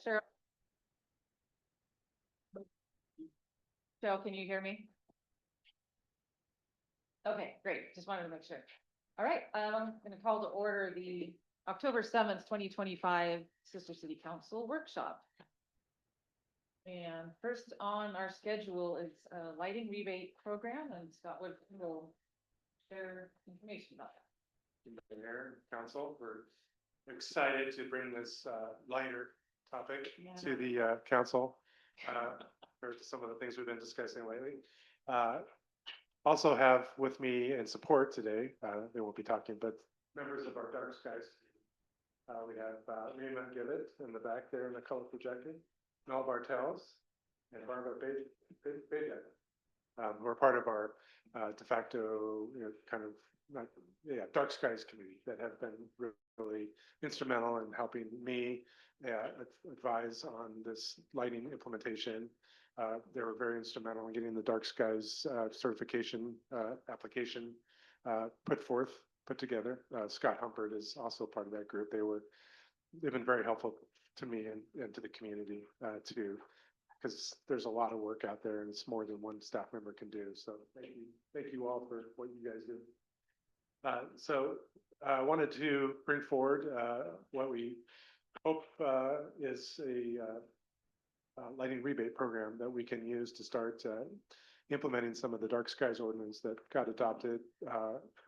Cheryl. Cheryl, can you hear me? Okay, great. Just wanted to make sure. All right, I'm going to call to order the October 7th, 2025 Sister City Council workshop. And first on our schedule is a lighting rebate program, and Scott Wood will share information about that. Mayor, Council, we're excited to bring this lighter topic to the council for some of the things we've been discussing lately. Also have with me in support today, they won't be talking, but members of our Dark Skies. We have Raymond Gibbett in the back there in the color projected, Mel Bartels, and Barbara Bajek. We're part of our de facto, kind of Dark Skies committee that have been really instrumental in helping me advise on this lighting implementation. They were very instrumental in getting the Dark Skies certification application put together. Scott Humpert is also part of that group. They've been very helpful to me and to the community too, because there's a lot of work out there and it's more than one staff member can do. So thank you all for what you guys do. So I wanted to bring forward what we hope is a lighting rebate program that we can use to start implementing some of the Dark Skies ordinance that got adopted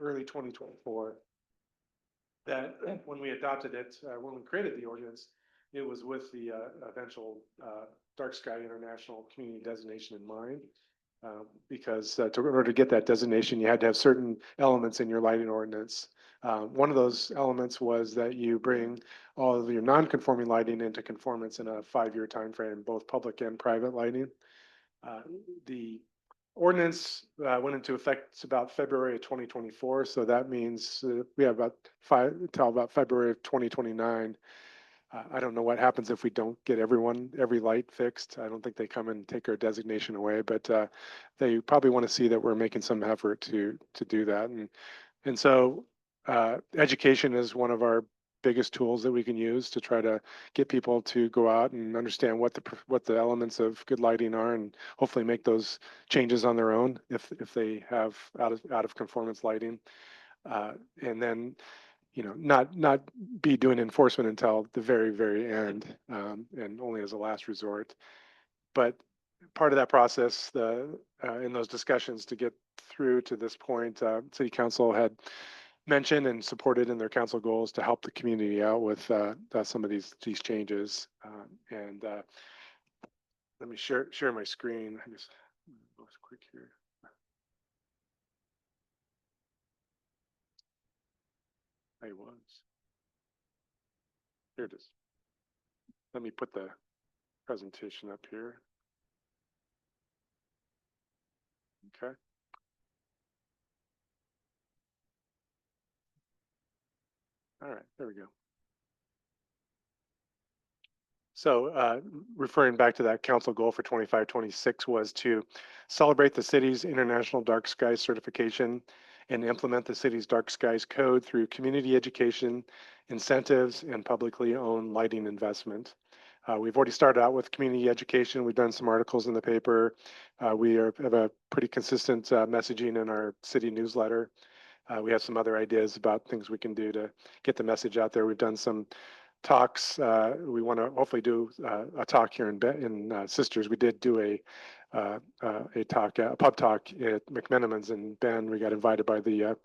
early 2024. That when we adopted it, when we created the ordinance, it was with the eventual Dark Sky International Community designation in mind. Because in order to get that designation, you had to have certain elements in your lighting ordinance. One of those elements was that you bring all of your non-conforming lighting into conformance in a 5-year time frame, both public and private lighting. The ordinance went into effect about February of 2024, so that means we have about February of 2029. I don't know what happens if we don't get every light fixed. I don't think they come and take our designation away, but they probably want to see that we're making some effort to do that. And so education is one of our biggest tools that we can use to try to get people to go out and understand what the elements of good lighting are, and hopefully make those changes on their own if they have out of conformance lighting, and then not be doing enforcement until the very, very end, and only as a last resort. But part of that process, in those discussions to get through to this point, City Council had mentioned and supported in their council goals to help the community out with some of these changes. And let me share my screen. I just go quick here. I was. Here it is. Let me put the presentation up here. Okay. All right, there we go. So referring back to that council goal for 25-26 was to celebrate the city's International Dark Skies certification and implement the city's Dark Skies code through community education, incentives, and publicly owned lighting investment. We've already started out with community education. We've done some articles in the paper. We have a pretty consistent messaging in our city newsletter. We have some other ideas about things we can do to get the message out there. We've done some talks. We want to hopefully do a talk here in Sisters. We did do a pub talk at McMenamins in Bend. We got invited by the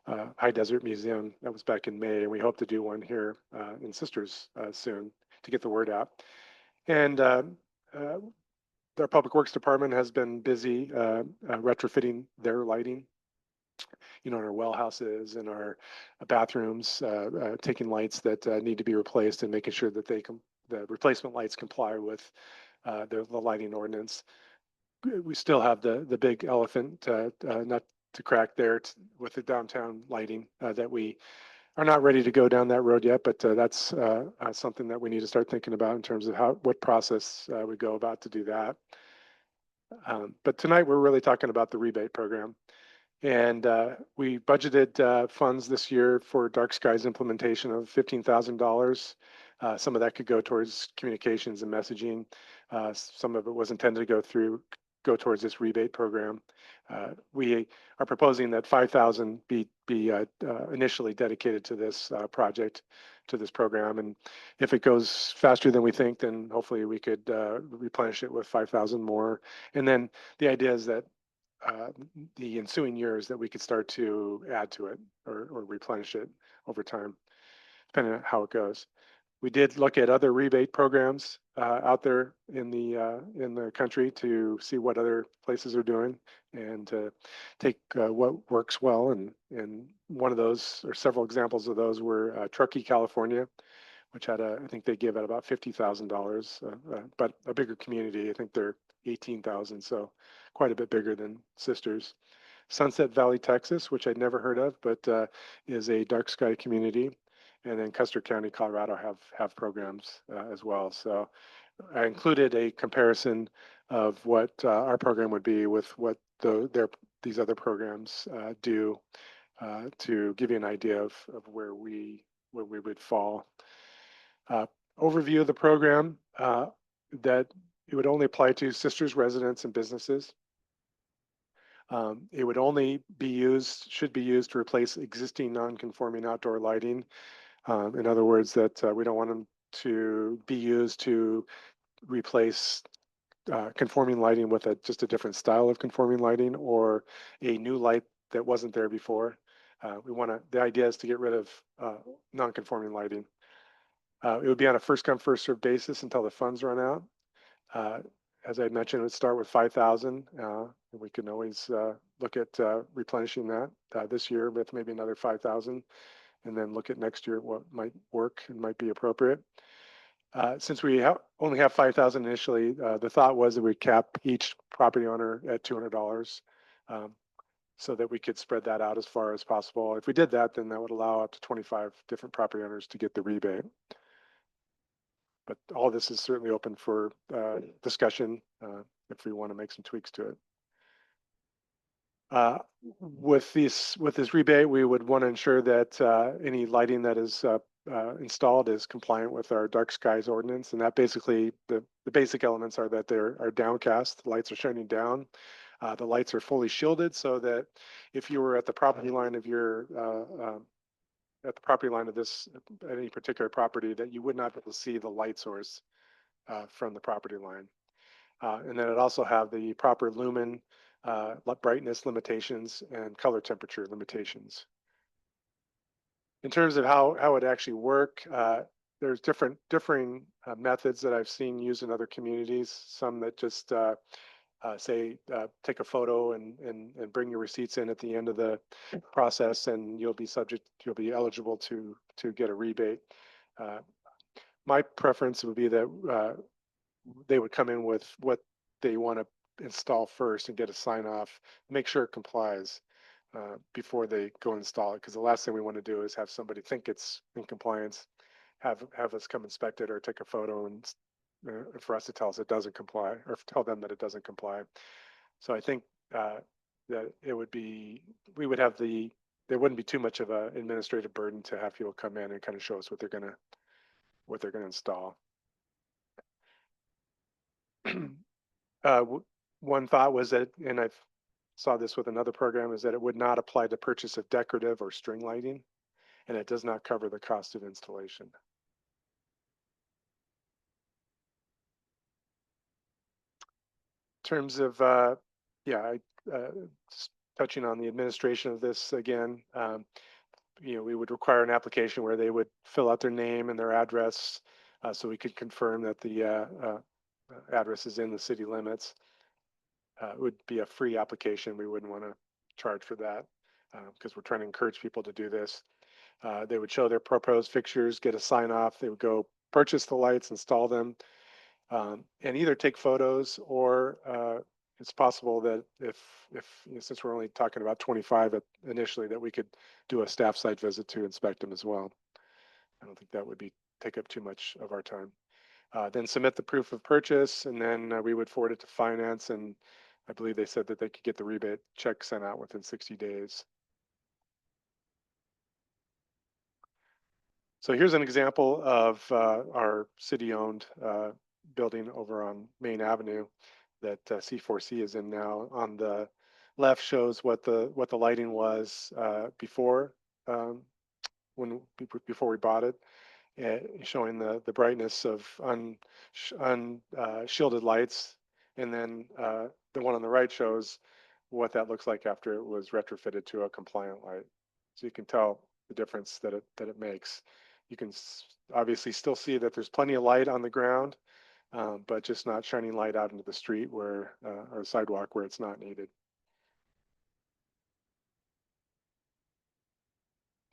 High Desert Museum. That was back in May, and we hope to do one here in Sisters soon to get the word out. And our Public Works Department has been busy retrofitting their lighting, in our well houses and our bathrooms, taking lights that need to be replaced and making sure that the replacement lights comply with the lighting ordinance. We still have the big elephant nut to crack there with the downtown lighting that we are not ready to go down that road yet, but that's something that we need to start thinking about in terms of what process we go about to do that. But tonight we're really talking about the rebate program. And we budgeted funds this year for Dark Skies implementation of $15,000. Some of that could go towards communications and messaging. Some of it was intended to go towards this rebate program. We are proposing that 5,000 be initially dedicated to this project, to this program. And if it goes faster than we think, then hopefully we could replenish it with 5,000 more. And then the idea is that the ensuing years that we could start to add to it or replenish it over time, depending on how it goes. We did look at other rebate programs out there in the country to see what other places are doing and to take what works well. And one of those, or several examples of those, were Truckee, California, which had I think they give out about $50,000, but a bigger community. I think they're 18,000, so quite a bit bigger than Sisters. Sunset Valley, Texas, which I'd never heard of, but is a dark sky community. And then Custer County, Colorado have programs as well. So I included a comparison of what our program would be with what these other programs do to give you an idea of where we would fall. Overview of the program, that it would only apply to Sisters residents and businesses. It would only should be used to replace existing non-conforming outdoor lighting. In other words, that we don't want them to be used to replace conforming lighting with just a different style of conforming lighting or a new light that wasn't there before. The idea is to get rid of non-conforming lighting. It would be on a first come, first served basis until the funds run out. As I mentioned, it would start with 5,000. We can always look at replenishing that this year with maybe another 5,000, and then look at next year what might work and might be appropriate. Since we only have 5,000 initially, the thought was that we cap each property owner at $200, so that we could spread that out as far as possible. If we did that, then that would allow up to 25 different property owners to get the rebate. But all this is certainly open for discussion if we want to make some tweaks to it. With this rebate, we would want to ensure that any lighting that is installed is compliant with our dark skies ordinance, and that basically the basic elements are that they are downcast, the lights are shining down, the lights are fully shielded, so that if you were at the property line of this any particular property, that you would not be able to see the light source from the property line. And then it also have the proper lumen, brightness limitations, and color temperature limitations. In terms of how it actually work, there's differing methods that I've seen used in other communities. Some that just say take a photo and bring your receipts in at the end of the process, and you'll be eligible to get a rebate. My preference would be that they would come in with what they want to install first and get a sign off, make sure it complies before they go install it. Because the last thing we want to do is have somebody think it's in compliance, have us come inspect it or take a photo and for us to tell us it doesn't comply, or tell them that it doesn't comply. So I think that there wouldn't be too much of an administrative burden to have people come in and kind of show us what they're gonna install. One thought was that, and I've saw this with another program, is that it would not apply to purchase of decorative or string lighting, and it does not cover the cost of installation. In terms of, just touching on the administration of this again, we would require an application where they would fill out their name and their address, so we could confirm that the address is in the city limits. It would be a free application. We wouldn't want to charge for that because we're trying to encourage people to do this. They would show their proposed fixtures, get a sign off. They would go purchase the lights, install them, and either take photos, or it's possible that since we're only talking about 25 initially, that we could do a staff site visit to inspect them as well. I don't think that would take up too much of our time. Then submit the proof of purchase, and then we would forward it to finance, and I believe they said that they could get the rebate check sent out within 60 days. So here's an example of our city-owned building over on Main Avenue that C4C is in now. On the left shows what the lighting was before before we bought it, showing the brightness of unshielded lights, and then the one on the right shows what that looks like after it was retrofitted to a compliant light. So you can tell the difference that it makes. You can obviously still see that there's plenty of light on the ground, but just not shining light out into the street where or sidewalk where it's not needed.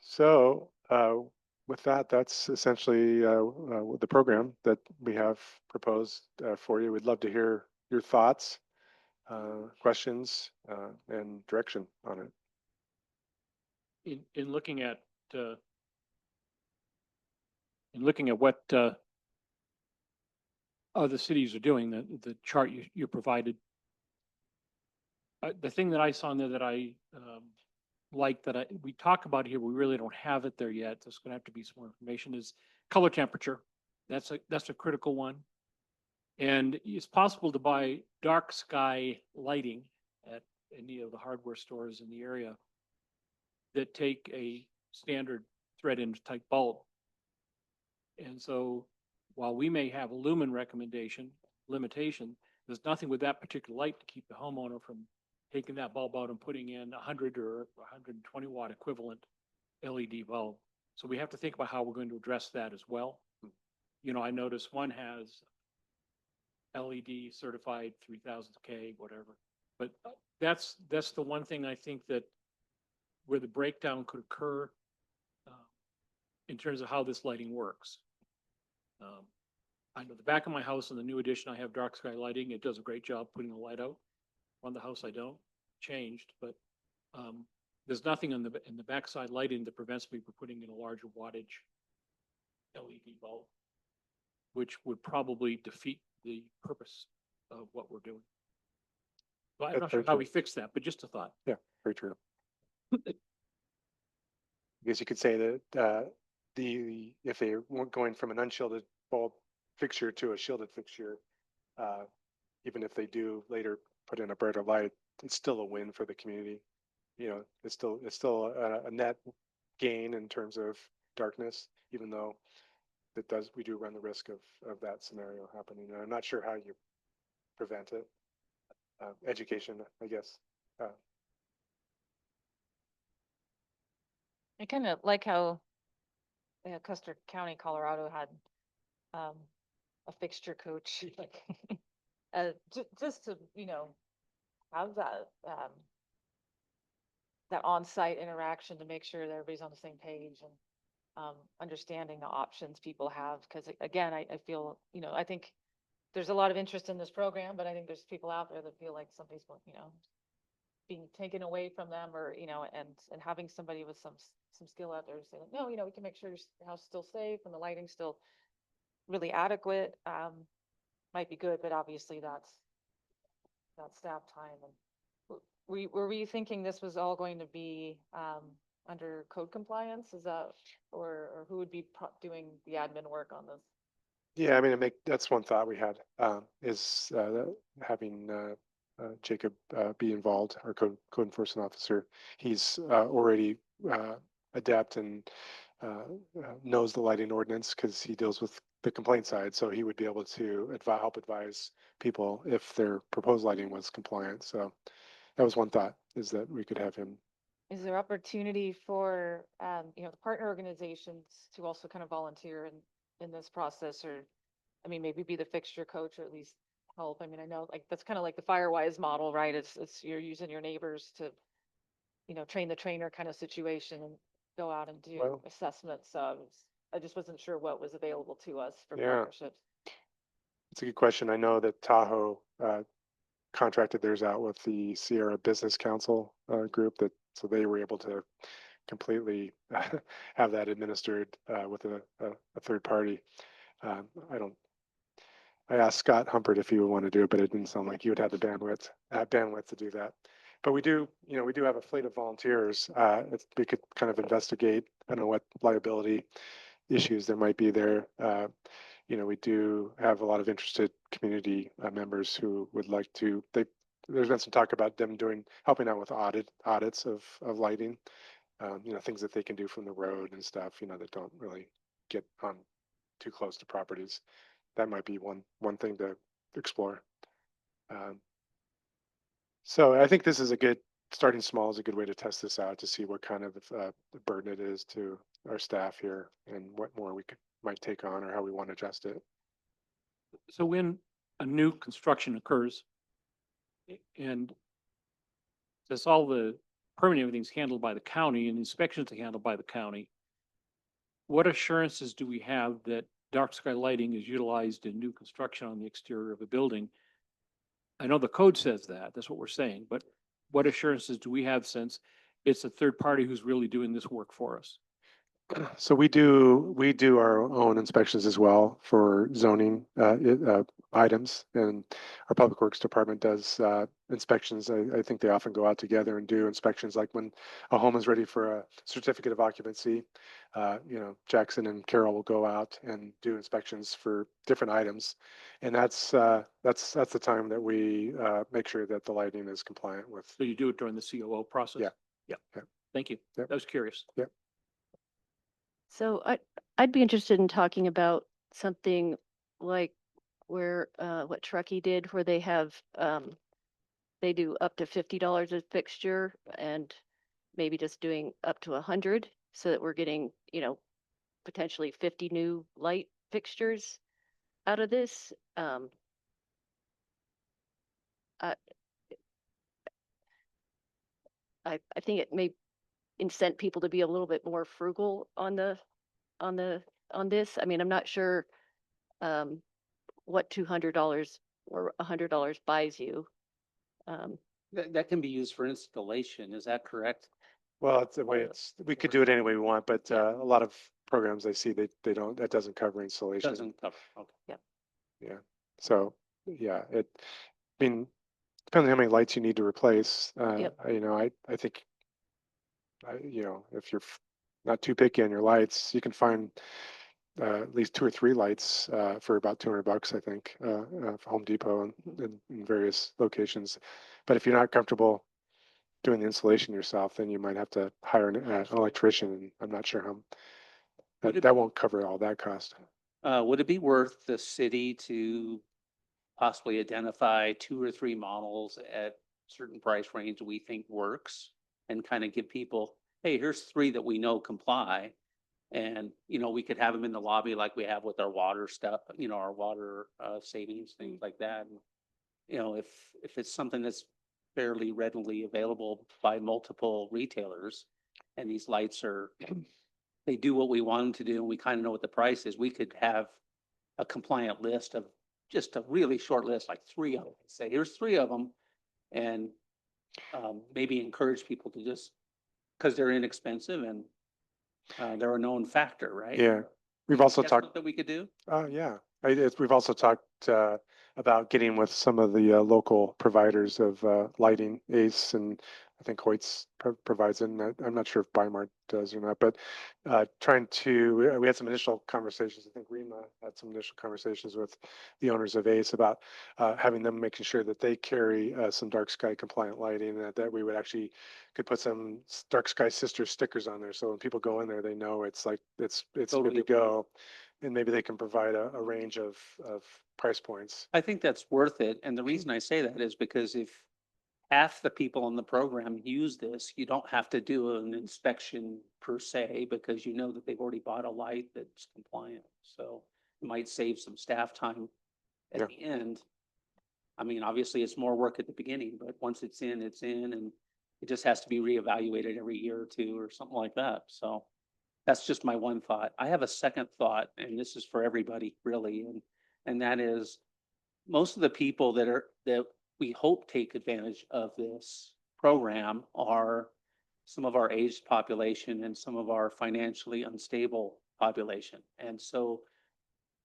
So with that, that's essentially the program that we have proposed for you. We'd love to hear your thoughts, questions, and direction on it. In looking at what other cities are doing, the chart you provided, the thing that I saw in there that I like that we talk about here, we really don't have it there yet. There's going to have to be some more information. Is color temperature. That's a critical one, and it's possible to buy dark sky lighting at any of the hardware stores in the area that take a standard thread-end type bulb. And so while we may have a lumen limitation, there's nothing with that particular light to keep the homeowner from taking that bulb out and putting in 100 or 120 watt equivalent LED bulb. So we have to think about how we're going to address that as well. You know, I noticed one has LED certified 3000K, whatever. But that's the one thing I think that where the breakdown could occur in terms of how this lighting works. I know the back of my house in the new addition, I have dark sky lighting. It does a great job putting the light out. On the house, I don't. Changed, but there's nothing in the backside lighting that prevents me from putting in a larger wattage LED bulb, which would probably defeat the purpose of what we're doing. Well, I'm not sure how we fix that, but just a thought. Yeah, very true. I guess you could say that if they weren't going from an unshielded bulb fixture to a shielded fixture, even if they do later put in a brighter light, it's still a win for the community. You know, it's still a net gain in terms of darkness, even though we do run the risk of that scenario happening. And I'm not sure how you prevent it. Education, I guess. I kind of like how Custer County, Colorado had a fixture coach, like just to, have that on-site interaction to make sure that everybody's on the same page and understanding the options people have. Because again, I feel, I think there's a lot of interest in this program, but I think there's people out there that feel like somebody's, being taken away from them, or and having somebody with some skill out there to say, like, no, we can make sure your house is still safe and the lighting's still really adequate, might be good, but obviously that's staff time. And were we thinking this was all going to be under code compliance? Is that, or who would be doing the admin work on this? Yeah, I mean, that's one thought we had, is having Jacob be involved, our code enforcement officer. He's already adept and knows the lighting ordinance because he deals with the complaint side. So he would be able to help advise people if their proposed lighting was compliant. So that was one thought, is that we could have him. Is there opportunity for, the partner organizations to also kind of volunteer in this process, or, I mean, maybe be the fixture coach, or at least help? I mean, I know, like, that's kind of like the Firewise model, right? It's you're using your neighbors to, train the trainer kind of situation and go out and do assessments. So I just wasn't sure what was available to us for partnerships. It's a good question. I know that Tahoe contracted theirs out with the Sierra Business Council group, so they were able to completely have that administered with a third party. I asked Scott Humpert if he would want to do it, but it didn't sound like he would have the bandwidth to do that. But we do have a fleet of volunteers. We could kind of investigate, I don't know what liability issues there might be there. We do have a lot of interested community members who would like to, there's been some talk about them helping out with audits of lighting, things that they can do from the road and stuff, that don't really get on too close to properties. That might be one thing to explore. So I think this is starting small is a good way to test this out, to see what kind of burden it is to our staff here and what more we might take on or how we want to adjust it. So when a new construction occurs and this all the permitting, everything's handled by the county and inspections are handled by the county, what assurances do we have that dark sky lighting is utilized in new construction on the exterior of a building? I know the code says that, that's what we're saying, but what assurances do we have, since it's a third party who's really doing this work for us? So we do our own inspections as well for zoning items, and our public works department does inspections. I think they often go out together and do inspections, like when a home is ready for a certificate of occupancy. Jackson and Carol will go out and do inspections for different items, and that's the time that we make sure that the lighting is compliant with. So you do it during the COO process? Yeah. Yeah. Thank you. Yep. I was curious. Yep. So I'd be interested in talking about something like where, what Truckee did, where they have, they do up to $50 a fixture and maybe just doing up to 100, so that we're getting, potentially 50 new light fixtures out of this. I, I think it may incent people to be a little bit more frugal on this. I mean, I'm not sure what $200 or $100 buys you. That can be used for installation, is that correct? Well, it's the way we could do it any way we want, but a lot of programs I see, they don't, that doesn't cover installation. Doesn't cover, okay. Yeah. So, yeah, I mean, depending on how many lights you need to replace, Yep. I think, if you're not too picky on your lights, you can find at least 2 or 3 lights for about $200, I think, for Home Depot and in various locations. But if you're not comfortable doing the installation yourself, then you might have to hire an electrician, and I'm not sure how that won't cover all that cost. Would it be worth the city to possibly identify 2 or 3 models at certain price range we think works, and kind of give people, hey, here's 3 that we know comply. And, we could have them in the lobby like we have with our water stuff, our water savings, things like that. And, if it's something that's fairly readily available by multiple retailers, and these lights they do what we want them to do, and we kind of know what the price is, we could have a compliant list of just a really short list, like 3 of them. Say, here's 3 of them, and maybe encourage people to just, because they're inexpensive and they're a known factor, right? Yeah, we've also That's talked. something we could do. Yeah, we've also talked about getting with some of the local providers of lighting, Ace, and I think Hoyt's provides it. And I'm not sure if Bimart does or not, but we had some initial conversations. I think Rima had some initial conversations with the owners of Ace about having them making sure that they carry some dark sky compliant lighting, and that we would actually could put some dark sky sister stickers on there. So when people go in there, they know it's good Totally to go. And maybe they can provide a range of price points. I think that's worth it. And the reason I say that is because if half the people in the program use this, you don't have to do an inspection per se, because you know that they've already bought a light that's compliant. So it might save some staff time Yeah. at the end. I mean, obviously it's more work at the beginning, but once it's in, and it just has to be reevaluated every year or 2 or something like that. So that's just my one thought. I have a second thought, and this is for everybody really, and that is, most of the people that we hope take advantage of this program are some of our aged population and some of our financially unstable population. And so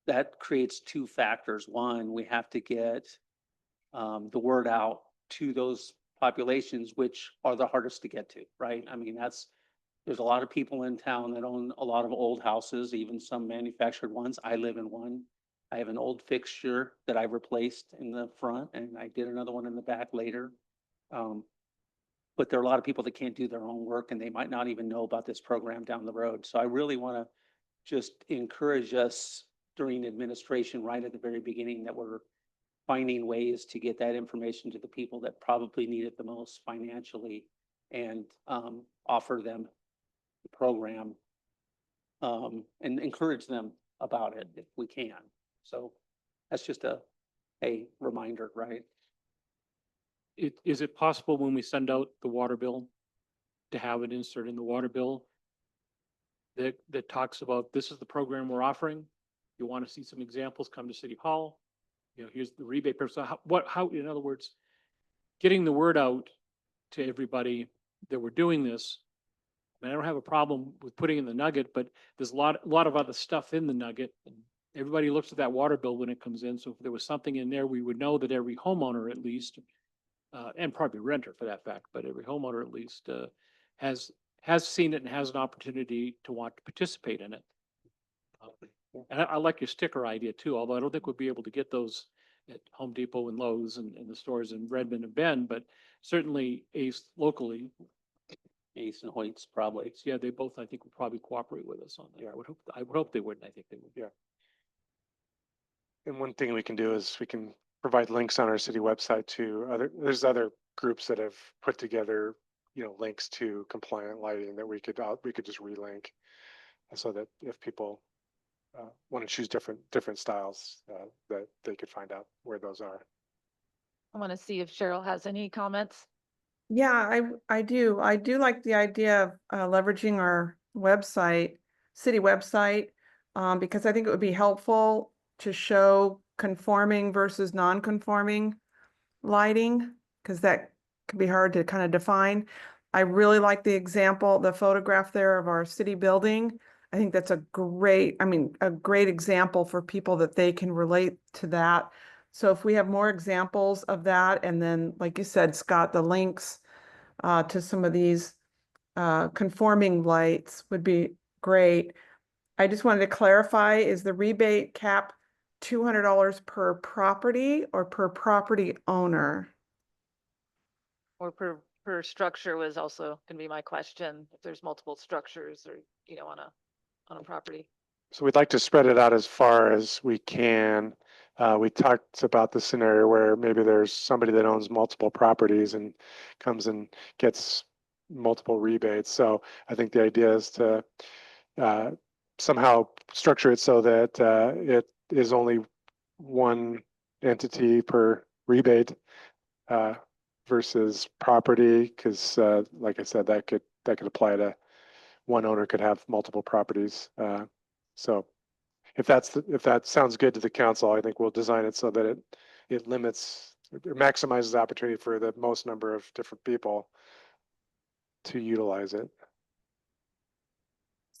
that creates 2 factors. One, we have to get the word out to those populations, which are the hardest to get to, right? I mean, There's a lot of people in town that own a lot of old houses, even some manufactured ones. I live in one. I have an old fixture that I replaced in the front and I did another one in the back later. Um, but there are a lot of people that can't do their own work and they might not even know about this program down the road. So I really want to just encourage us during administration, right at the very beginning, that we're finding ways to get that information to the people that probably need it the most financially and offer them the program and encourage them about it if we can. So that's just a reminder, right? Is it possible when we send out the water bill to have it insert in the water bill that talks about, this is the program we're offering? You want to see some examples, come to City Hall. You know, here's the rebate person. How, in other words, getting the word out to everybody that we're doing this. I mean, I don't have a problem with putting in the nugget, but there's a lot of other stuff in the nugget. And everybody looks at that water bill when it comes in. So if there was something in there, we would know that every homeowner at least, and probably renter for that fact, but every homeowner at least, has seen it and has an opportunity to want to participate in it. And I like your sticker idea too, although I don't think we'll be able to get those at Home Depot and Lowe's and the stores in Redmond and Bend, but certainly Ace locally, Ace and Hoyt's probably. yeah, they both, I think, would probably cooperate with us on that. I would hope they would, and I think they would. Yeah. And one thing we can do is we can provide links on our city website to there's other groups that have put together, links to compliant lighting that we could just relink. So that if people want to choose different styles, that they could find out where those are. I want to see if Cheryl has any comments. Yeah, I do. I do like the idea of leveraging our website, city website, because I think it would be helpful to show conforming versus non-conforming lighting, because that could be hard to kind of define. I really like the example, the photograph there of our city building. I think that's a great example for people that they can relate to that. So if we have more examples of that, and then, like you said, Scott, the links to some of these conforming lights would be great. I just wanted to clarify, is the rebate cap $200 per property or per property owner? Or per structure was also gonna be my question, if there's multiple structures or, on a property. So we'd like to spread it out as far as we can. We talked about the scenario where maybe there's somebody that owns multiple properties and comes and gets multiple rebates. So I think the idea is to somehow structure it so that it is only one entity per rebate versus property, because like I said, that could apply to one owner could have multiple properties. So if that sounds good to the council, I think we'll design it so that it limits or maximizes the opportunity for the most number of different people to utilize it.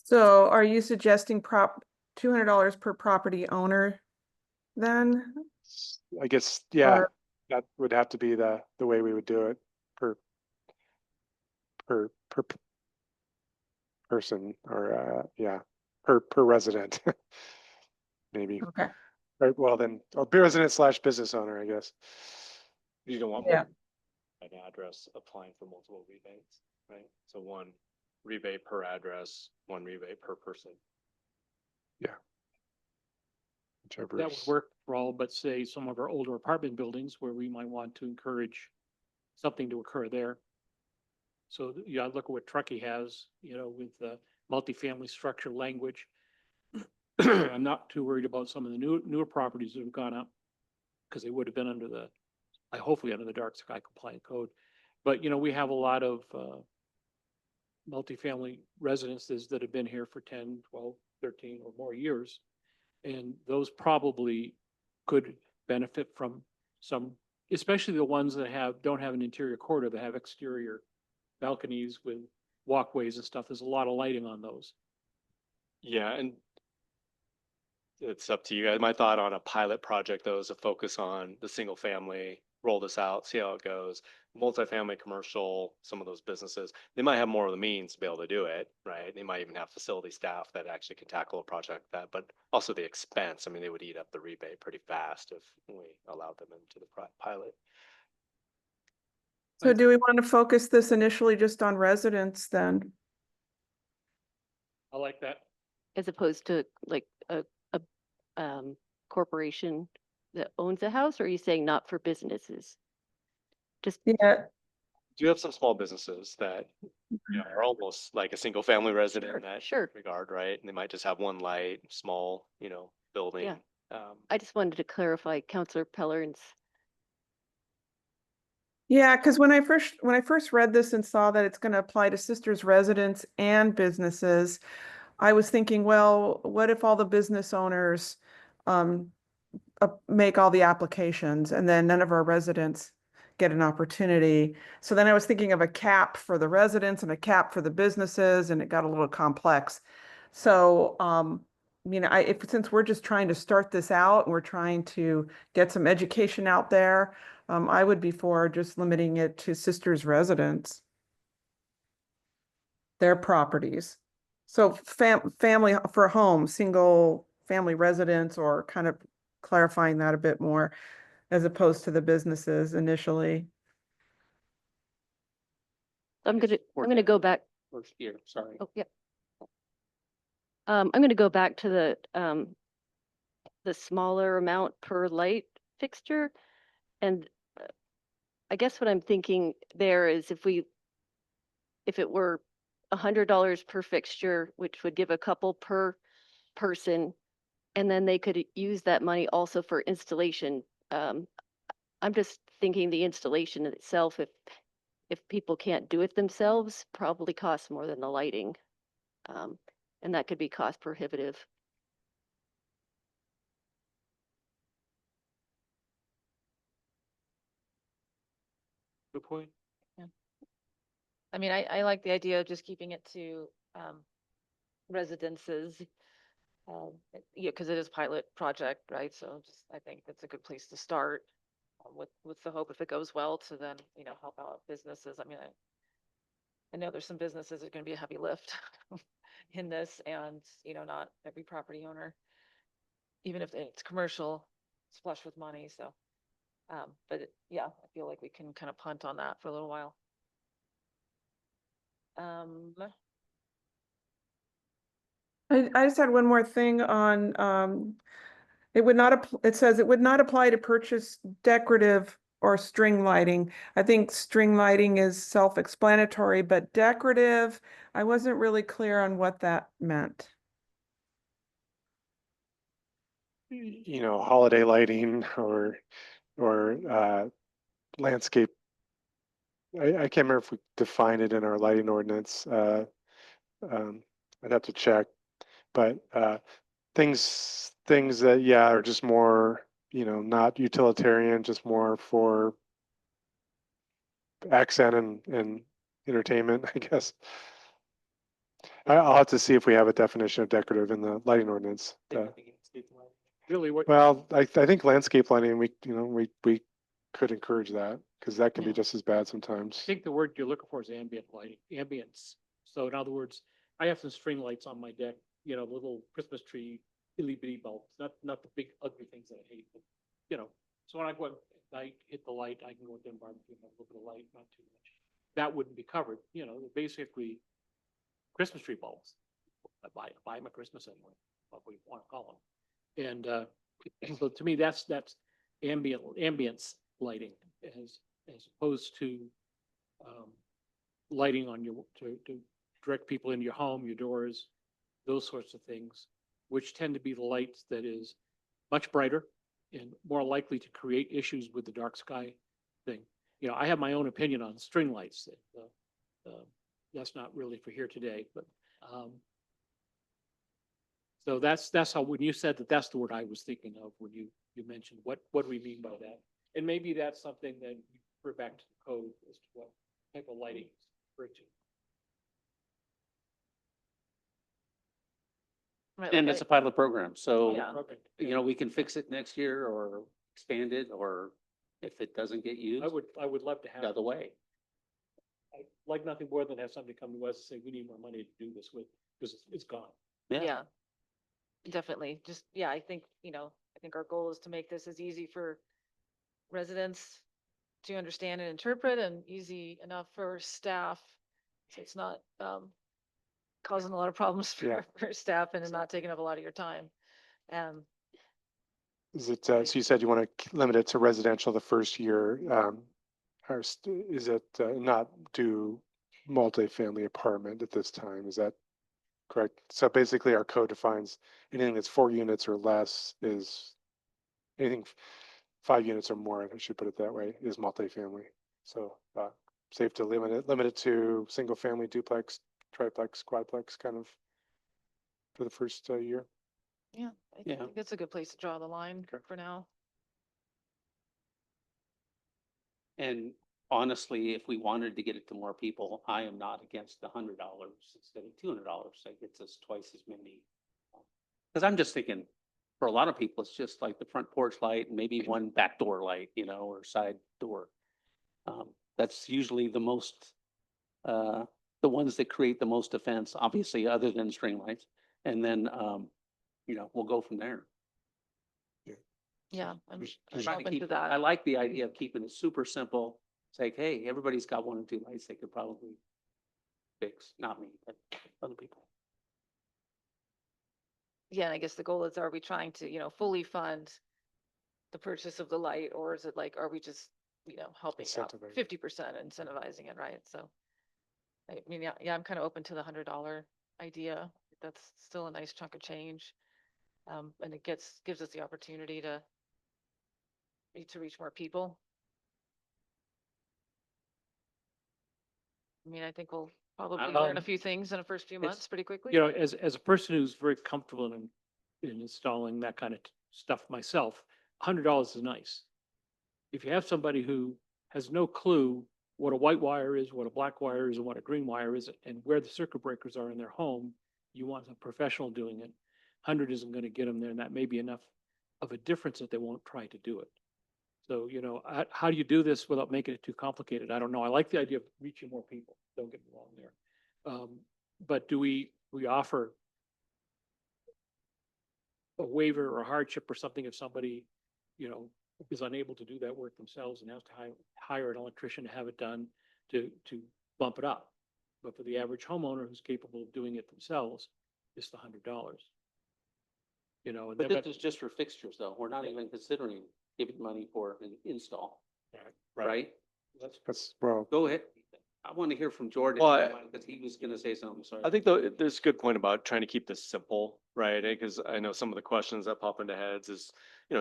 So are you suggesting $200 per property owner then? I guess, yeah, Or- that would have to be the way we would do it per person, or yeah, per resident. Maybe. Okay. Right, well then, or resident / business owner, I guess. You don't want Yeah. an address applying for multiple rebates, right? So one rebate per address, one rebate per person. Whichever That would work for all but say some of our older apartment buildings where we might want to encourage something to occur there. So, yeah, look at what Truckee has, with the multifamily structure language. I'm not too worried about some of the newer properties that have gone up because they would have been hopefully under the dark sky compliant code. But, we have a lot of multifamily residences that have been here for 10, 12, 13 or more years. And those probably could benefit from some, especially the ones that don't have an interior corridor, that have exterior balconies with walkways and stuff. There's a lot of lighting on those. Yeah, and it's up to you guys. My thought on a pilot project though is to focus on the single family roll this out, see how it goes. Multifamily, commercial, some of those businesses, they might have more of the means to be able to do it, right? They might even have facility staff that actually can tackle a project like that, but also the expense. I mean, they would eat up the rebate pretty fast if we allowed them into the pilot. So do we want to focus this initially just on residents then? I like that. As opposed to like a corporation that owns a house, or are you saying not for businesses? Just, Yeah, Do you have some small businesses that, you know, are almost like a single family resident Sure, in that sure. regard, right? And they might just have one light, small, you know, building. I just wanted to clarify Counselor Pellerin's. yeah, because when I first read this and saw that it's going to apply to sisters residents and businesses, I was thinking, well, what if all the business owners make all the applications and then none of our residents get an opportunity? So then I was thinking of a cap for the residents and a cap for the businesses, and it got a little complex. So, since we're just trying to start this out and we're trying to get some education out there, I would be for just limiting it to sisters residents, their properties. So family for home, single family residence, or kind of clarifying that a bit more as opposed to the businesses initially. I'm gonna Or go back. first year, sorry. Oh, yeah. I'm gonna go back to the smaller amount per light fixture. And I guess what I'm thinking there is if it were $100 per fixture, which would give a couple per person, and then they could use that money also for installation. I'm just thinking the installation itself, if people can't do it themselves, probably costs more than the lighting. And that could be cost prohibitive. Good point. I mean, I like the idea of just keeping it to, residences. Yeah, because it is pilot project, right? So just, I think that's a good place to start, with the hope if it goes well to then, help out businesses. I mean, I know there's some businesses that are gonna be a heavy lift in this, and, not every property owner, even if it's commercial, is flush with money, so. Yeah, I feel like we can kind of punt on that for a little while. I just had one more thing on, it says it would not apply to purchase decorative or string lighting. I think string lighting is self-explanatory, but decorative, I wasn't really clear on what that meant. You know, holiday lighting or landscape. I can't remember if we define it in our lighting ordinance. I'd have to check, but things that, yeah, are just more, not utilitarian, just more for accent and entertainment, I guess. I'll have to see if we have a definition of decorative in the lighting ordinance. Really, what? Well, I think landscape lighting, we could encourage that, because that can be Yeah. just as bad I sometimes. think the word you're looking for is ambient lighting, ambience. So in other words, I have some string lights on my deck, little Christmas tree, itty bitty bulbs, not the big ugly things that I hate, but, so when I go, I hit the light, I can go with them barbecue, have a little bit of light, not too much. That wouldn't be covered, they're basically Christmas tree bulbs. I buy them at Christmas anyway, what we want to call them. And, so to me, that's ambience lighting as opposed to, lighting on to direct people into your home, your doors, those sorts of things, which tend to be the lights that is much brighter and more likely to create issues with the dark sky thing. I have my own opinion on string lights. That's not really for here today, but, so that's how, when you said that, that's the word I was thinking of when you mentioned what do we mean by that? And maybe that's something that you refer back to the code as to what type of lighting is referred to. Right, And like it's a pilot program, so, Yeah. Perfect. we can fix it next year or expand it or If it doesn't get used, I would love to have, the other way. I'd like nothing more than have somebody come to us and say, we need more money to do this with, because it's gone. Yeah. Definitely. Just, yeah, I think, I think our goal is to make this as easy for residents to understand and interpret and easy enough for staff. So it's not, causing a lot of problems Yeah. for staff and not taking up a lot of your time. Um, Is it, so you said you want to limit it to residential the first year, is it not do multifamily apartment at this time? Is that correct? So basically our code defines anything that's 4 units or less is anything 5 units or more, I should put it that way, is multifamily. So, safe to limit it to single family duplex, triplex, quadplex kind of for the first year. yeah, I Yeah. think that's a good place to draw the line Okay. for now. And honestly, if we wanted to get it to more people, I am not against the $100 instead of $200. That gets us twice as many. Because I'm just thinking, for a lot of people, it's just like the front porch light and maybe one back door light, or side door. That's usually the most, the ones that create the most offense, obviously, other than string lights. And then, we'll go from there. Yeah, I'm There's- Try to open to keep, that. I like the idea of keeping it super simple. It's like, hey, everybody's got 1 or 2 lights they could probably fix, not me, but other people. Yeah, and I guess the goal is, are we trying to, fully fund the purchase of the light, or is it like, are we just, helping out Incentivizing. 50% incentivizing it, right? So, I mean, yeah, I'm kind of open to the $100 idea. That's still a nice chunk of change. And it gives us the opportunity to reach more people. I mean, I think we'll probably learn a few things in the first few it's- months pretty quickly. As a person who's very comfortable in installing that kind of stuff myself, $100 is nice. If you have somebody who has no clue what a white wire is, what a black wire is, and what a green wire is, and where the circuit breakers are in their home, you want a professional doing it. 100 isn't going to get them there, and that may be enough of a difference that they won't try to do it. So, how do you do this without making it too complicated? I don't know. I like the idea of reaching more people. Don't get me wrong there. But do we offer a waiver or a hardship or something if somebody, is unable to do that work themselves and has to hire an electrician to have it done to bump it up? But for the average homeowner who's capable of doing it themselves, it's the $100. And But then- this is just for fixtures, though. We're not even considering giving money for an install, right? That's, well, Go ahead. I want to hear from Jordan, Well, because he was gonna say something, sorry. I think though, there's a good point about trying to keep this simple, right? Because I know some of the questions that pop into heads is,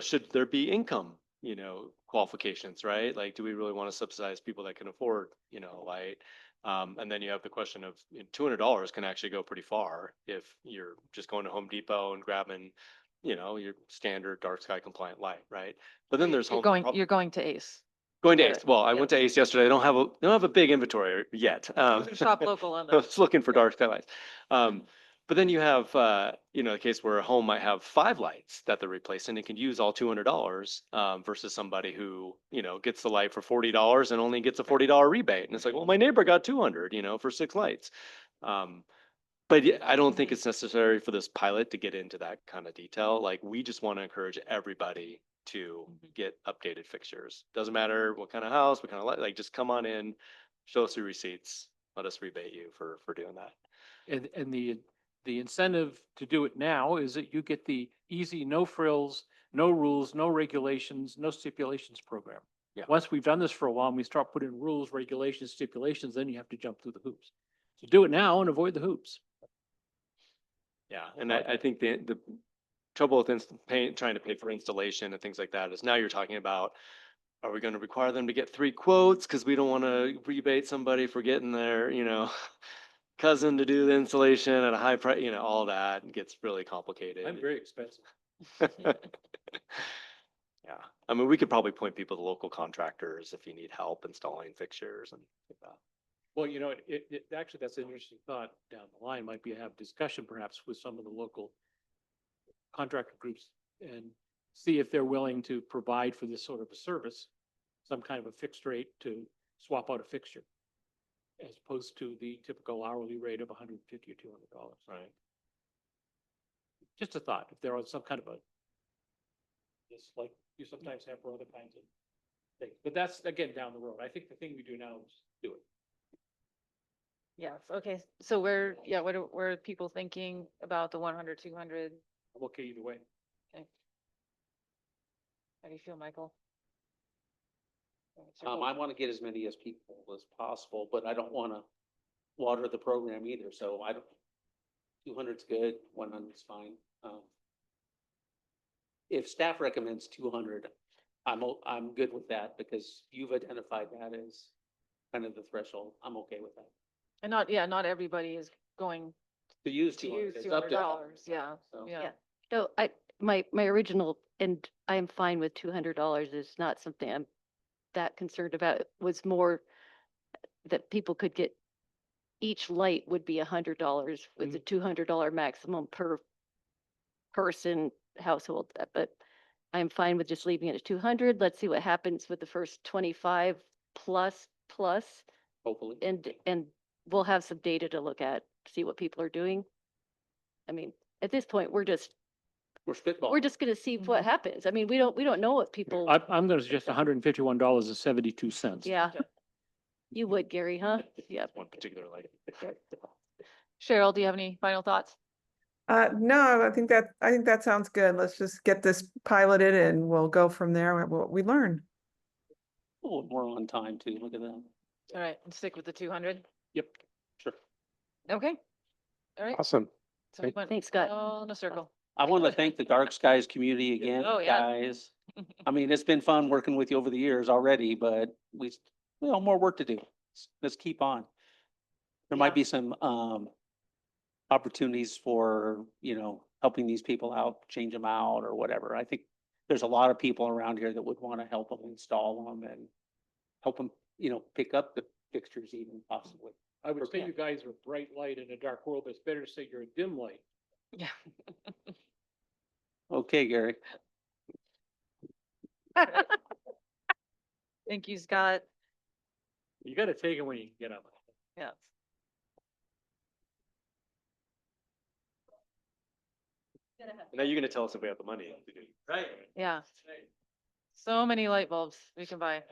should there be income, qualifications, right? Like, do we really want to subsidize people that can afford, light? And then you have the question of $200 can actually go pretty far if you're just going to Home Depot and grabbing, your standard dark sky compliant light, right? But then there's You're home. you're going to Ace. Going to Get Ace. it. Well, I Yeah. went to Ace yesterday. They don't have a big inventory yet. Shop local on I that. was looking for dark sky lights. But then you have, the case where a home might have 5 lights that they're replacing and can use all $200, versus somebody who, gets the light for $40 and only gets a $40 rebate. And it's like, well, my neighbor got 200, for 6 lights. But yeah, I don't think it's necessary for this pilot to get into that kind of detail. Like, we just want to encourage everybody to get updated fixtures. Doesn't matter what kind of house, what kind of light, like, just come on in, show us your receipts, let us rebate you for doing that. And the incentive to do it now is that you get the easy, no frills, no rules, no regulations, no stipulations program. Yeah. Once we've done this for a while and we start putting rules, regulations, stipulations, then you have to jump through the hoops. So do it now and avoid the hoops. Yeah, and I think the trouble with trying to pay for installation and things like that is now you're talking about, are we going to require them to get 3 quotes? Because we don't want to rebate somebody for getting their, cousin to do the installation at a high price, all that gets really complicated. I'm very expensive. Yeah, I mean, we could probably point people to local contractors if you need help installing fixtures and like that. Well, actually, that's an interesting thought down the line. Might be have discussion perhaps with some of the local contractor groups and see if they're willing to provide for this sort of a service. some kind of a fixed rate to swap out a fixture, as opposed to the typical hourly rate of $150 or $200. Right. Just a thought, if there was some kind of a, just like you sometimes have for other kinds of things. But that's, again, down the road. I think the thing we do now is do it. Yes, okay, so where, yeah, where are people thinking about the 100, 200? I'm okay either way. How do you feel, Michael? I want to get as many as people as possible, but I don't want to water the program either, so I don't. 200's good, 100's fine. If staff recommends 200, I'm good with that because you've identified that as kind of the threshold. I'm okay with that. And not, yeah, not everybody is going To use to 200, use it's up $200, to. yeah, So- yeah. Yeah. No, my original, and I am fine with $200 is not something I'm that concerned about. It was more that people could get, each light would be $100 with a $200 maximum per person household. But I'm fine with just leaving it at 200. Let's see what happens with the first 25 plus. Hopefully. And we'll have some data to look at, see what people are doing. I mean, at this point, we're just gonna see what happens. I mean, we don't know what people, I'm gonna suggest $151.72. yeah. You would, Gary, huh? Yeah. One particular light. Cheryl, do you have any final thoughts? No, I think that sounds good. Let's just get this piloted and we'll go from there, what we learn. A little more on time too, look at that. All right, and stick with the 200. Yep. Sure. Okay. All right. Awesome. So we went Thanks, Scott. all in a circle. I want to thank the Dark Skies community again, Oh, yeah. guys. I mean, it's been fun working with you over the years already, but we more work to do. Let's keep on. There Yeah. might be some opportunities for, helping these people out, change them out or whatever. I think there's a lot of people around here that would want to help them install them and help them, pick up the fixtures even possibly. I would say Okay. you guys are a bright light in a dark world, but it's better to say you're a dim light. Yeah. Okay, Gary. Thank you, Scott. You gotta take it when you can get up. Yes. Now you're gonna tell us if we have the money. Right. Yeah. So many light bulbs we can buy.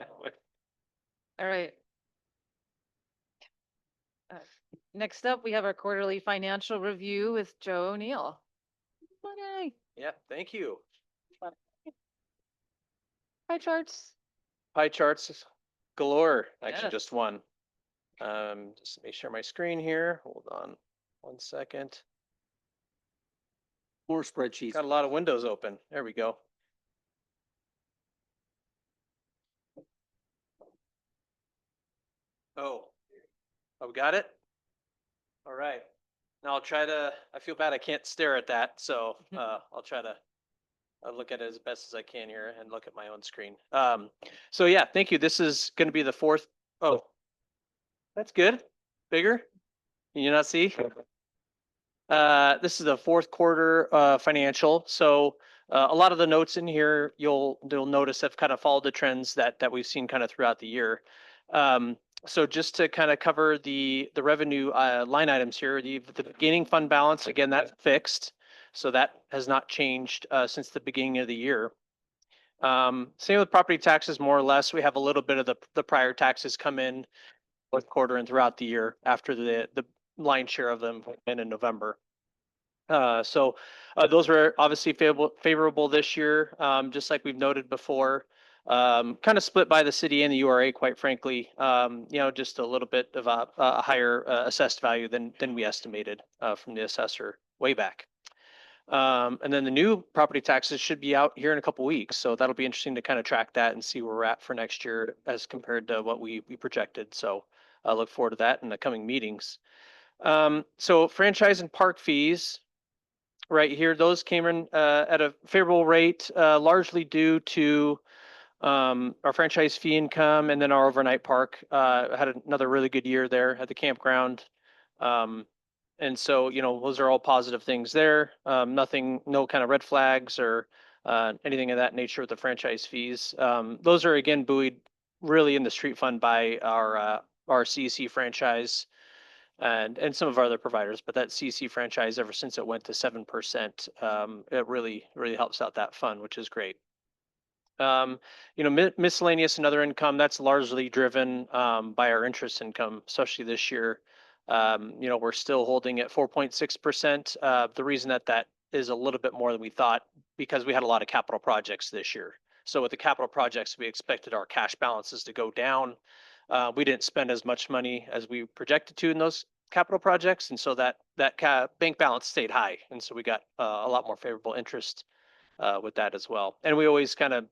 All right. Next up, we have our quarterly financial review with Joe O'Neill. Okay, Yeah, thank you. pie charts. Pie charts galore, Yes. actually just one. Just let me share my screen here. Hold on 1 second. More spreadsheets. Got a lot of windows open. There we go. Oh, we got it? All right. Now I'll try to, I feel bad I can't stare at that, so I'll try to look at it as best as I can here and look at my own screen. So yeah, thank you. This is going to be the fourth. Oh, that's good. Bigger. Can you not see? This is the fourth quarter financial. So a lot of the notes in here you'll notice have kind of followed the trends that we've seen kind of throughout the year. So just to kind of cover the revenue line items here, the beginning fund balance, again, that's fixed. So that has not changed since the beginning of the year. Same with property taxes, more or less. We have a little bit of the prior taxes come in fourth quarter and throughout the year after the lion's share of them in November. So those were obviously favorable this year, just like we've noted before. Kind of split by the city and the URA, quite frankly. Just a little bit of a higher assessed value than we estimated from the assessor way back. And then the new property taxes should be out here in a couple weeks, so that'll be interesting to kind of track that and see where we're at for next year as compared to what we projected. So I look forward to that in the coming meetings. So franchise and park fees. Right here, those came in at a favorable rate, largely due to our franchise fee income, and then our overnight park had another really good year there at the campground. And so, those are all positive things there. No kind of red flags or anything of that nature with the franchise fees. Those are again buoyed really in the street fund by our CEC franchise and some of our other providers, but that CEC franchise, ever since it went to 7%, it really, really helps out that fund, which is great. Miscellaneous and other income, that's largely driven by our interest income, especially this year. We're still holding at 4.6%. The reason that is a little bit more than we thought, because we had a lot of capital projects this year. So with the capital projects, we expected our cash balances to go down. We didn't spend as much money as we projected to in those capital projects, and so that bank balance stayed high, and so we got a lot more favorable interest with that as well. And we always kind of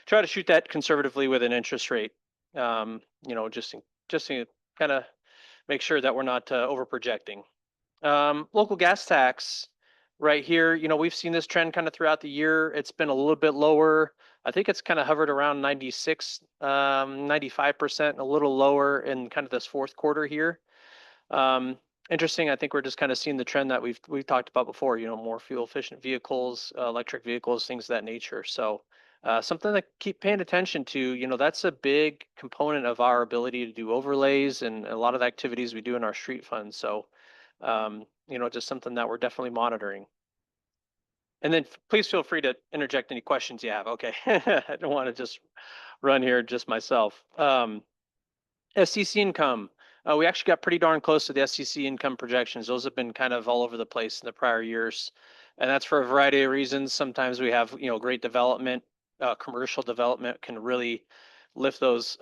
try to shoot that conservatively with an interest rate, just to kind of make sure that we're not over projecting. Local gas tax right here, we've seen this trend kind of throughout the year. It's been a little bit lower. I think it's kind of hovered around 96, 95%, a little lower in kind of this fourth quarter here. Interesting. I think we're just kind of seeing the trend that we've talked about before, more fuel efficient vehicles, electric vehicles, things of that nature. So something to keep paying attention to, that's a big component of our ability to do overlays and a lot of the activities we do in our street fund. So, just something that we're definitely monitoring. And then please feel free to interject any questions you have. Okay. I don't want to just run here just myself. SCC income. We actually got pretty darn close to the SCC income projections. Those have been kind of all over the place in the prior years. And that's for a variety of reasons. Sometimes we have, great development, commercial development can really lift those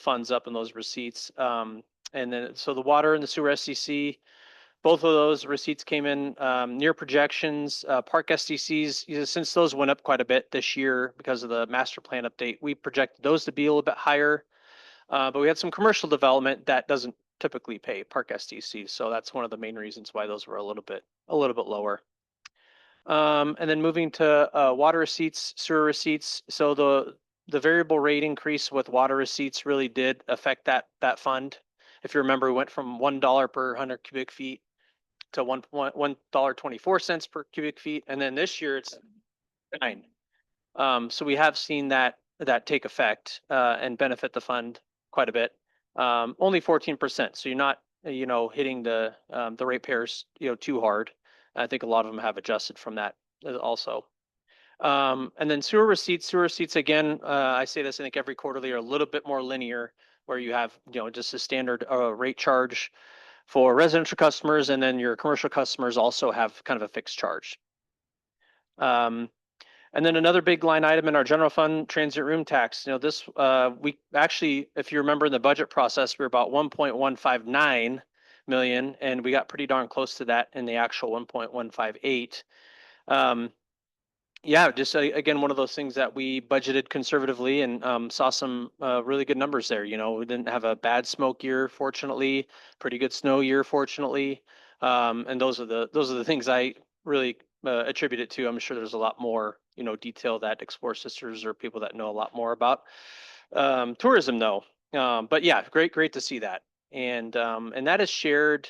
funds up and those receipts. And then, so the water and the sewer SCC, both of those receipts came in near projections. Park SDCs, since those went up quite a bit this year because of the master plan update, we projected those to be a little bit higher. But we had some commercial development that doesn't typically pay Park SDC, so that's one of the main reasons why those were a little bit lower. And then moving to water receipts, sewer receipts. So the variable rate increase with water receipts really did affect that fund. If you remember, we went from $1 per 100 cubic feet to $1.24 per cubic feet, and then this year it's $9. So we have seen that take effect and benefit the fund quite a bit. Only 14%. So you're not hitting the ratepayers too hard. I think a lot of them have adjusted from that also. And then sewer receipts again, I say this I think every quarterly are a little bit more linear, where you have just a standard rate charge for residential customers, and then your commercial customers also have kind of a fixed charge. And then another big line item in our general fund, transient room tax. This we actually, if you remember in the budget process, we were about 1.159 million, and we got pretty darn close to that in the actual 1.158. Just again, one of those things that we budgeted conservatively and saw some really good numbers there. We didn't have a bad smoke year, fortunately, pretty good snow year, fortunately. And those are the things I really attribute it to. I'm sure there's a lot more, detail that Explore Sisters or people that know a lot more about tourism though. But yeah, great to see that. And that is shared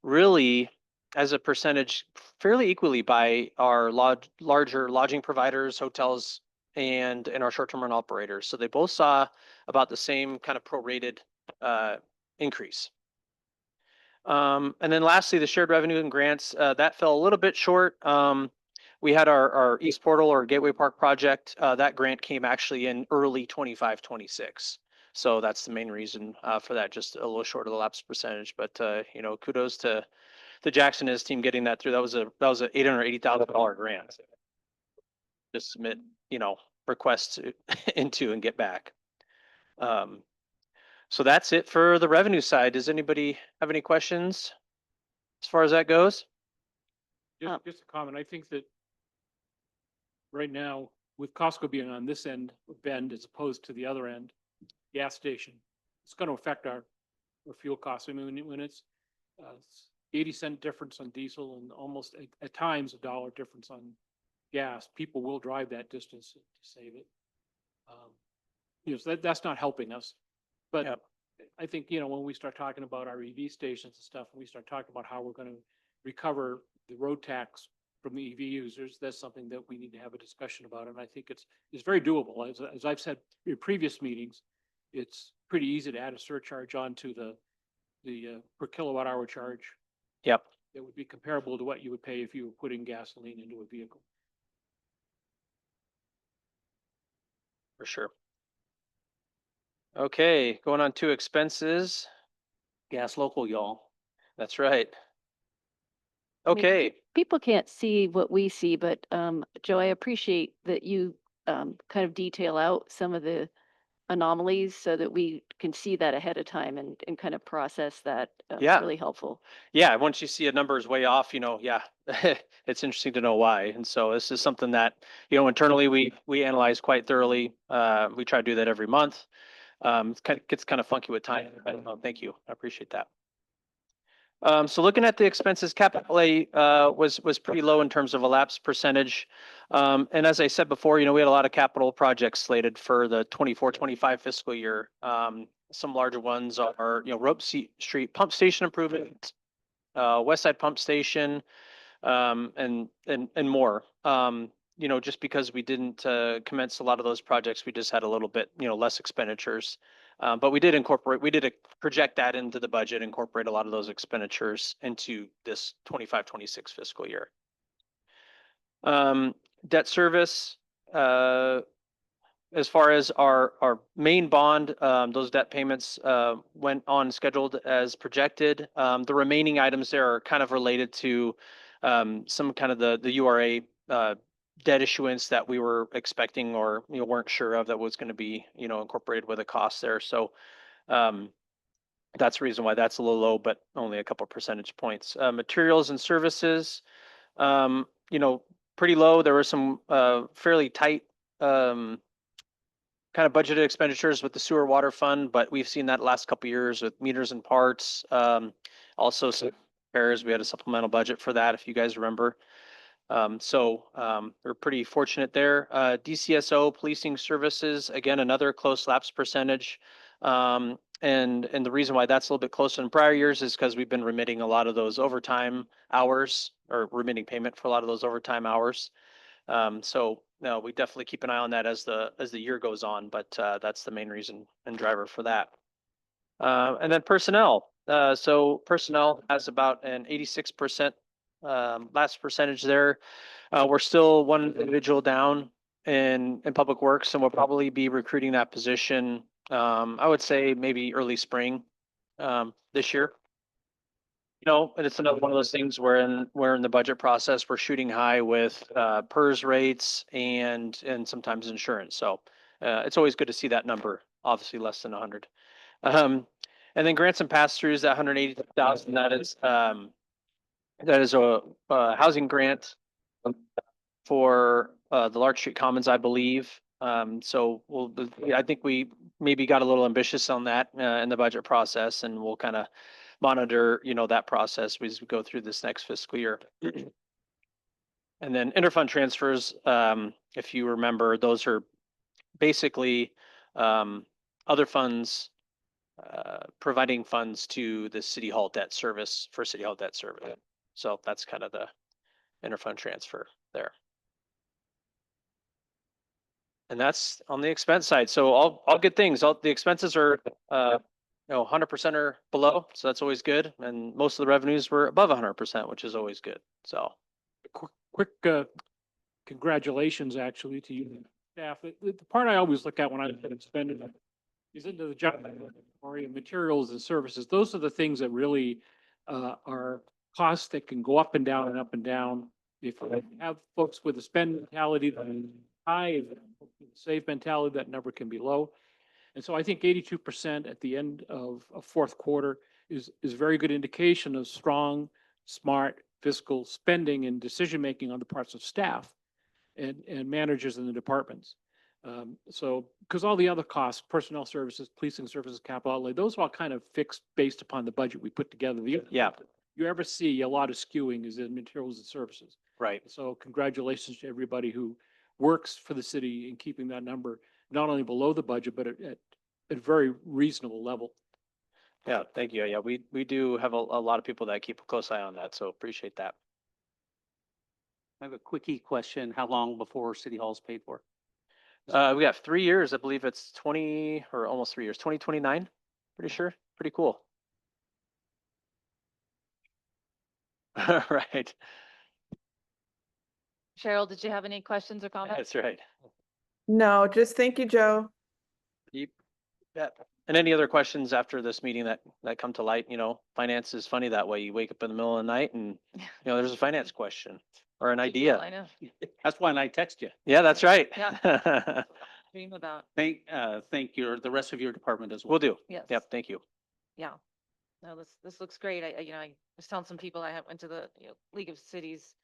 really as a percentage fairly equally by our larger lodging providers, hotels, and our short-term rental operators. So they both saw about the same kind of prorated increase. And then lastly, the shared revenue and grants, that fell a little bit short. We had our East Portal or Gateway Park project. That grant came actually in early 25-26. So that's the main reason for that, just a little short of the lapse percentage. But kudos to Jackson and his team getting that through. That was a $880,000 grant. Just submit, requests into and get back. So that's it for the revenue side. Does anybody have any questions as far as that goes? Just a comment. I think that right now, with Costco being on this end of Bend as opposed to the other end, gas station, it's going to affect our fuel costs. I mean, when it's 80-cent difference on diesel and almost at times $1 difference on gas, people will drive that distance to save it. So that's not helping us. But Yep. I think, when we start talking about our EV stations and stuff, when we start talking about how we're going to recover the road tax from the EV users, that's something that we need to have a discussion about. And I think it's very doable. As I've said in previous meetings, it's pretty easy to add a surcharge onto the per kilowatt hour charge. Yep, That would be comparable to what you would pay if you were putting gasoline into a vehicle. for sure. Okay, going on to expenses. Gas local, y'all. That's right. I mean, Okay, people can't see what we see, but Joe, I appreciate that you kind of detail out some of the anomalies so that we can see that ahead of time and kind of process that. It's Yeah. really helpful. yeah, once you see a number is way off, yeah, it's interesting to know why. And so this is something that, internally we analyze quite thoroughly. We try to do that every month. Gets kind of funky with time, but thank you. I appreciate that. So looking at the expenses, capital outlay was pretty low in terms of a lapse percentage. And as I said before, we had a lot of capital projects slated for the 24-25 fiscal year. Some larger ones are, Street Pump Station improvements, West Side Pump Station, and more. Just because we didn't commence a lot of those projects, we just had a little bit, less expenditures. But we did project that into the budget, incorporate a lot of those expenditures into this 25-26 fiscal year. Debt service, as far as our main bond, those debt payments went on scheduled as projected. The remaining items there are kind of related to some kind of the URA debt issuance that we were expecting or weren't sure of that was going to be incorporated with a cost there. So that's the reason why that's a little low, but only a couple percentage points. Materials and services, pretty low. There were some fairly tight kind of budgeted expenditures with the sewer water fund, but we've seen that last couple of years with meters and parts. Also some repairs. We had a supplemental budget for that, if you guys remember. We're pretty fortunate there. DCSO policing services, again, another close lapse percentage. And the reason why that's a little bit closer than prior years is because we've been remitting a lot of those overtime hours or remitting payment for a lot of those overtime hours. No, we definitely keep an eye on that as the year goes on, but that's the main reason and driver for that. And then personnel. So personnel has about an 86% last percentage there. We're still one individual down in public works, and we'll probably be recruiting that position. I would say maybe early spring this year. And it's another one of those things where we're in the budget process, we're shooting high with PERS rates and sometimes insurance. So it's always good to see that number, obviously less than 100. And then grants and pass-throughs, that 180,000, that is a housing grant for the Lark Street Commons, I believe. So I think we maybe got a little ambitious on that in the budget process, and we'll kind of monitor, that process as we go through this next fiscal year. And then interfund transfers, if you remember, those are basically other funds providing funds to the City Hall debt service for City Hall debt service. So that's kind of the interfund transfer there. And that's on the expense side. So all good things. All the expenses are 100% or below, so that's always good. And most of the revenues were above 100%, which is always good. So Quick congratulations actually to you staff. The part I always look at when I spend it is into the job or materials and services. Those are the things that really are costs that can go up and down and up and down. If you have folks with a spend mentality that is high, save mentality, that number can be low. And so I think 82% at the end of fourth quarter is very good indication of strong, smart fiscal spending and decision-making on the parts of staff and managers in the departments. So, because all the other costs, personnel services, policing services, capital outlay, those are all kind of fixed based upon the budget we put together. yeah, You ever see a lot of skewing is in materials and services. right. So congratulations to everybody who works for the city in keeping that number not only below the budget, but at a very reasonable level. Yeah, thank you. Yeah, we do have a lot of people that keep a close eye on that, so appreciate that. I have a quickie question. How long before City Hall's paid for? We have 3 years. I believe it's 20 or almost 3 years, 2029. Pretty sure. Pretty cool. Right. Cheryl, did you have any questions or comments? That's right. No, just thank you, Joe. Yep. Yeah. And any other questions after this meeting that come to light, finance is funny that way. You wake up in the middle of the night and, there's a finance question or an I idea. know, That's why I text you. Yeah, that's right. dream about, Thank you, or the rest of your department as well. Will do. yes. Yep, thank you. Yeah. No, this looks great. I was telling some people went to the, League of Cities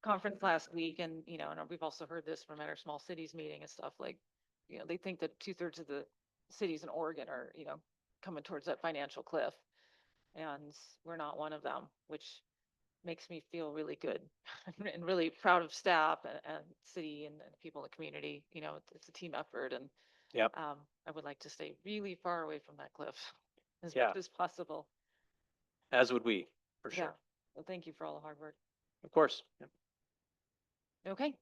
conference last week and, and we've also heard this from our small cities meeting and stuff like, they think that 2/3 of the cities in Oregon are, coming towards that financial cliff. And we're not one of them, which makes me feel really good and really proud of staff and city and people in the community. It's a team effort and Yep. I would like to stay really far away from that cliff as Yeah. much as possible. As would we, for Yeah. sure. Well, thank you for all the hard work. Of course. Yep. Okay.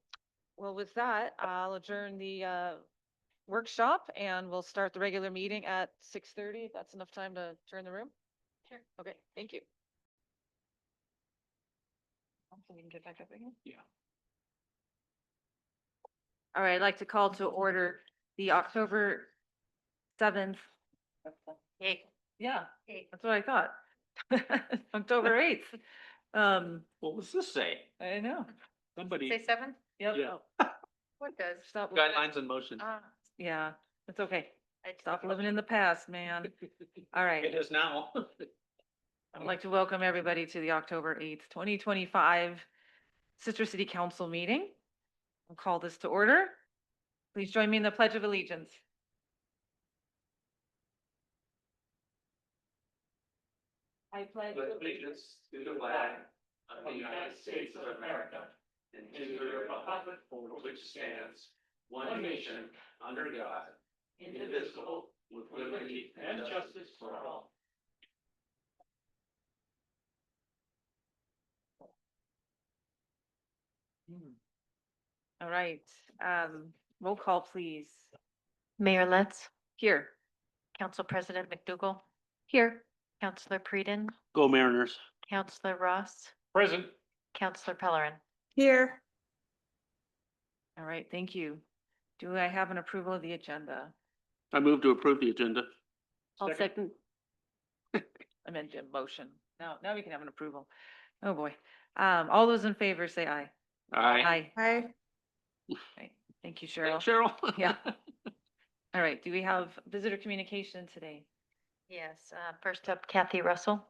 Well, with that, I'll adjourn the workshop and we'll start the regular meeting at 6:30. If that's enough time to turn the room. Sure. Okay. Thank you. So we can get back up again. Yeah. All right, I'd like to call to order the October 7th. Yeah, that's what I thought. October 8th. What was this say? I know. Somebody, 7? Yep. Yeah. What does? Stop. guidelines in motion. Yeah, it's okay. Stop living in the past, man. All right. It is now. I'd like to welcome everybody to the October 8th, 2025 Citrus City Council meeting. I'll call this to order. Please join me in the Pledge of Allegiance. I pledge allegiance to the flag of the United States of America and to the republic for which stands one nation under God, indivisible, with liberty and justice for all. All right, roll call, please. Mayor Letts, Here. Council President McDougal, Here. Councilor Predin, Go Mariners. Councilor Ross, Present. Councilor Pellerin. Here, All right, thank you. Do I have an approval of the agenda? I move to approve the agenda. I'll second. I meant a motion. Now we can have an approval. Oh, boy. All those in favor say aye. Aye. hi. Okay, thank you, Cheryl. Cheryl? Yeah. All right, do we have visitor communication today? Yes, first up Kathy Russell.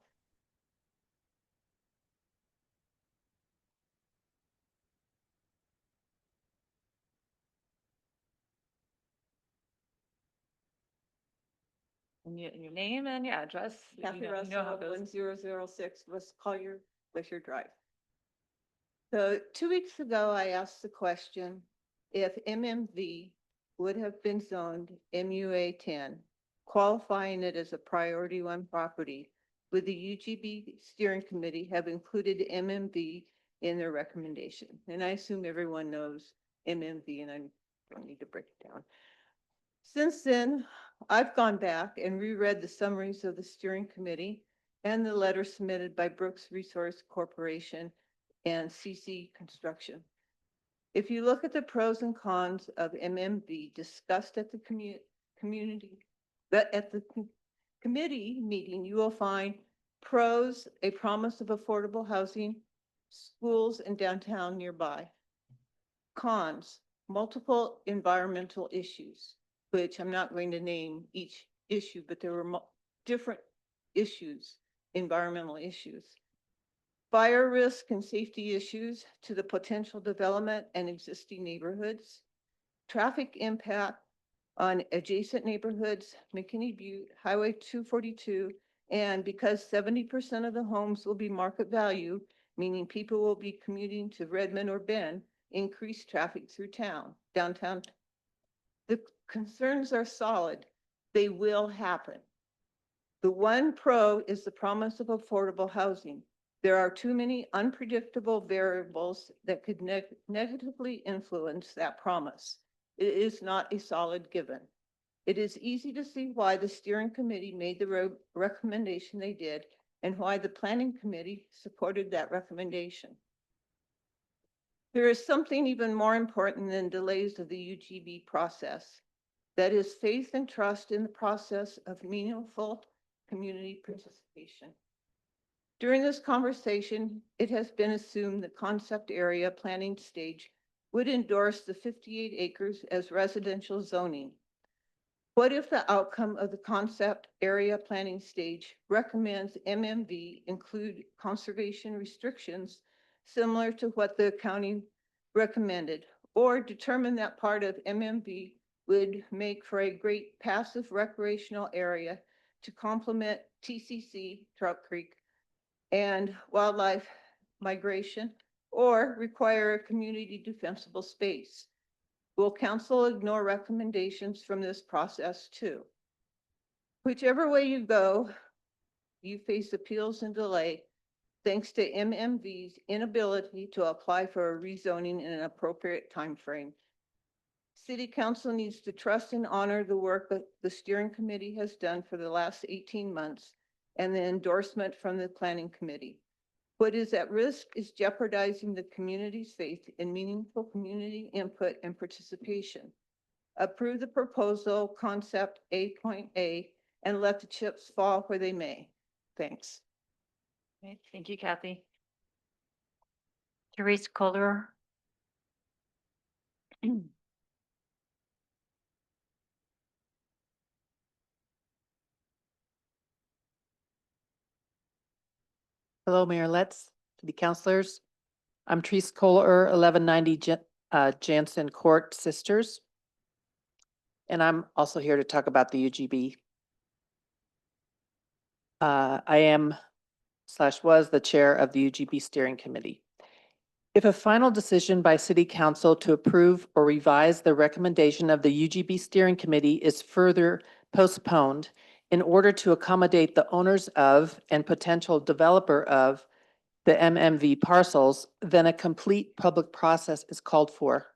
And your name and your address? Kathy You know how Russell, it goes. 1006 West Collier, Glacier Drive. So 2 weeks ago, I asked the question if MMV would have been zoned MUA 10, qualifying it as a priority 1 property, would the UGB steering committee have included MMV in their recommendation? And I assume everyone knows MMV and I don't need to break it down. Since then, I've gone back and reread the summaries of the steering committee and the letter submitted by Brooks Resource Corporation and CC Construction. If you look at the pros and cons of MMV discussed at the committee meeting, you will find pros, a promise of affordable housing, schools and downtown nearby. Cons, multiple environmental issues, which I'm not going to name each issue, but there were different issues, environmental issues. Fire risk and safety issues to the potential development and existing neighborhoods. Traffic impact on adjacent neighborhoods, McKinney Butte, Highway 242, and because 70% of the homes will be market value, meaning people will be commuting to Redmond or Bend, increased traffic through downtown. The concerns are solid. They will happen. The one pro is the promise of affordable housing. There are too many unpredictable variables that could negatively influence that promise. it is not a solid given. It is easy to see why the steering committee made the recommendation they did and why the planning committee supported that recommendation. There is something even more important than delays of the UGB process. That is faith and trust in the process of meaningful community participation. During this conversation, it has been assumed the concept area planning stage would endorse the 58 acres as residential zoning. What if the outcome of the concept area planning stage recommends MMV include conservation restrictions similar to what the county recommended, or determine that part of MMV would make for a great passive recreational area to complement TCC, Trout Creek, and wildlife migration, or require a community defensible space? Will council ignore recommendations from this process too? Whichever way you go, you face appeals and delay thanks to MMV's inability to apply for a rezoning in an appropriate timeframe. City council needs to trust and honor the work that the steering committee has done for the last 18 months and the endorsement from the planning committee. What is at risk is jeopardizing the community's faith in meaningful community input and participation. Approve the proposal concept A.A and let the chips fall where they may. Thanks. Okay, thank you, Kathy. Therese Kohler. Hello, Mayor Letts, city councilors. I'm Therese Kohler, 1190 Jansen Court Sisters. And I'm also here to talk about the UGB. I am / was the chair of the UGB steering committee. If a final decision by city council to approve or revise the recommendation of the UGB steering committee is further postponed in order to accommodate the owners of and potential developer of the MMV parcels, then a complete public process is called for.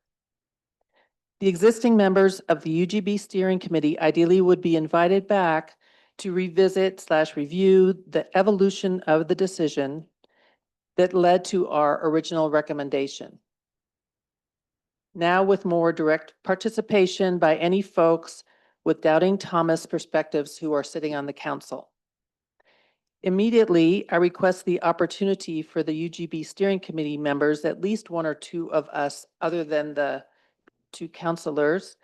The existing members of the UGB steering committee ideally would be invited back to revisit / review the evolution of the decision that led to our original recommendation. Now with more direct participation by any folks with Doubting Thomas perspectives who are sitting on the council. Immediately, I request the opportunity for the UGB steering committee members, at least one or two of us, other than the two councilors,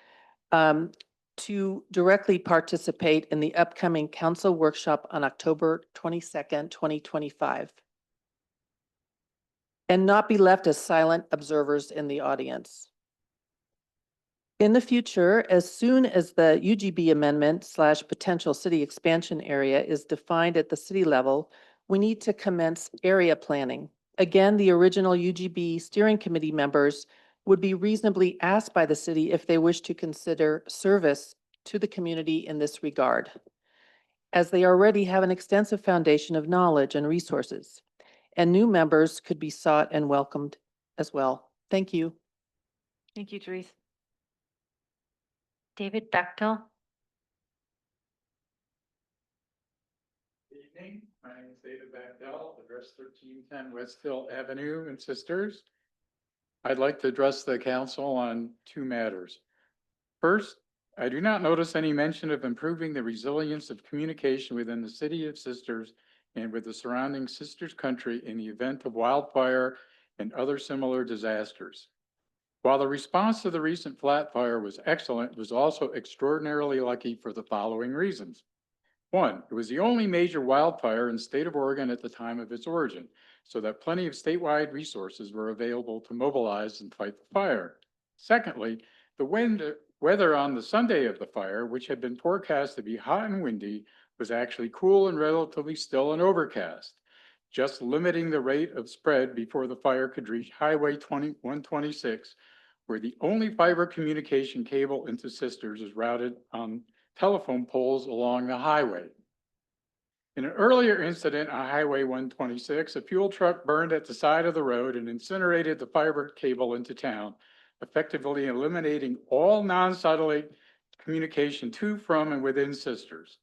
to directly participate in the upcoming council workshop on October 22nd, 2025. And not be left as silent observers in the audience. In the future, as soon as the UGB amendment / potential city expansion area is defined at the city level, we need to commence area planning. Again, the original UGB steering committee members would be reasonably asked by the city if they wish to consider service to the community in this regard, as they already have an extensive foundation of knowledge and resources, and new members could be sought and welcomed as well. Thank you. Thank you, Therese. David Bechtel. Good evening, my name is David Bechtel, address 1310 Westfield Avenue and Sisters. I'd like to address the council on two matters. First, I do not notice any mention of improving the resilience of communication within the city of Sisters and with the surrounding Sisters country in the event of wildfire and other similar disasters. While the response to the recent flat fire was excellent, it was also extraordinarily lucky for the following reasons. One, it was the only major wildfire in the state of Oregon at the time of its origin, so that plenty of statewide resources were available to mobilize and fight the fire. Secondly, the weather on the Sunday of the fire, which had been forecast to be hot and windy, was actually cool and relatively still and overcast, just limiting the rate of spread before the fire could reach Highway 126, where the only fiber communication cable into Sisters is routed on telephone poles along the highway. In an earlier incident on Highway 126, a fuel truck burned at the side of the road and incinerated the fiber cable into town, effectively eliminating all non-satellite communication to, from, and within Sisters.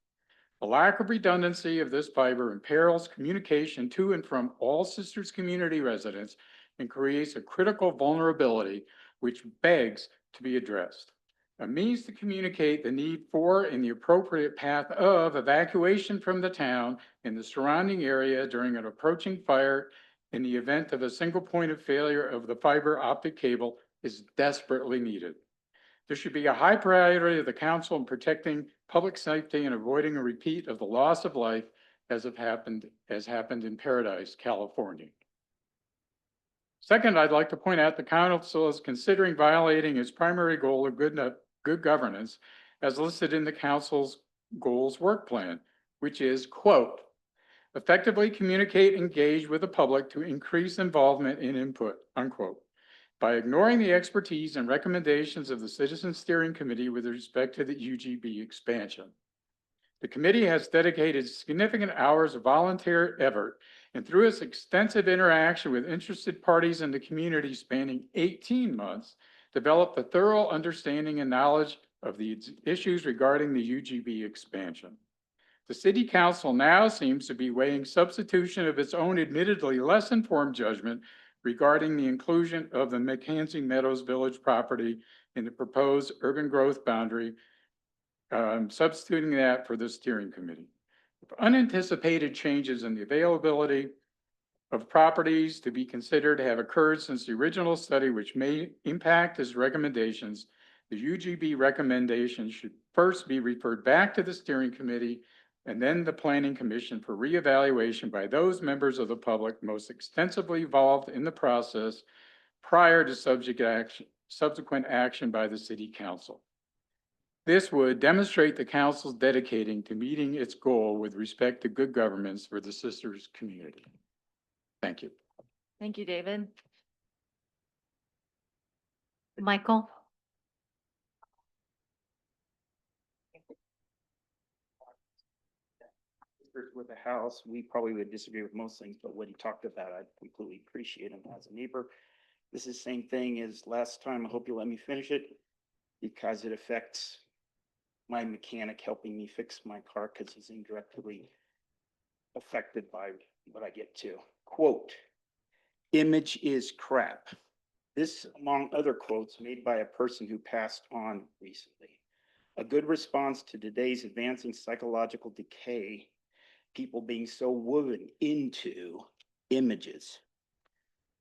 The lack of redundancy of this fiber imperils communication to and from all Sisters community residents and creates a critical vulnerability which begs to be addressed. A means to communicate the need for and the appropriate path of evacuation from the town and the surrounding area during an approaching fire in the event of a single point of failure of the fiber optic cable is desperately needed. There should be a high priority of the council in protecting public safety and avoiding a repeat of the loss of life as happened in Paradise, California. Second, I'd like to point out the council is considering violating its primary goal of good governance as listed in the council's goals work plan, which is, quote, effectively communicate, engage with the public to increase involvement and input, unquote, by ignoring the expertise and recommendations of the Citizen Steering Committee with respect to the UGB expansion. The committee has dedicated significant hours of volunteer effort and through its extensive interaction with interested parties in the community spanning 18 months, developed a thorough understanding and knowledge of the issues regarding the UGB expansion. The City Council now seems to be weighing substitution of its own admittedly less informed judgment regarding the inclusion of the McKenzie Meadows Village property in the proposed urban growth boundary, substituting that for the steering committee. If unanticipated changes in the availability of properties to be considered have occurred since the original study, which may impact its recommendations, the UGB recommendations should first be referred back to the steering committee and then the Planning Commission for reevaluation by those members of the public most extensively involved in the process prior to subsequent action by the City Council. This would demonstrate the council's dedicating to meeting its goal with respect to good governance for the Sisters community. Thank you. Thank you, David. Michael? With the house, we probably would disagree with most things, but what he talked about, I completely appreciate him as a neighbor. This is the same thing as last time. I hope you'll let me finish it because it affects my mechanic helping me fix my car because he's indirectly affected by what I get to. Quote, image is crap. This, among other quotes made by a person who passed on recently. A good response to today's advancing psychological decay, people being so woven into images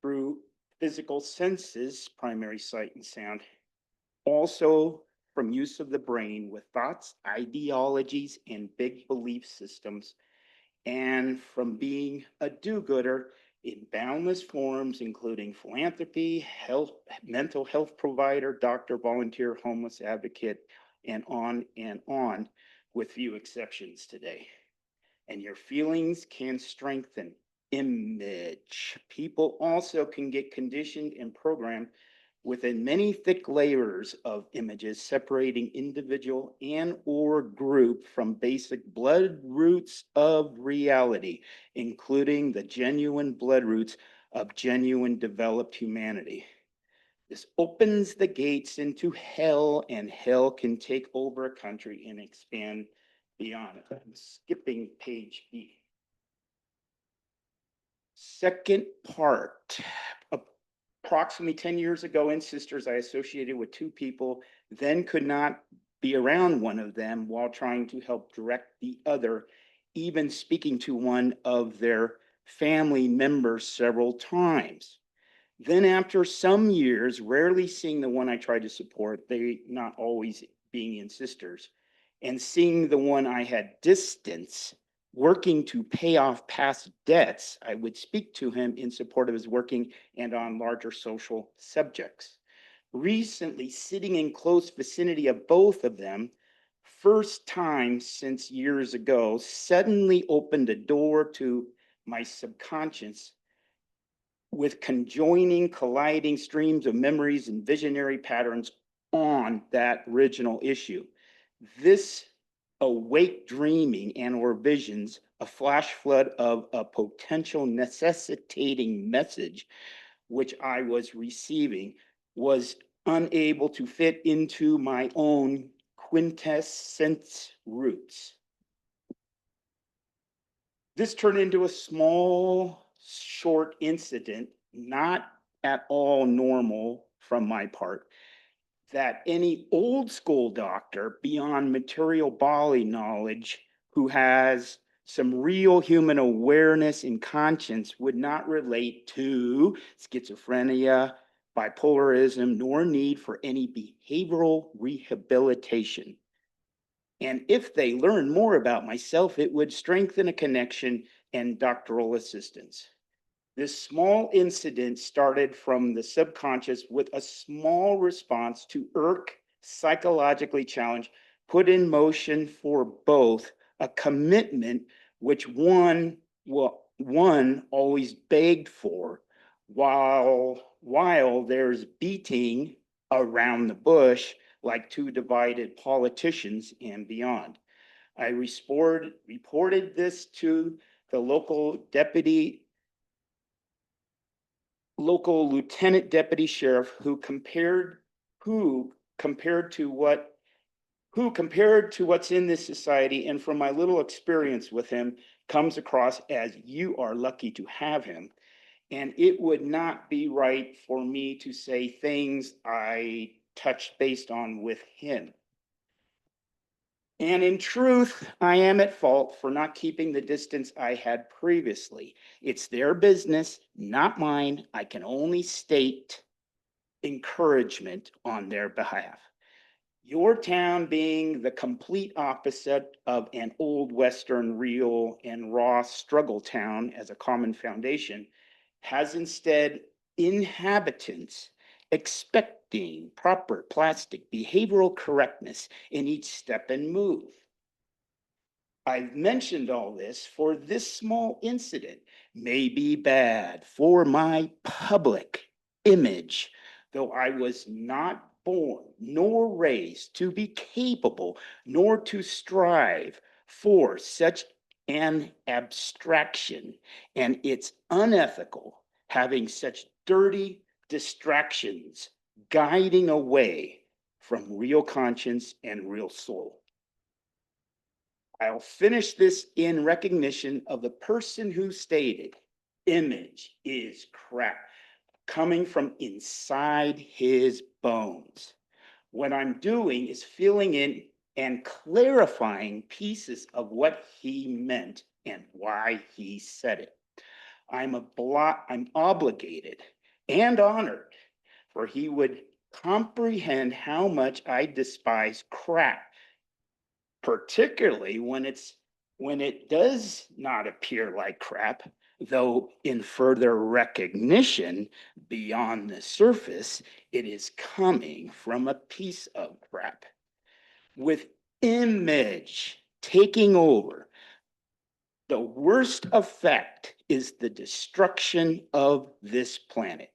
through physical senses, primary sight and sound, also from use of the brain with thoughts, ideologies, and big belief systems, and from being a do-gooder in boundless forms, including philanthropy, health, mental health provider, doctor, volunteer, homeless advocate, and on, with few exceptions today. And your feelings can strengthen image. People also can get conditioned and programmed within many thick layers of images separating individual and or group from basic blood roots of reality, including the genuine blood roots of genuine developed humanity. This opens the gates into hell, and hell can take over a country and expand beyond it. I'm skipping page B. Second part. Approximately 10 years ago in Sisters, I associated with two people, then could not be around one of them while trying to help direct the other, even speaking to one of their family members several times. Then after some years, rarely seeing the one I tried to support, they not always being in Sisters, and seeing the one I had distance, working to pay off past debts, I would speak to him in support of his working and on larger social subjects. Recently, sitting in close vicinity of both of them, first time since years ago, suddenly opened a door to my subconscious with conjoining, colliding streams of memories and visionary patterns on that original issue. This awake dreaming and or visions, a flash flood of a potential necessitating message which I was receiving was unable to fit into my own quintessence roots. This turned into a small, short incident, not at all normal from my part, that any old school doctor beyond material body knowledge who has some real human awareness and conscience would not relate to schizophrenia, bipolarism, nor need for any behavioral rehabilitation. And if they learn more about myself, it would strengthen a connection and doctoral assistance. This small incident started from the subconscious with a small response to irk, psychologically challenged, put in motion for both a commitment which one always begged for, while there's beating around the bush like two divided politicians and beyond. I reported this to the local lieutenant deputy sheriff who compared to what's in this society, and from my little experience with him comes across as you are lucky to have him. And it would not be right for me to say things I touched based on with him. And in truth, I am at fault for not keeping the distance I had previously. It's their business, not mine. I can only state encouragement on their behalf. Your town being the complete opposite of an old Western real and raw struggle town as a common foundation, has instead inhabitants expecting proper plastic behavioral correctness in each step and move. I've mentioned all this for this small incident may be bad for my public image, though I was not born nor raised to be capable nor to strive for such an abstraction, and it's unethical having such dirty distractions guiding away from real conscience and real soul. I'll finish this in recognition of the person who stated, image is crap, coming from inside his bones. What I'm doing is filling in and clarifying pieces of what he meant and why he said it. I'm obligated and honored, for he would comprehend how much I despise crap, particularly when it does not appear like crap, though in further recognition beyond the surface, it is coming from a piece of crap. With image taking over, the worst effect is the destruction of this planet.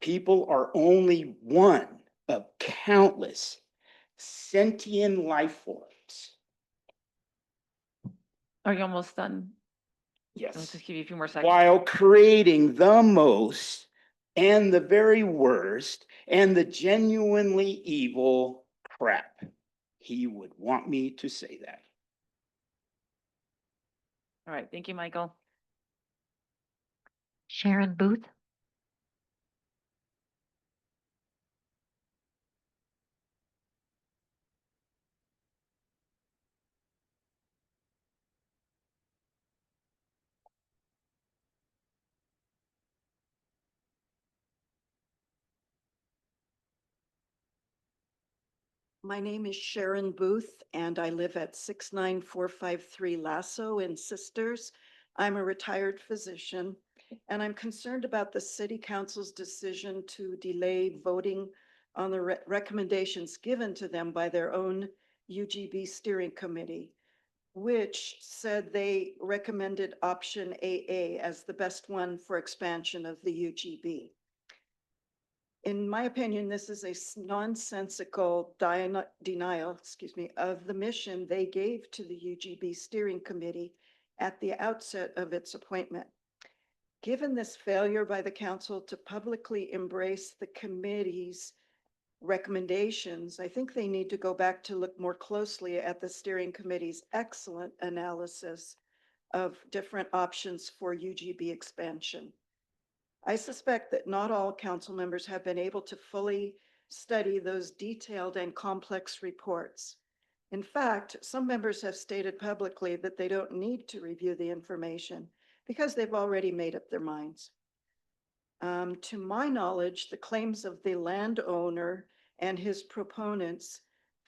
People are only one of countless sentient life forms. Are you almost done? I'll Yes. just give you a few more seconds. While creating the most and the very worst and the genuinely evil crap. He would want me to say that. All right, thank you, Michael. Sharon Booth. My name is Sharon Booth, and I live at 69453 Lasso in Sisters. I'm a retired physician, and I'm concerned about the city council's decision to delay voting on the recommendations given to them by their own UGB steering committee, which said they recommended option AA as the best one for expansion of the UGB. In my opinion, this is a nonsensical denial, of the mission they gave to the UGB steering committee at the outset of its appointment. Given this failure by the council to publicly embrace the committee's recommendations, I think they need to go back to look more closely at the steering committee's excellent analysis of different options for UGB expansion. I suspect that not all council members have been able to fully study those detailed and complex reports. In fact, some members have stated publicly that they don't need to review the information because they've already made up their minds. To my knowledge, the claims of the landowner and his proponents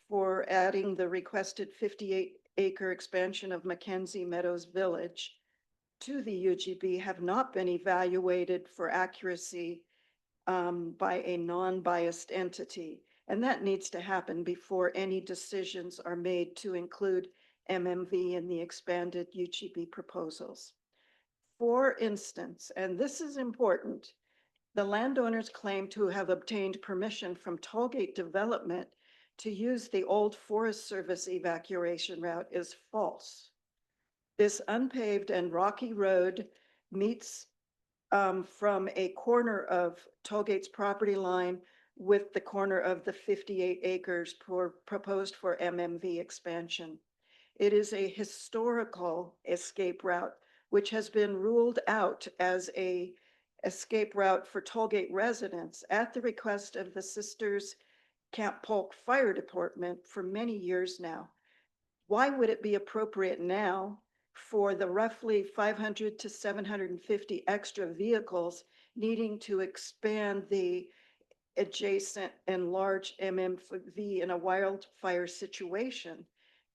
for adding the requested 58-acre expansion of Mackenzie Meadows Village to the UGB have not been evaluated for accuracy by a non-biased entity. And that needs to happen before any decisions are made to include MMV in the expanded UGB proposals. For instance, and this is important, the landowners claim to have obtained permission from Tollgate Development to use the old Forest Service evacuation route is false. This unpaved and rocky road meets from a corner of Tollgate's property line with the corner of the 58 acres proposed for MMV expansion. It is a historical escape route, which has been ruled out as a escape route for Tollgate residents at the request of the Sisters Camp Polk Fire Department for many years now. Why would it be appropriate now for the roughly 500 to 750 extra vehicles needing to expand the adjacent and large MMV in a wildfire situation?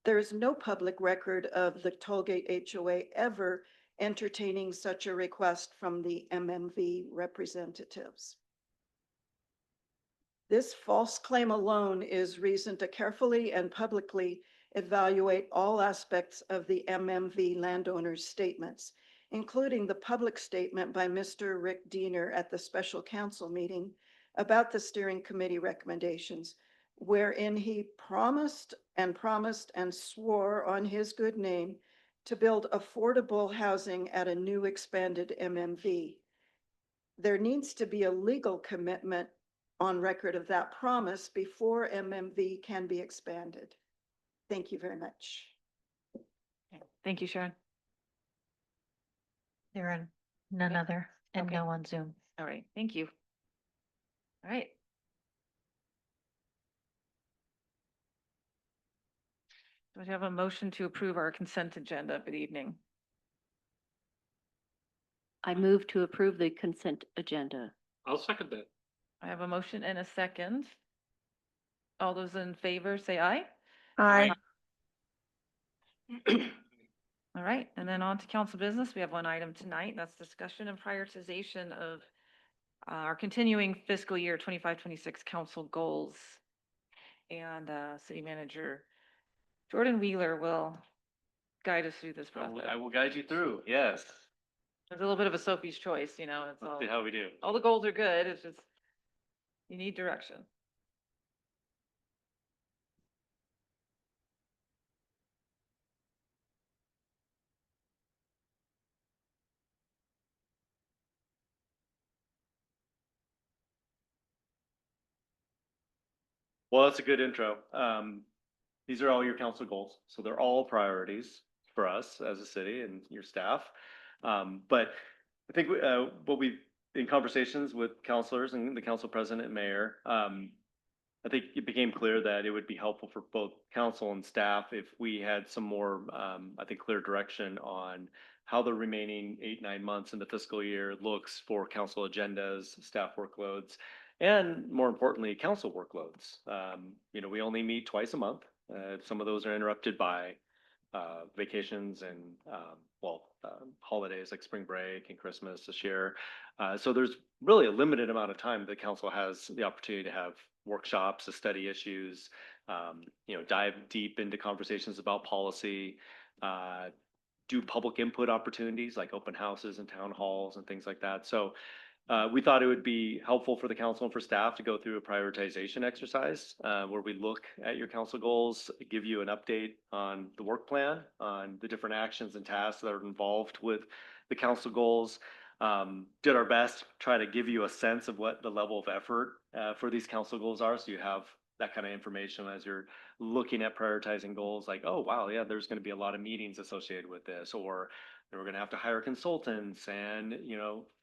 There is no public record of the Tollgate HOA ever entertaining such a request from the MMV representatives. This false claim alone is reason to carefully and publicly evaluate all aspects of the MMV landowners' statements, including the public statement by Mr. Rick Diener at the special council meeting about the steering committee recommendations, wherein he promised and swore on his good name to build affordable housing at a new expanded MMV. There needs to be a legal commitment on record of that promise before MMV can be expanded. Thank you very much. Okay, thank you, Sharon. There are none Okay. other and Okay. no on Zoom. All right, thank you. All right. Do we have a motion to approve our consent agenda? Good evening. I move to approve the consent agenda. I'll second that. I have a motion and a second. All those in favor, say aye. Aye. All right, and then on to council business. We have one item tonight. That's discussion and prioritization of our continuing fiscal year 25-26 council goals. And city manager Jordan Wheeler will guide us through this process. I will guide you through, yes. It's a little bit of a Sophie's choice, you know, it's Let's all, see how we do. all the goals are good. It's just, you need direction. Well, that's a good intro. These are all your council goals, so they're all priorities for us as a city and your staff. But I think what we've, in conversations with councilors and the council president and mayor, I think it became clear that it would be helpful for both council and staff if we had some more, I think, clear direction on how the remaining 8-9 months in the fiscal year looks for council agendas, staff workloads, and more importantly, council workloads. You know, we only meet twice a month. Some of those are interrupted by vacations and holidays like spring break and Christmas this year. So there's really a limited amount of time that council has the opportunity to have workshops, to study issues, you know, dive deep into conversations about policy, do public input opportunities like open houses and town halls and things like that. So we thought it would be helpful for the council and for staff to go through a prioritization exercise where we look at your council goals, give you an update on the work plan, on the different actions and tasks that are involved with the council goals, did our best, try to give you a sense of what the level of effort for these council goals are. So you have that kind of information as you're looking at prioritizing goals, like, oh, wow, yeah, there's going to be a lot of meetings associated with this, or we're going to have to hire consultants and,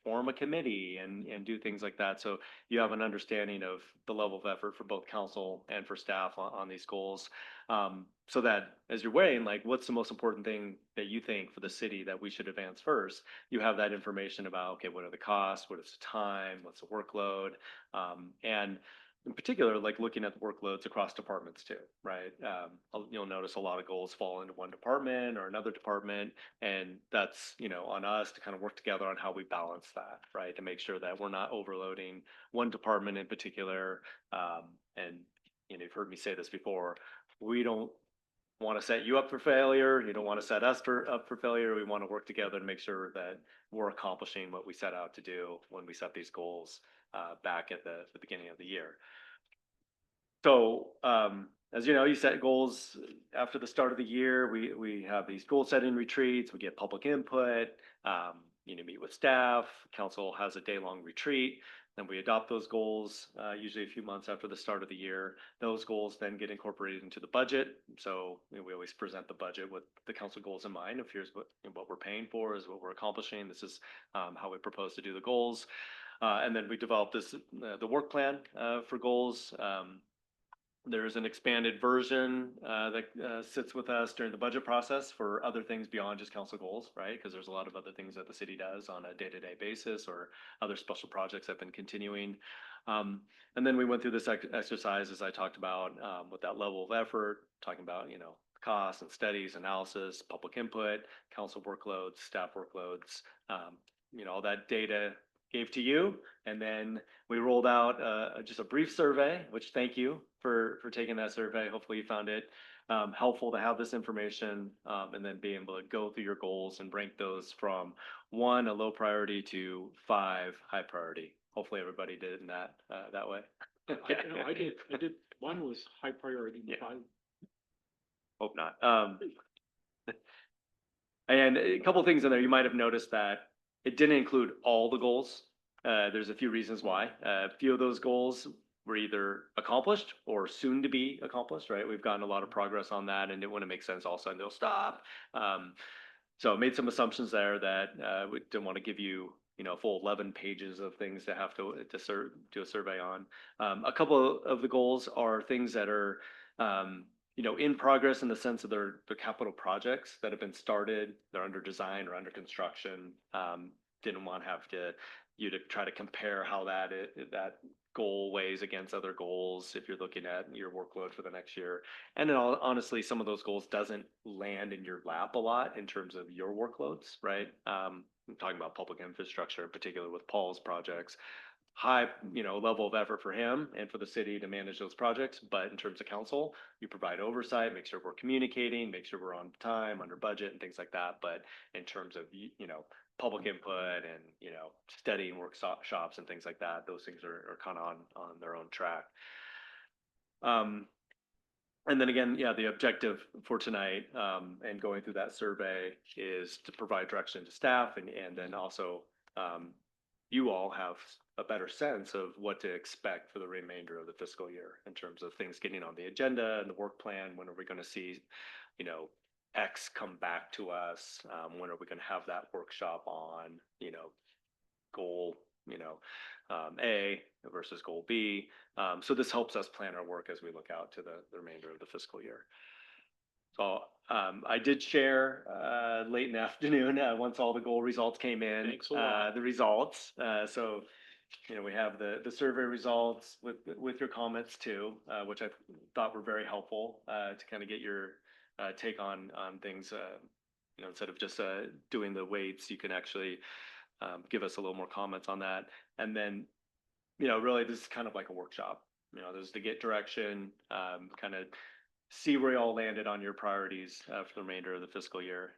form a committee and do things like that. So you have an understanding of the level of effort for both council and for staff on these goals. So that as you're weighing, like, what's the most important thing that you think for the city that we should advance first? You have that information about, okay, what are the costs? What is the time? What's the workload? And in particular, like looking at the workloads across departments too, right? You'll notice a lot of goals fall into one department or another department, and that's, on us to kind of work together on how we balance that, right? To make sure that we're not overloading one department in particular. And, you've heard me say this before, we don't want to set you up for failure. You don't want to set us up for failure. We want to work together to make sure that we're accomplishing what we set out to do when we set these goals back at the beginning of the year. So, as you know, you set goals after the start of the year. We have these goal setting retreats. We get public input. Meet with staff. Council has a day-long retreat. Then we adopt those goals, usually a few months after the start of the year. Those goals then get incorporated into the budget. So we always present the budget with the council goals in mind. If here's what we're paying for, is what we're accomplishing. This is how we propose to do the goals. And then we develop the work plan for goals. There's an expanded version that sits with us during the budget process for other things beyond just council goals, right? Because there's a lot of other things that the city does on a day-to-day basis, or other special projects that have been continuing. And then we went through this exercise, as I talked about, with that level of effort, talking about, costs and studies, analysis, public input, council workloads, staff workloads, all that data gave to you. And then we rolled out just a brief survey, which thank you for taking that survey. Hopefully you found it helpful to have this information, and then being able to go through your goals and rank those from 1, a low priority, to 5, high priority. Hopefully everybody did it in that way. I did. 1 was high priority. Yeah. 5. Hope not. And a couple of things in there, you might have noticed that it didn't include all the goals. There's a few reasons why. A few of those goals were either accomplished or soon to be accomplished, right? We've gotten a lot of progress on that, and it wouldn't make sense all of a sudden they'll stop. So made some assumptions there that we didn't want to give you, a full 11 pages of things to have to do a survey on. A couple of the goals are things that are, in progress, in the sense of they're capital projects that have been started, they're under design or under construction. Didn't want to have you to try to compare how that goal weighs against other goals if you're looking at your workload for the next year. And then honestly, some of those goals doesn't land in your lap a lot in terms of your workloads, right? I'm talking about public infrastructure in particular with Paul's projects. High, level of effort for him and for the city to manage those projects. But in terms of council, you provide oversight, make sure we're communicating, make sure we're on time, under budget, and things like that. But in terms of, public input and, studying workshops and things like that, those things are kind of on their own track. And then again, the objective for tonight, and going through that survey, is to provide direction to staff, and then also, you all have a better sense of what to expect for the remainder of the fiscal year in terms of things getting on the agenda and the work plan. When are we going to see, X come back to us? When are we going to have that workshop on, goal, A versus goal B? So this helps us plan our work as we look out to the remainder of the fiscal year. So I did share late in the afternoon, once all the goal results came in, Thanks a lot. the results. So, we have the survey results with your comments too, which I thought were very helpful to kind of get your take on things. Instead of just doing the weights, you can actually give us a little more comments on that. And then, really this is kind of like a workshop. This is to get direction, kind of see where you all landed on your priorities for the remainder of the fiscal year,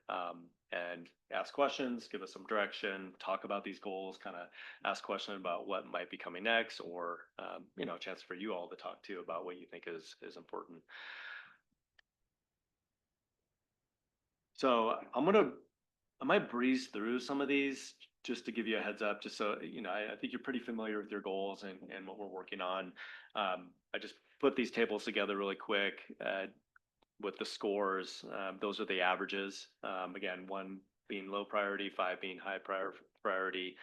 and ask questions, give us some direction, talk about these goals, kind of ask questions about what might be coming next, or a chance for you all to talk to about what you think is important. So I might breeze through some of these just to give you a heads up, just so, you know, I think you're pretty familiar with your goals and what we're working on. I just put these tables together really quick, with the scores. Those are the averages. Again, 1 being low priority, 5 being high priority.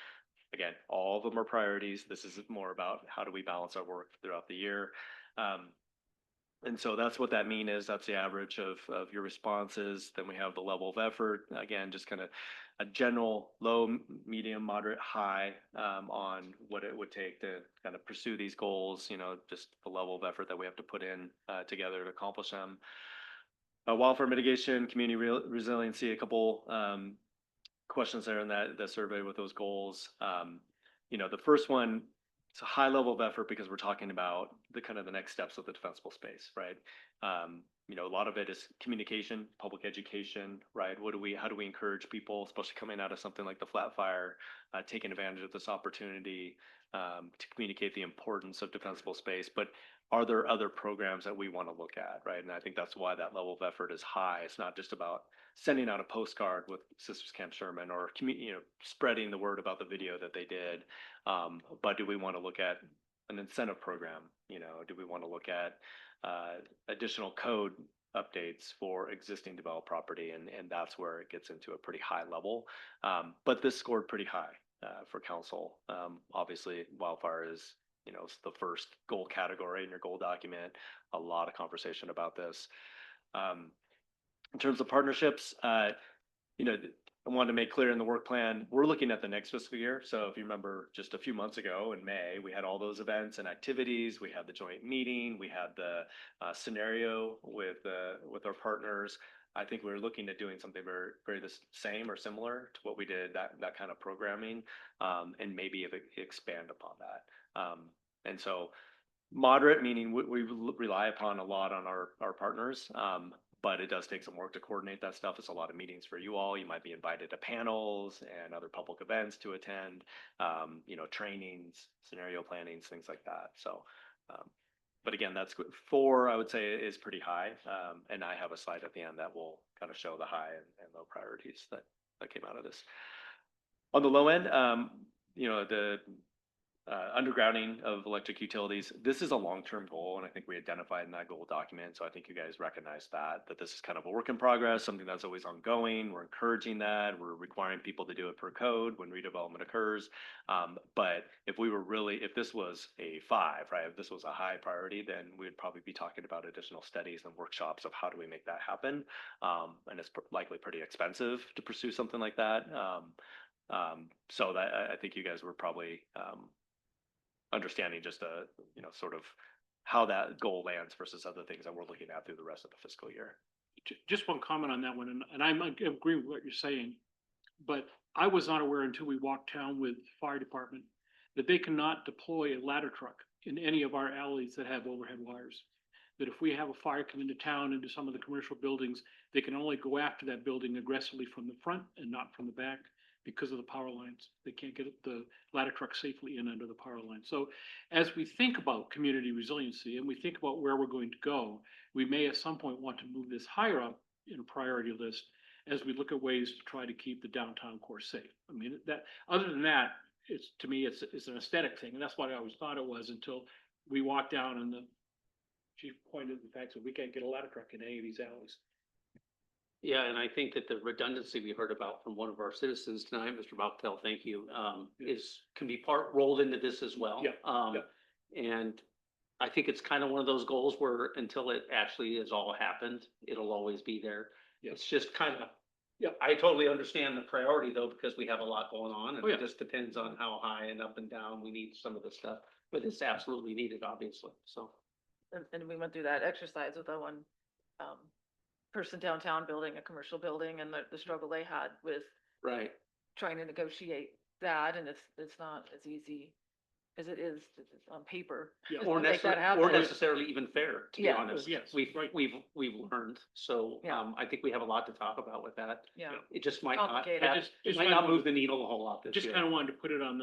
Again, all of them are priorities. This is more about how do we balance our work throughout the year. And so that's what that mean is. That's the average of your responses. Then we have the level of effort. Again, just kind of a general low, medium, moderate, high on what it would take to kind of pursue these goals, you know, just the level of effort that we have to put in together to accomplish them. Wildfire mitigation, community resiliency, a couple questions there in that survey with those goals. You know, the first one, it's a high level of effort because we're talking about the kind of the next steps of the defensible space, right? You know, a lot of it is communication, public education, right? How do we encourage people, especially coming out of something like the flat fire, taking advantage of this opportunity to communicate the importance of defensible space? But are there other programs that we want to look at, right? And I think that's why that level of effort is high. It's not just about sending out a postcard with Sisters Camp Sherman or spreading the word about the video that they did. But do we want to look at an incentive program? You know, do we want to look at additional code updates for existing developed property? And that's where it gets into a pretty high level. But this scored pretty high for council. Obviously, wildfire is, you know, it's the first goal category in your goal document. A lot of conversation about this. In terms of partnerships, you know, I wanted to make clear in the work plan, we're looking at the next fiscal year. So if you remember just a few months ago in May, we had all those events and activities. We had the joint meeting. We had the scenario with our partners. I think we're looking at doing something very the same or similar to what we did, that kind of programming, and maybe expand upon that. And so moderate, meaning we rely upon a lot on our partners, but it does take some work to coordinate that stuff. It's a lot of meetings for you all. You might be invited to panels and other public events to attend, you know, trainings, scenario plannings, things like that. So, but again, that's good. 4, I would say, is pretty high. And I have a slide at the end that will kind of show the high and low priorities that came out of this. On the low end, you know, the undergrounding of electric utilities. This is a long-term goal, and I think we identified in that goal document. So I think you guys recognize that this is kind of a work in progress, something that's always ongoing. We're encouraging that. We're requiring people to do it per code when redevelopment occurs. But if this was a 5, right? If this was a high priority, then we'd probably be talking about additional studies and workshops of how do we make that happen. And it's likely pretty expensive to pursue something like that. So that I think you guys were probably understanding just you know, sort of how that goal lands versus other things that we're looking at through the rest of the fiscal year. Just one comment on that one, and I agree with what you're saying, but I was not aware until we walked down with the fire department that they cannot deploy a ladder truck in any of our alleys that have overhead wires. That if we have a fire come into town, into some of the commercial buildings, they can only go after that building aggressively from the front and not from the back, because of the power lines. They can't get the ladder truck safely in under the power line. So as we think about community resiliency and we think about where we're going to go, we may at some point want to move this higher up in a priority list as we look at ways to try to keep the downtown core safe. I mean, that other than that, to me, it's an aesthetic thing. And that's what I always thought it was until we walked down and the chief pointed to the fact that we can't get a ladder truck in any of these alleys. Yeah, and I think that the redundancy we heard about from one of our citizens tonight, Mr. Bucktel, thank you, can be rolled into this as well. Yeah. And I think it's kind of one of those goals where until it actually has all happened, it'll always be there. Yeah. It's just kind of, Yeah. I totally understand the priority though, because we have a lot going on and Oh, yeah. it just depends on how high and up and down we need some of the stuff, but it's absolutely needed, obviously, so. And we went through that exercise with that one person downtown building a commercial building and the struggle they had with Right. trying to negotiate that, and it's not as easy as it is on paper. Yeah. just Or to make that necessarily, happen. even fair, to be Yeah. honest. Yes, We've right. learned, so, Yeah. I think we have a lot to talk about with that. Yeah. It just might not, Complicated. I just it might kinda not wanted- move the needle a whole lot this Just year. kind of wanted to put it on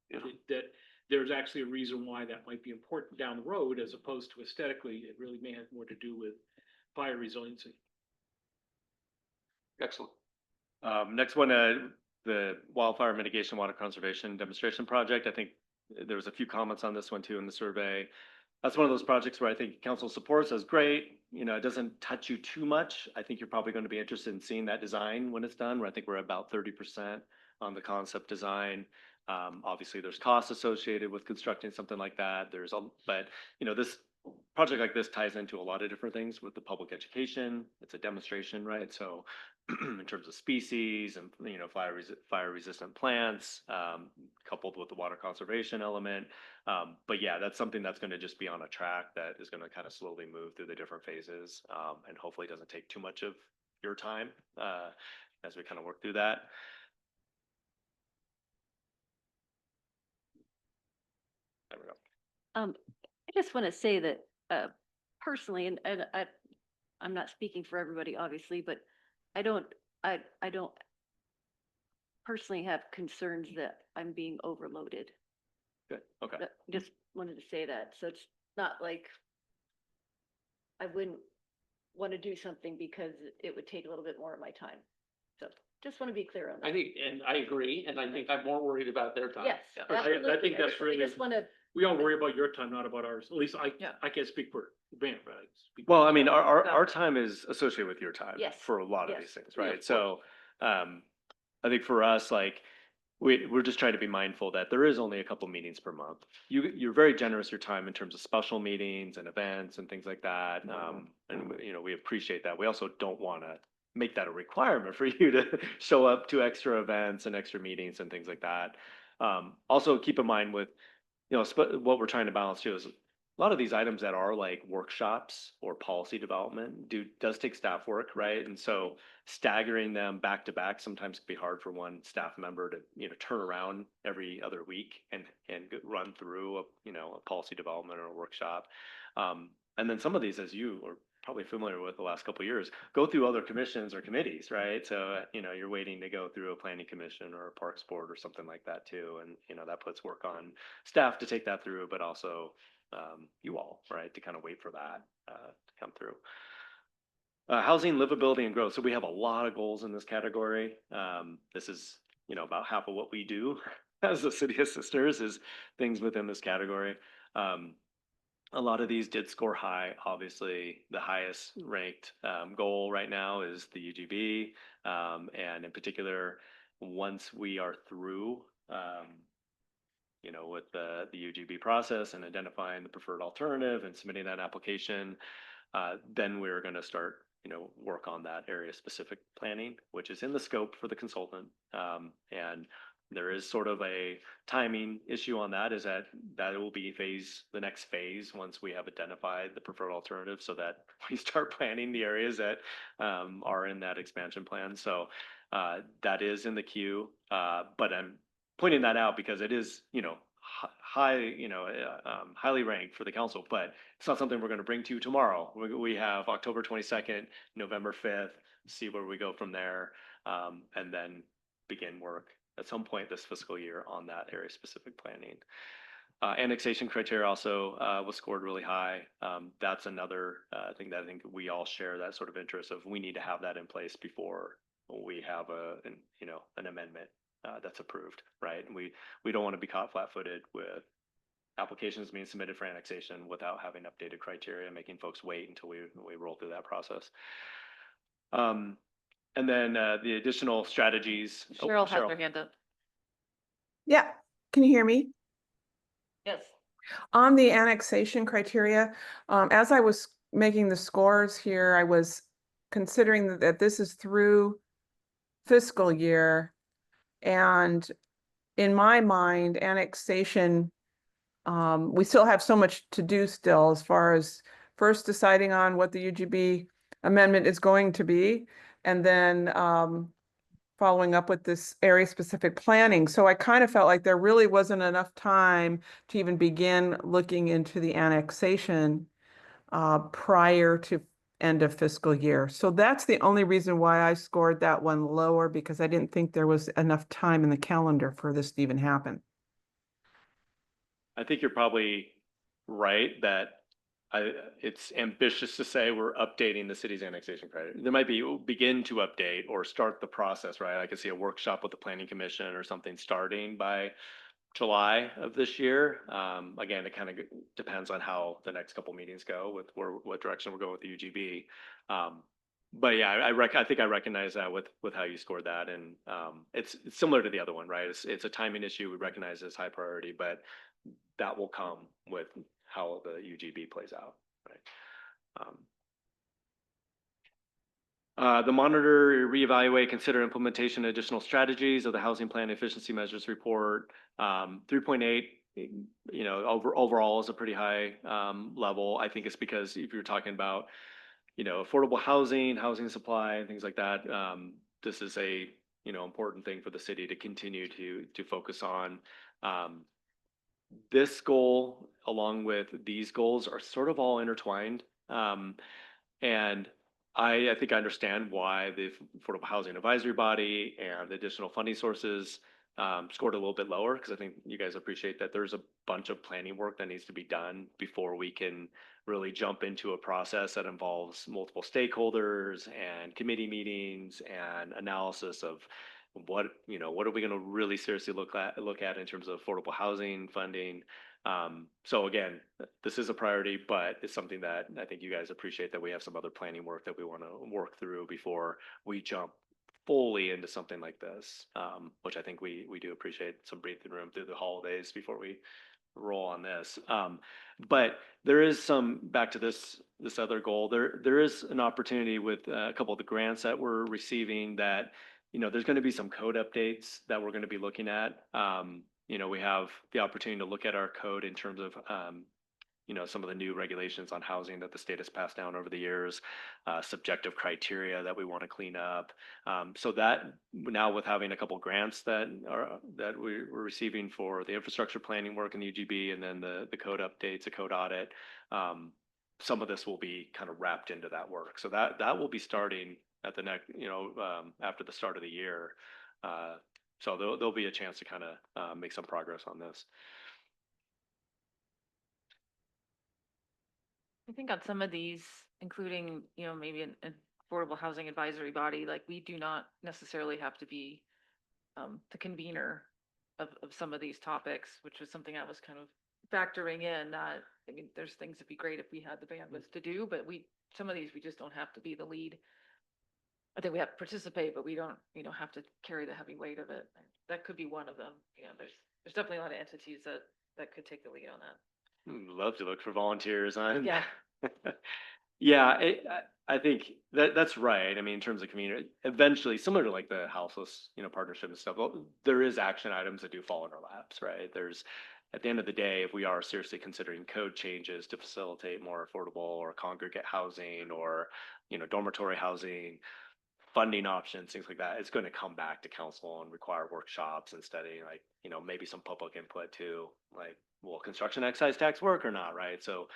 Yeah. that there's actually a reason why that might be important down the road as opposed to aesthetically. It really may have more to do with fire resiliency. Excellent. Next one, the wildfire mitigation water conservation demonstration project. I think there was a few comments on this one too in the survey. That's one of those projects where I think council supports as great. You know, it doesn't touch you too much. I think you're probably going to be interested in seeing that design when it's done, where I think we're about 30% on the concept design. Obviously there's costs associated with constructing something like that. But you know, this project like this ties into a lot of different things with the public education. It's a demonstration, right? So in terms of species and, you know, fire resistant plants, coupled with the water conservation element. But yeah, that's something that's going to just be on a track that is going to kind of slowly move through the different phases, and hopefully doesn't take too much of your time as we kind of work through that. There we go. I just want to say that, personally, and I'm not speaking for everybody, obviously, but I don't personally have concerns that I'm being overloaded. Good. Okay. Just wanted to say that. So it's not like I wouldn't want to do something because it would take a little bit more of my time. So just want to be clear on that. I think, and I agree, and I think I'm more worried about their time. Yes, Yeah. absolutely. I think that's I really, just want to, we all worry about your time, not about ours. At least Yeah. I can't speak for Van, but I speak. Well, I mean, our time is associated with your time Yes, for a lot of yes. these things, Yeah, right? of So, I think for us, like, we're just trying to be mindful that there is only a couple meetings per month. You're very generous your time in terms of special meetings and events and things like that. And you know, we appreciate that. We also don't want to make that a requirement for you to show up to extra events and extra meetings and things like that. Also keep in mind with, you know, what we're trying to balance too is a lot of these items that are like workshops or policy development does take staff work, right? And so staggering them back to back sometimes can be hard for one staff member to, you know, turn around every other week and run through a policy development or a workshop. And then some of these, as you are probably familiar with the last couple of years, go through other commissions or committees, right? So, you know, you're waiting to go through a planning commission or a parks board or something like that too. And, you know, that puts work on staff to take that through, but also you all, right, to kind of wait for that to come through. Housing, livability, and growth. So we have a lot of goals in this category. This is, you know, about half of what we do as the City of Sisters is things within this category. A lot of these did score high. Obviously, the highest ranked goal right now is the UGB. And in particular, once we are through you know, with the UGB process and identifying the preferred alternative and submitting that application, then we're going to start, you know, work on that area specific planning, which is in the scope for the consultant. And there is sort of a timing issue on that, is that it will be the next phase once we have identified the preferred alternative, so that we start planning the areas that are in that expansion plan. So that is in the queue, but I'm pointing that out because it is, you know, highly ranked for the council, but it's not something we're going to bring to you tomorrow. We have October 22nd, November 5th, see where we go from there, and then begin work at some point this fiscal year on that area specific planning. Annexation criteria also was scored really high. That's another thing that I think we all share, that sort of interest of we need to have that in place before we have an amendment that's approved, right? And we don't want to be caught flat-footed with applications being submitted for annexation without having updated criteria, making folks wait until we roll through that process. And then the additional strategies. Oh, Cheryl has her hand up. Yeah, can you hear me? Yes. On the annexation criteria, as I was making the scores here, I was considering that this is through fiscal year. And in my mind, annexation, we still have so much to do still, as far as first deciding on what the UGB amendment is going to be, and then following up with this area specific planning. So I kind of felt like there really wasn't enough time to even begin looking into the annexation prior to end of fiscal year. So that's the only reason why I scored that one lower, because I didn't think there was enough time in the calendar for this to even happen. I think you're probably right that it's ambitious to say we're updating the city's annexation criteria. There might be, begin to update or start the process, right? I could see a workshop with the planning commission or something starting by July of this year. Again, it kind of depends on how the next couple meetings go with what direction we're going with the UGB. But yeah, I think I recognize that with how you scored that, and it's similar to the other one, right? It's a timing issue. We recognize it's high priority, but that will come with how the UGB plays out, right? The monitor, reevaluate, consider implementation of additional strategies of the housing plan efficiency measures report. 3.8, overall is a pretty high level. I think it's because if you're talking about, affordable housing supply, and things like that, this is a, important thing for the city to continue to focus on. This goal, along with these goals, are sort of all intertwined. And I think I understand why the Affordable Housing Advisory Body and the additional funding sources scored a little bit lower, because I think you guys appreciate that there's a bunch of planning work that needs to be done before we can really jump into a process that involves multiple stakeholders and committee meetings and analysis of what are we going to really seriously look at in terms of affordable housing funding. So again, this is a priority, but it's something that I think you guys appreciate, that we have some other planning work that we want to work through before we jump fully into something like this, which I think we do appreciate some breathing room through the holidays before we roll on this. But there is back to this other goal, there is an opportunity with a couple of the grants that we're receiving that, there's going to be some code updates that we're going to be looking at. We have the opportunity to look at our code in terms of, some of the new regulations on housing that the state has passed down over the years, subjective criteria that we want to clean up. So that now, with having a couple grants that we're receiving for the infrastructure planning work in the UGB, and then the code updates, the code audit, some of this will be kind of wrapped into that work. So that will be starting at the next, after the start of the year. So there'll be a chance to kind of make some progress on this. I think on some of these, including, maybe an affordable housing advisory body, like we do not necessarily have to be the convener of some of these topics, which was something I was kind of factoring in. I mean, there's things that'd be great if we had the bandwidth to do, but some of these, we just don't have to be the lead. I think we have to participate, but we don't, have to carry the heavy weight of it. That could be one of them. There's definitely a lot of entities that could take the lead on that. Love to look for volunteers on. Yeah. Yeah, I think that's right. I mean, in terms of community, eventually, similar to like the houseless, partnership and stuff, well, there is action items that do fall in our laps, right? At the end of the day, if we are seriously considering code changes to facilitate more affordable or congregate housing or, dormitory housing, funding options, things like that, it's going to come back to council and require workshops and studying, like, maybe some public input too, like, will construction excise tax work or not, right? So,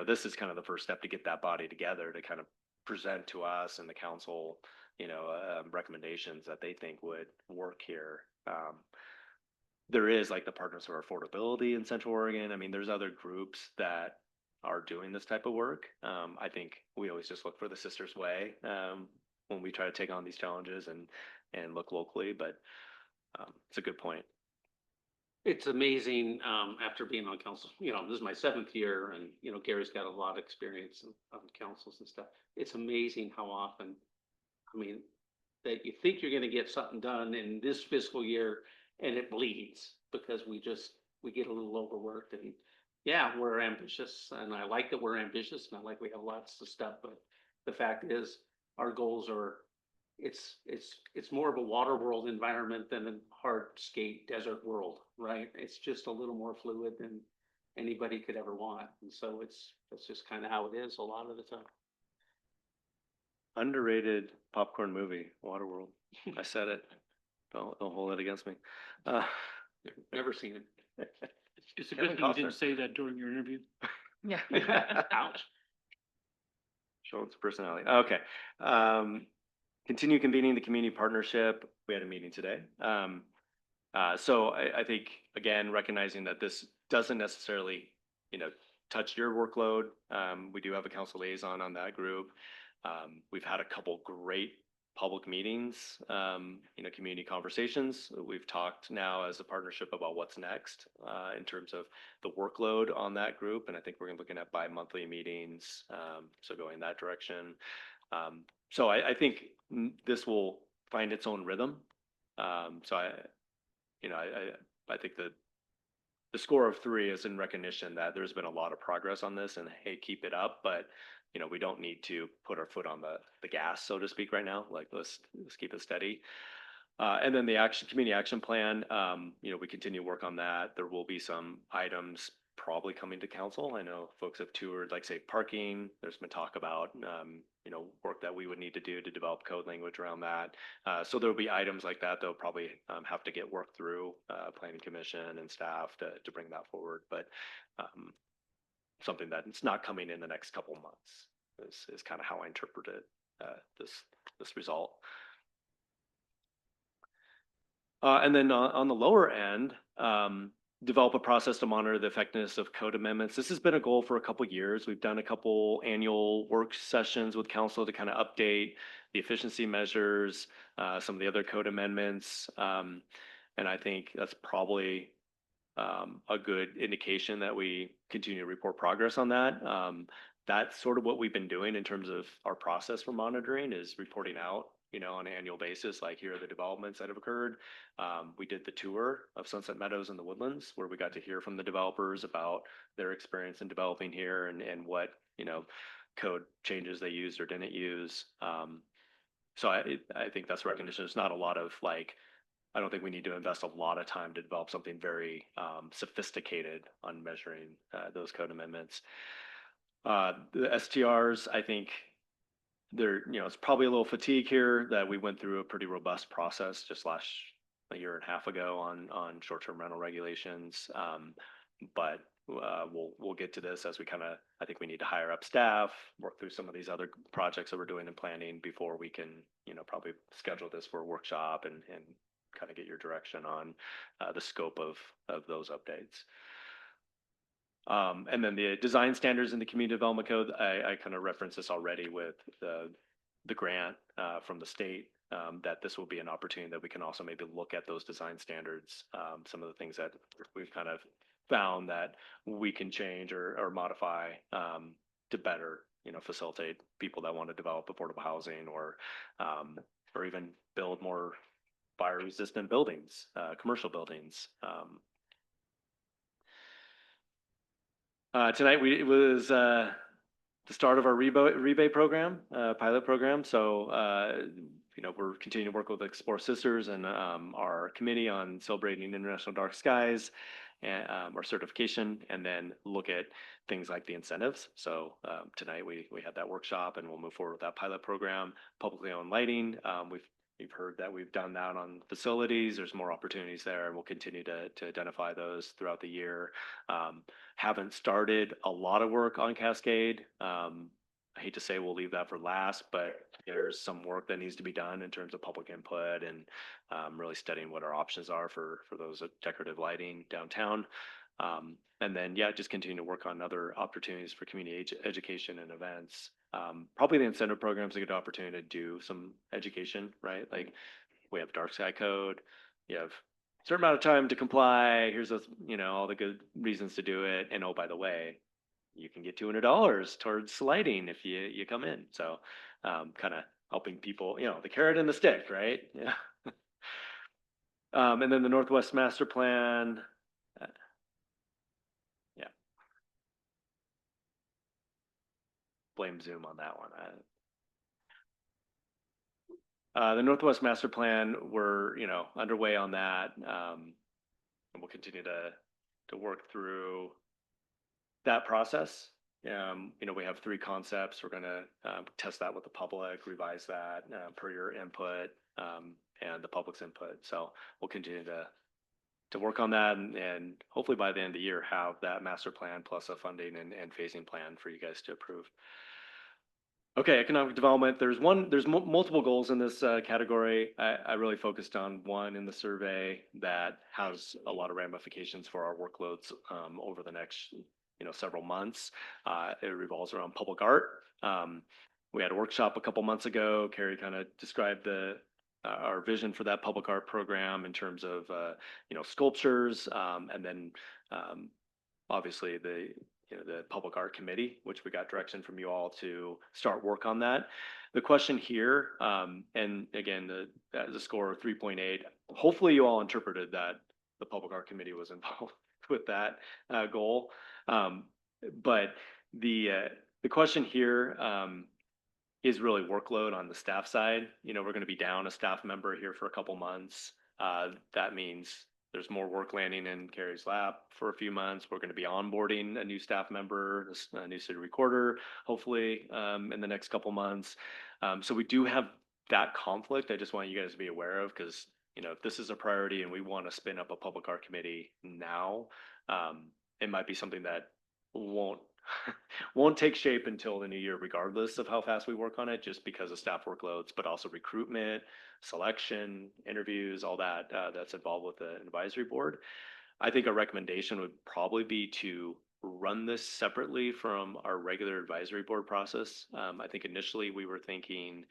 this is kind of the first step to get that body together to kind of present to us and the council, recommendations that they think would work here. There is like the Partners for Affordability in Central Oregon. I mean, there's other groups that are doing this type of work. I think we always just look for the Sisters Way when we try to take on these challenges and look locally, but it's a good point. It's amazing, after being on council, this is my 7th year, and, Gary's got a lot of experience on councils and stuff. It's amazing how often, that you think you're gonna get something done in this fiscal year and it bleeds because we get a little overworked. And yeah, we're ambitious, and I like that we're ambitious, and I like we have lots of stuff, but the fact is our goals are, it's more of a water world environment than a hardscape desert world, right? It's just a little more fluid than anybody could ever want. And so that's just kind of how it is a lot of the time. Underrated popcorn movie, Waterworld. I said it. Don't hold it against me. Never seen it. It's a good thing you didn't say that during your interview. Yeah. Ouch. Showing some personality. Okay. Continue convening the community partnership. We had a meeting today. So I think, again, recognizing that this doesn't necessarily, touched your workload. We do have a council liaison on that group. We've had a couple great public meetings, community conversations. We've talked now as a partnership about what's next in terms of the workload on that group. And I think we're looking at bi-monthly meetings, so going that direction. So I think this will find its own rhythm. So I think that the score of 3 is in recognition that there's been a lot of progress on this, and hey, keep it up. But we don't need to put our foot on the gas, so to speak, right now. Like let's keep it steady. And then the community action plan, we continue to work on that. There will be some items probably coming to council. I know folks have toured, like say parking. There's been talk about, work that we would need to do to develop code language around that. So there'll be items like that that'll probably have to get worked through planning commission and staff to bring that forward. But something that it's not coming in the next couple months is kind of how I interpret it, this result. And then on the lower end, develop a process to monitor the effectiveness of code amendments. This has been a goal for a couple years. We've done a couple annual work sessions with council to kind of update the efficiency measures, some of the other code amendments. And I think that's probably a good indication that we continue to report progress on that. That's sort of what we've been doing in terms of our process for monitoring, is reporting out, on an annual basis, like here are the developments that have occurred. We did the tour of Sunset Meadows and the Woodlands, where we got to hear from the developers about their experience in developing here and what, code changes they used or didn't use. So I think that's recognition. It's not a lot of I don't think we need to invest a lot of time to develop something very sophisticated on measuring those code amendments. The STRs, I think it's probably a little fatigue here that we went through a pretty robust process just a year and a half ago on short-term rental regulations. But we'll get to this as we I think we need to hire up staff, work through some of these other projects that we're doing in planning before we can, probably schedule this for a workshop and kind of get your direction on the scope of those updates. And then the design standards in the community development code, I kind of referenced this already with the grant from the state, that this will be an opportunity that we can also maybe look at those design standards. Some of the things that we've kind of found that we can change or modify to better, facilitate people that want to develop affordable housing or even build more fire resistant buildings, commercial buildings. Tonight it was the start of our rebate program, pilot program. So, we're continuing to work with Explore Sisters and our committee on celebrating International Dark Skies and our certification, and then look at things like the incentives. So tonight we had that workshop, and we'll move forward with that pilot program. Publicly owned lighting, we've heard that we've done that on facilities. There's more opportunities there, and we'll continue to identify those throughout the year. Haven't started a lot of work on Cascade. I hate to say we'll leave that for last, but there's some work that needs to be done in terms of public input and really studying what our options are for those decorative lighting downtown. And then, just continue to work on other opportunities for community education and events. Probably the incentive program is a good opportunity to do some education, right? Like we have dark sky code, you have a certain amount of time to comply. Here's all the good reasons to do it. And oh, by the way, you can get $200 towards lighting if you come in. So kind of helping people, the carrot and the stick, right? Yeah. And then the Northwest Master Plan. Blame Zoom on that one. The Northwest Master Plan, we're underway on that, and we'll continue to work through that process. We have 3 concepts. We're going to test that with the public, revise that per your input and the public's input. So we'll continue to work on that, and hopefully by the end of the year have that master plan plus a funding and phasing plan for you guys to approve. Okay, economic development. There's multiple goals in this category. I really focused on one in the survey that has a lot of ramifications for our workloads over the next several months. It revolves around public art. We had a workshop a couple months ago. Carrie kind of described our vision for that public art program in terms of, sculptures, and then, obviously the public art committee, which we got direction from you all to start work on that. The question here, and again, the score of 3.8, hopefully you all interpreted that the public art committee was involved with that goal. But the question here is really workload on the staff side. We're going to be down a staff member here for a couple months. That means there's more work landing in Carrie's lap for a few months. We're going to be onboarding a new staff member, a new city recorder, hopefully in the next couple months. So we do have that conflict. I just want you guys to be aware of, because if this is a priority and we want to spin up a public art committee now, it might be something that won't take shape until the new year, regardless of how fast we work on it, just because of staff workloads, but also recruitment, selection, interviews, all that that's involved with the advisory board. I think a recommendation would probably be to run this separately from our regular advisory board process. I think initially we were thinking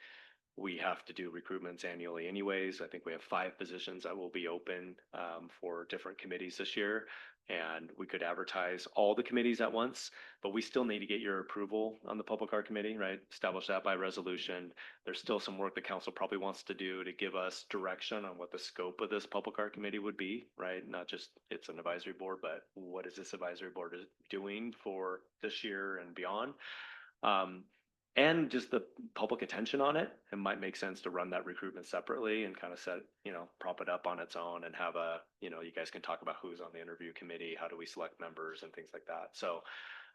we have to do recruitments annually anyways. I think we have 5 positions that will be open for different committees this year. And we could advertise all the committees at once, but we still need to get your approval on the public art committee, right? Establish that by resolution. There's still some work the council probably wants to do to give us direction on what the scope of this public art committee would be, right? Not just it's an advisory board, but what is this advisory board doing for this year and beyond? And just the public attention on it. It might make sense to run that recruitment separately and kind of prop it up on its own and have you guys can talk about who's on the interview committee, how do we select members and things like that. So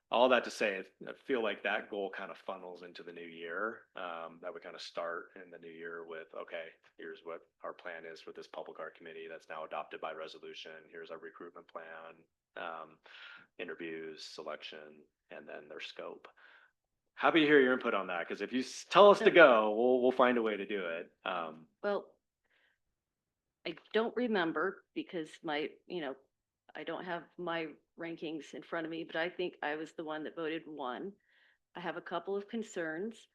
all that to say, I feel like that goal kind of funnels into the new year, that we kind of start in the new year with, okay, here's what our plan is for this public art committee that's now adopted by resolution. Here's our recruitment plan, interviews, selection, and then their scope. Happy to hear your input on that, because if you tell us to go, we'll find a way to do it. Well, I don't remember because I don't have my rankings in front of me, but I think I was the one that voted 1. I have a couple of concerns.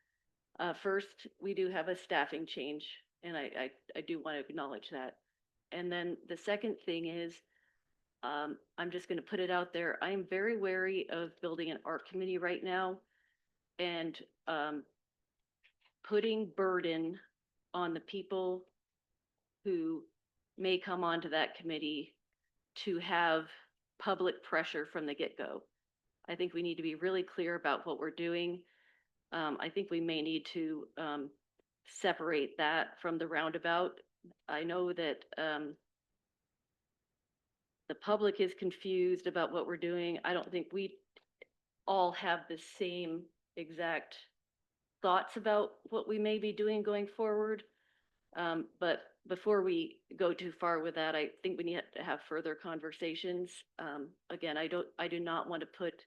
First, we do have a staffing change, and I do want to acknowledge that. And then the second thing is, I'm just going to put it out there. I am very wary of building an art committee right now and putting burden on the people who may come onto that committee to have public pressure from the get-go. I think we need to be really clear about what we're doing. I think we may need to separate that from the roundabout. I know that the public is confused about what we're doing. I don't think we all have the same exact thoughts about what we may be doing going forward. But before we go too far with that, I think we need to have further conversations. Again, I do not want to put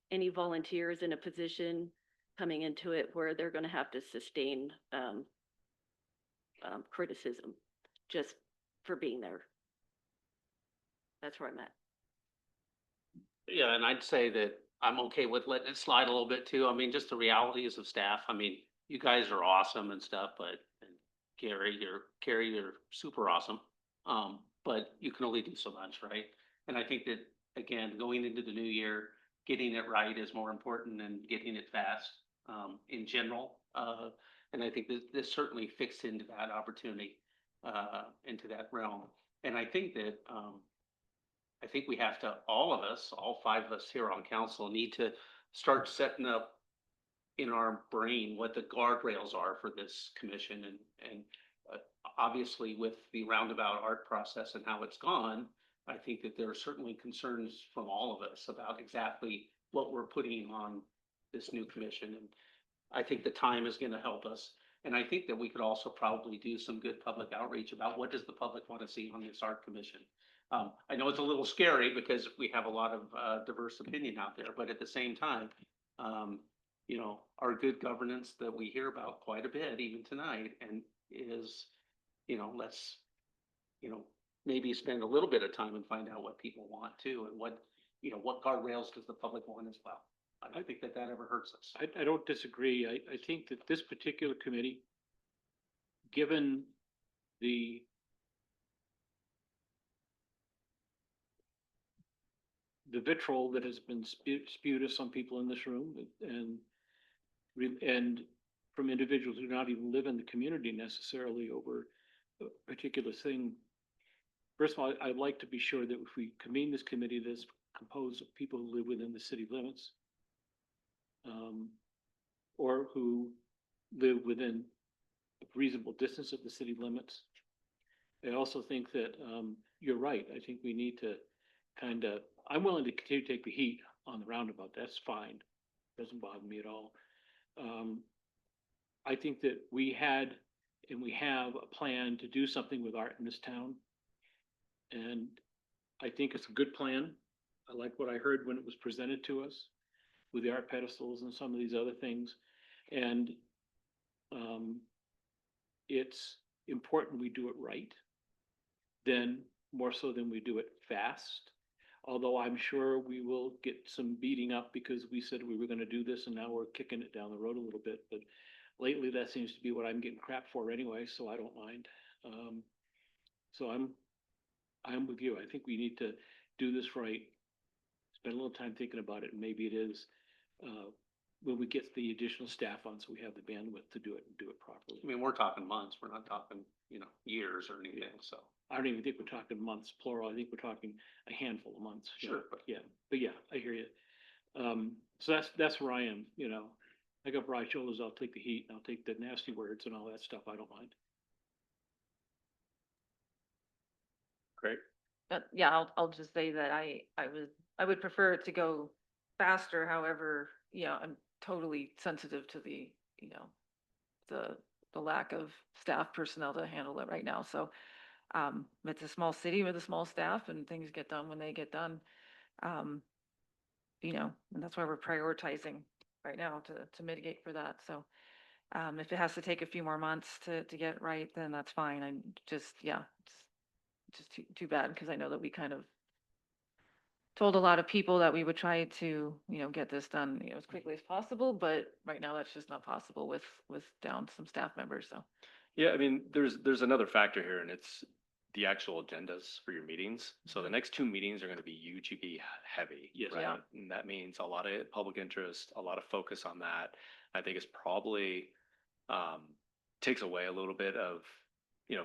any volunteers in a position coming into it where they're going to have to sustain criticism just for being there. That's where I'm at. Yeah, and I'd say that I'm okay with letting it slide a little bit too. I mean, just the realities of staff. I mean, you guys are awesome and stuff, but Carrie, you're super awesome. But you can only do so much, right? And I think that, again, going into the new year, getting it right is more important than getting it fast in general. And I think that this certainly fits into that opportunity, into that realm. And I think that we have to, all of us, all 5 of us here on council, need to start setting up in our brain what the guardrails are for this commission. And obviously with the roundabout art process and how it's gone, I think that there are certainly concerns from all of us about exactly what we're putting on this new commission. And I think the time is going to help us. And I think that we could also probably do some good public outreach about what does the public want to see on this art commission. I know it's a little scary because we have a lot of diverse opinion out there, but at the same time, our good governance that we hear about quite a bit, even tonight, and is, let's, maybe spend a little bit of time and find out what people want too, and you know, what guardrails does the public want as well? I don't think that that ever hurts us. I don't disagree. I think that this particular committee, given the vitriol that has been spewed at some people in this room and and from individuals who do not even live in the community necessarily over a particular thing. First of all, I'd like to be sure that if we convene this committee that's composed of people who live within the city limits, or who live within a reasonable distance of the city limits. I also think that you're right. I think we need to I'm willing to continue to take the heat on the roundabout. That's fine. Doesn't bother me at all. I think that we had and we have a plan to do something with art in this town. And I think it's a good plan. I like what I heard when it was presented to us with the art pedestals and some of these other things. And it's important we do it right, then more so than we do it fast. Although I'm sure we will get some beating up because we said we were going to do this and now we're kicking it down the road a little bit. But lately that seems to be what I'm getting crap for anyway, so I don't mind. So I'm with you. I think we need to do this right. Spend a little time thinking about it, and maybe it is when we get the additional staff on, so we have the bandwidth to do it and do it properly. I mean, we're talking months, we're not talking, you know, years or anything, so. I don't even think we're talking months, plural. I think we're talking a handful of months. you know, Sure. But yeah, I hear you. So that's where I am, you know. I got broad shoulders. I'll take the heat and I'll take the nasty words and all that stuff. I don't mind. Great. Yeah, I'll just say that I would prefer it to go faster. However, I'm totally sensitive to the, the lack of staff personnel to handle it right now. So, it's a small city with a small staff and things get done when they get done. And that's why we're prioritizing right now to mitigate for that. So, if it has to take a few more months to get right, then that's fine. I'm just, it's just too bad because I know that we kind of told a lot of people that we would try to, get this done, as quickly as possible, but right now that's just not possible with down some staff members, so. Yeah, I mean, there's another factor here, and it's the actual agendas for your meetings. So the next two meetings are going to be UGB heavy. Yes. Right? Yeah. And that means a lot of public interest, a lot of focus on that. I think it's probably takes away a little bit of,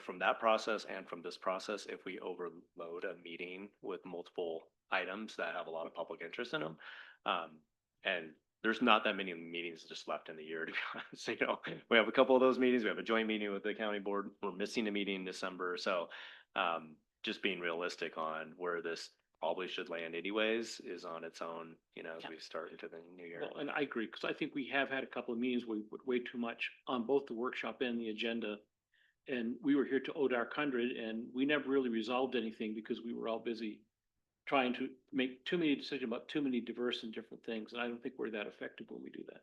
from that process and from this process if we overload a meeting with multiple items that have a lot of public interest in them. And there's not that many meetings just left in the year, to be honest. We have a couple of those meetings. We have a joint meeting with the county board. We're missing a meeting in December. So just being realistic on where this probably should land anyways is on its own, as Yeah. we start into the new year. Well, and I agree, because I think we have had a couple of meetings where we put way too much on both the workshop and the agenda. And we were here to ODAR 100 and we never really resolved anything because we were all busy trying to make too many decisions about too many diverse and different things. And I don't think we're that effective when we do that.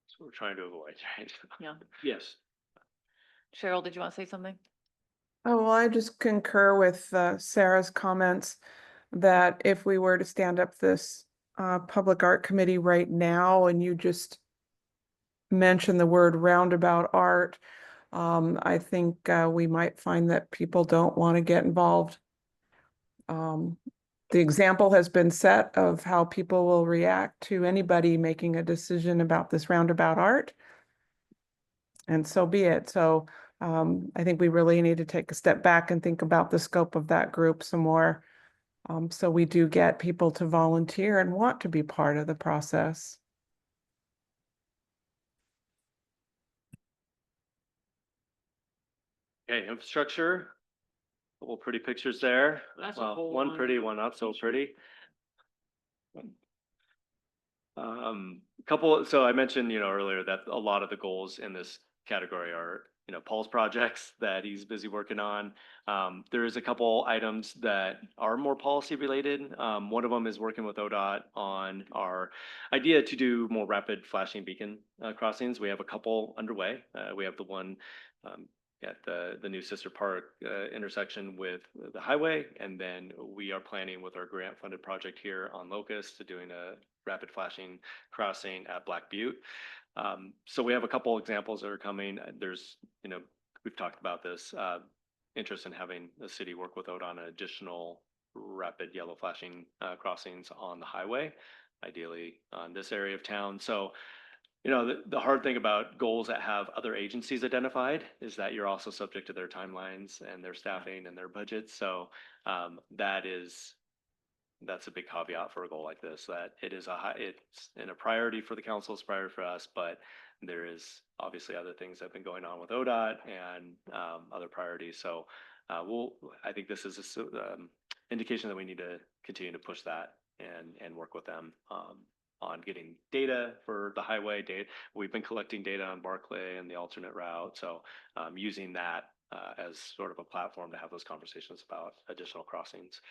So we're trying to avoid, right? Yeah. Yes. Cheryl, did you want to say something? Oh, well, I just concur with Sarah's comments that if we were to stand up this public art committee right now and you just mention the word roundabout art, I think we might find that people don't want to get involved. The example has been set of how people will react to anybody making a decision about this roundabout art. And so be it. So I think we really need to take a step back and think about the scope of that group some more. So we do get people to volunteer and want to be part of the process. Okay, infrastructure. Couple pretty pictures there. That's a Well, whole one lot pretty, of one not so pretty. Couple, so I mentioned, earlier that a lot of the goals in this category are, Paul's projects that he's busy working on. There is a couple items that are more policy related. One of them is working with ODOT on our idea to do more rapid flashing beacon crossings. We have a couple underway. We have the one at the new Sister Park intersection with the highway. And then we are planning with our grant funded project here on Locust to doing a rapid flashing crossing at Black Butte. So we have a couple examples that are coming. There's, we've talked about this, interest in having the city work with ODOT on additional rapid yellow flashing crossings on the highway, ideally on this area of town. So, the hard thing about goals that have other agencies identified is that you're also subject to their timelines and their staffing and their budgets. So that's a big caveat for a goal like this, that it's in a priority for the council, it's priority for us, but there is obviously other things that have been going on with ODOT and other priorities. So I think this is a indication that we need to continue to push that and work with them on getting data for the highway data. We've been collecting data on Barclay and the alternate route. So using that as sort of a platform to have those conversations about additional crossings.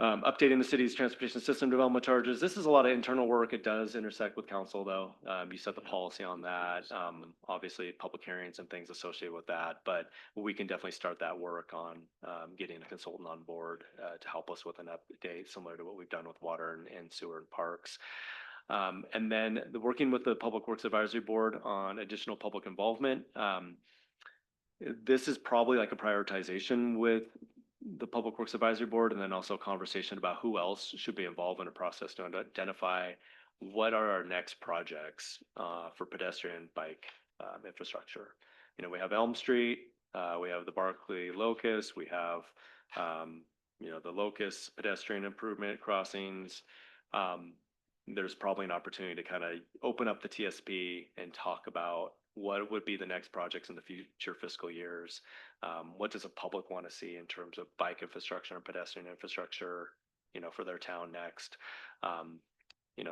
Updating the city's transportation system development charges. This is a lot of internal work. It does intersect with council though. You set the policy on that. Obviously public hearings and things associated with that, but we can definitely start that work on getting a consultant on board to help us with an update similar to what we've done with water and sewer and parks. And then working with the Public Works Advisory Board on additional public involvement. This is probably like a prioritization with the Public Works Advisory Board, and then also a conversation about who else should be involved in a process to identify what are our next projects for pedestrian bike infrastructure. We have Elm Street, we have the Barclay Locust, we have the Locust pedestrian improvement crossings. There's probably an opportunity to kind of open up the TSP and talk about what would be the next projects in the future fiscal years. What does the public want to see in terms of bike infrastructure and pedestrian infrastructure, for their town next?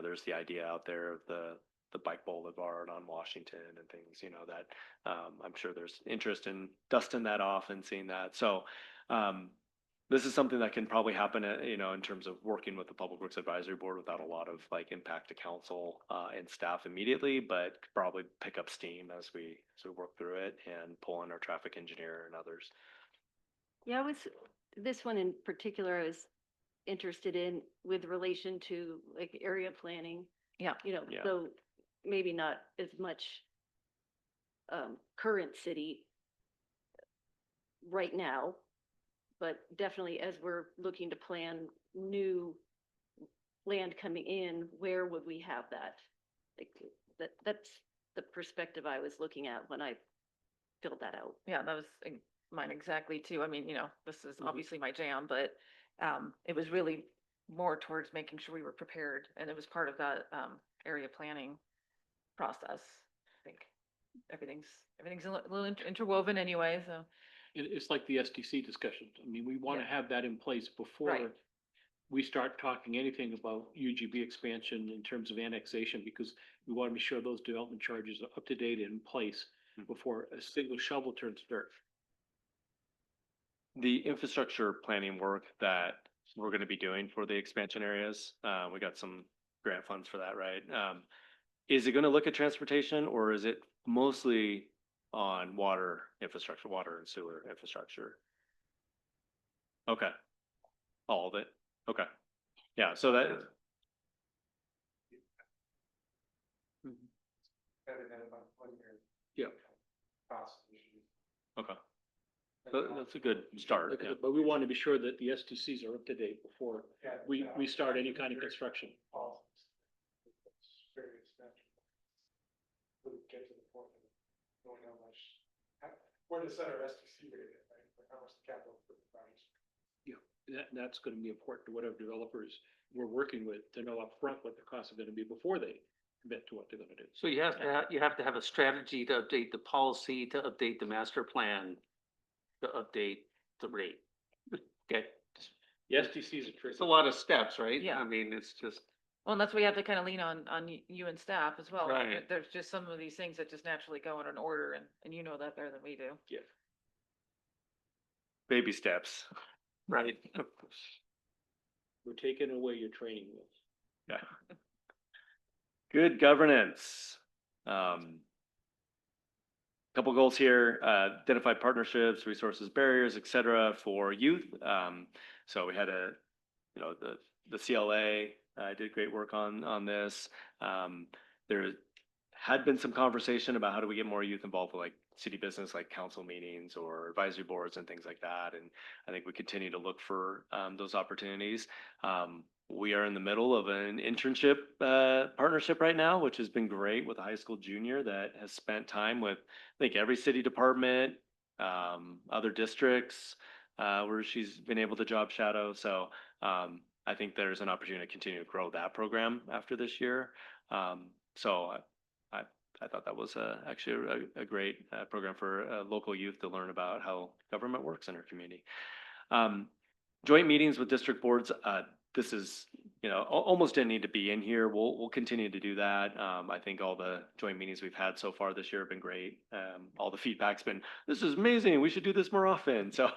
There's the idea out there of the bike boulevard on Washington and things, that I'm sure there's interest in dusting that off and seeing that. So this is something that can probably happen, in terms of working with the Public Works Advisory Board without a lot of impact to council and staff immediately, but could probably pick up steam as we work through it and pull in our traffic engineer and others. Yeah, this one in particular, I was interested in with relation to area planning. Yeah. Yeah. So maybe not as much current city right now, but definitely as we're looking to plan new land coming in, where would we have that? That's the perspective I was looking at when I filled that out. Yeah, that was mine exactly too. I mean, this is obviously my jam, but it was really more towards making sure we were prepared, and it was part of that area planning process. I think everything's a little interwoven anyway, so. It's like the STC discussion. I mean, we want to Yeah. have that in place before Right. we start talking anything about UGB expansion in terms of annexation, because we want to be sure those development charges are up to date and in place before a single shovel turns dirt. The infrastructure planning work that we're going to be doing for the expansion areas, we got some grant funds for that, right? Is it going to look at transportation, or is it mostly on water infrastructure, water and sewer infrastructure? Okay. All of it? Okay. Yeah, so that. Yeah. Okay. That's a good start. Yeah. But we want to be sure that the STCs are up to date before we start any kind of construction. Get to the point of knowing how much, where to set our STC rate, right? How much the capital for the project. Yeah, that's going to be important to whatever developers we're working with to know upfront what the costs are going to be before they commit to what they're going to do. So you have to have a strategy to update the policy, to update the master plan, to update the rate. Okay, The STCs are it's a lot of steps, right? Yeah. I mean, it's just. Well, and that's why you have to kind of lean on you and staff as well. Right. There's just some of these things that just naturally go in an order, and you know that better than we do. Yeah. Baby steps. Right. We're taking away your training wheels. Yeah. Good governance. couple goals here, identify partnerships, resources, barriers, et cetera, for youth. So we had the CLA did great work on this. There had been some conversation about how do we get more youth involved with like city business, like council meetings or advisory boards and things like that. And I think we continue to look for those opportunities. We are in the middle of an internship partnership right now, which has been great with a high school junior that has spent time with, I think, every city department, other districts, where she's been able to job shadow. So I think there's an opportunity to continue to grow that program after this year. So I thought that was actually a great program for local youth to learn about how government works in our community. Joint meetings with district boards. This is, almost didn't need to be in here. We'll continue to do that. I think all the joint meetings we've had so far this year have been great. All the feedback's been, this is amazing. We should do this more often. So,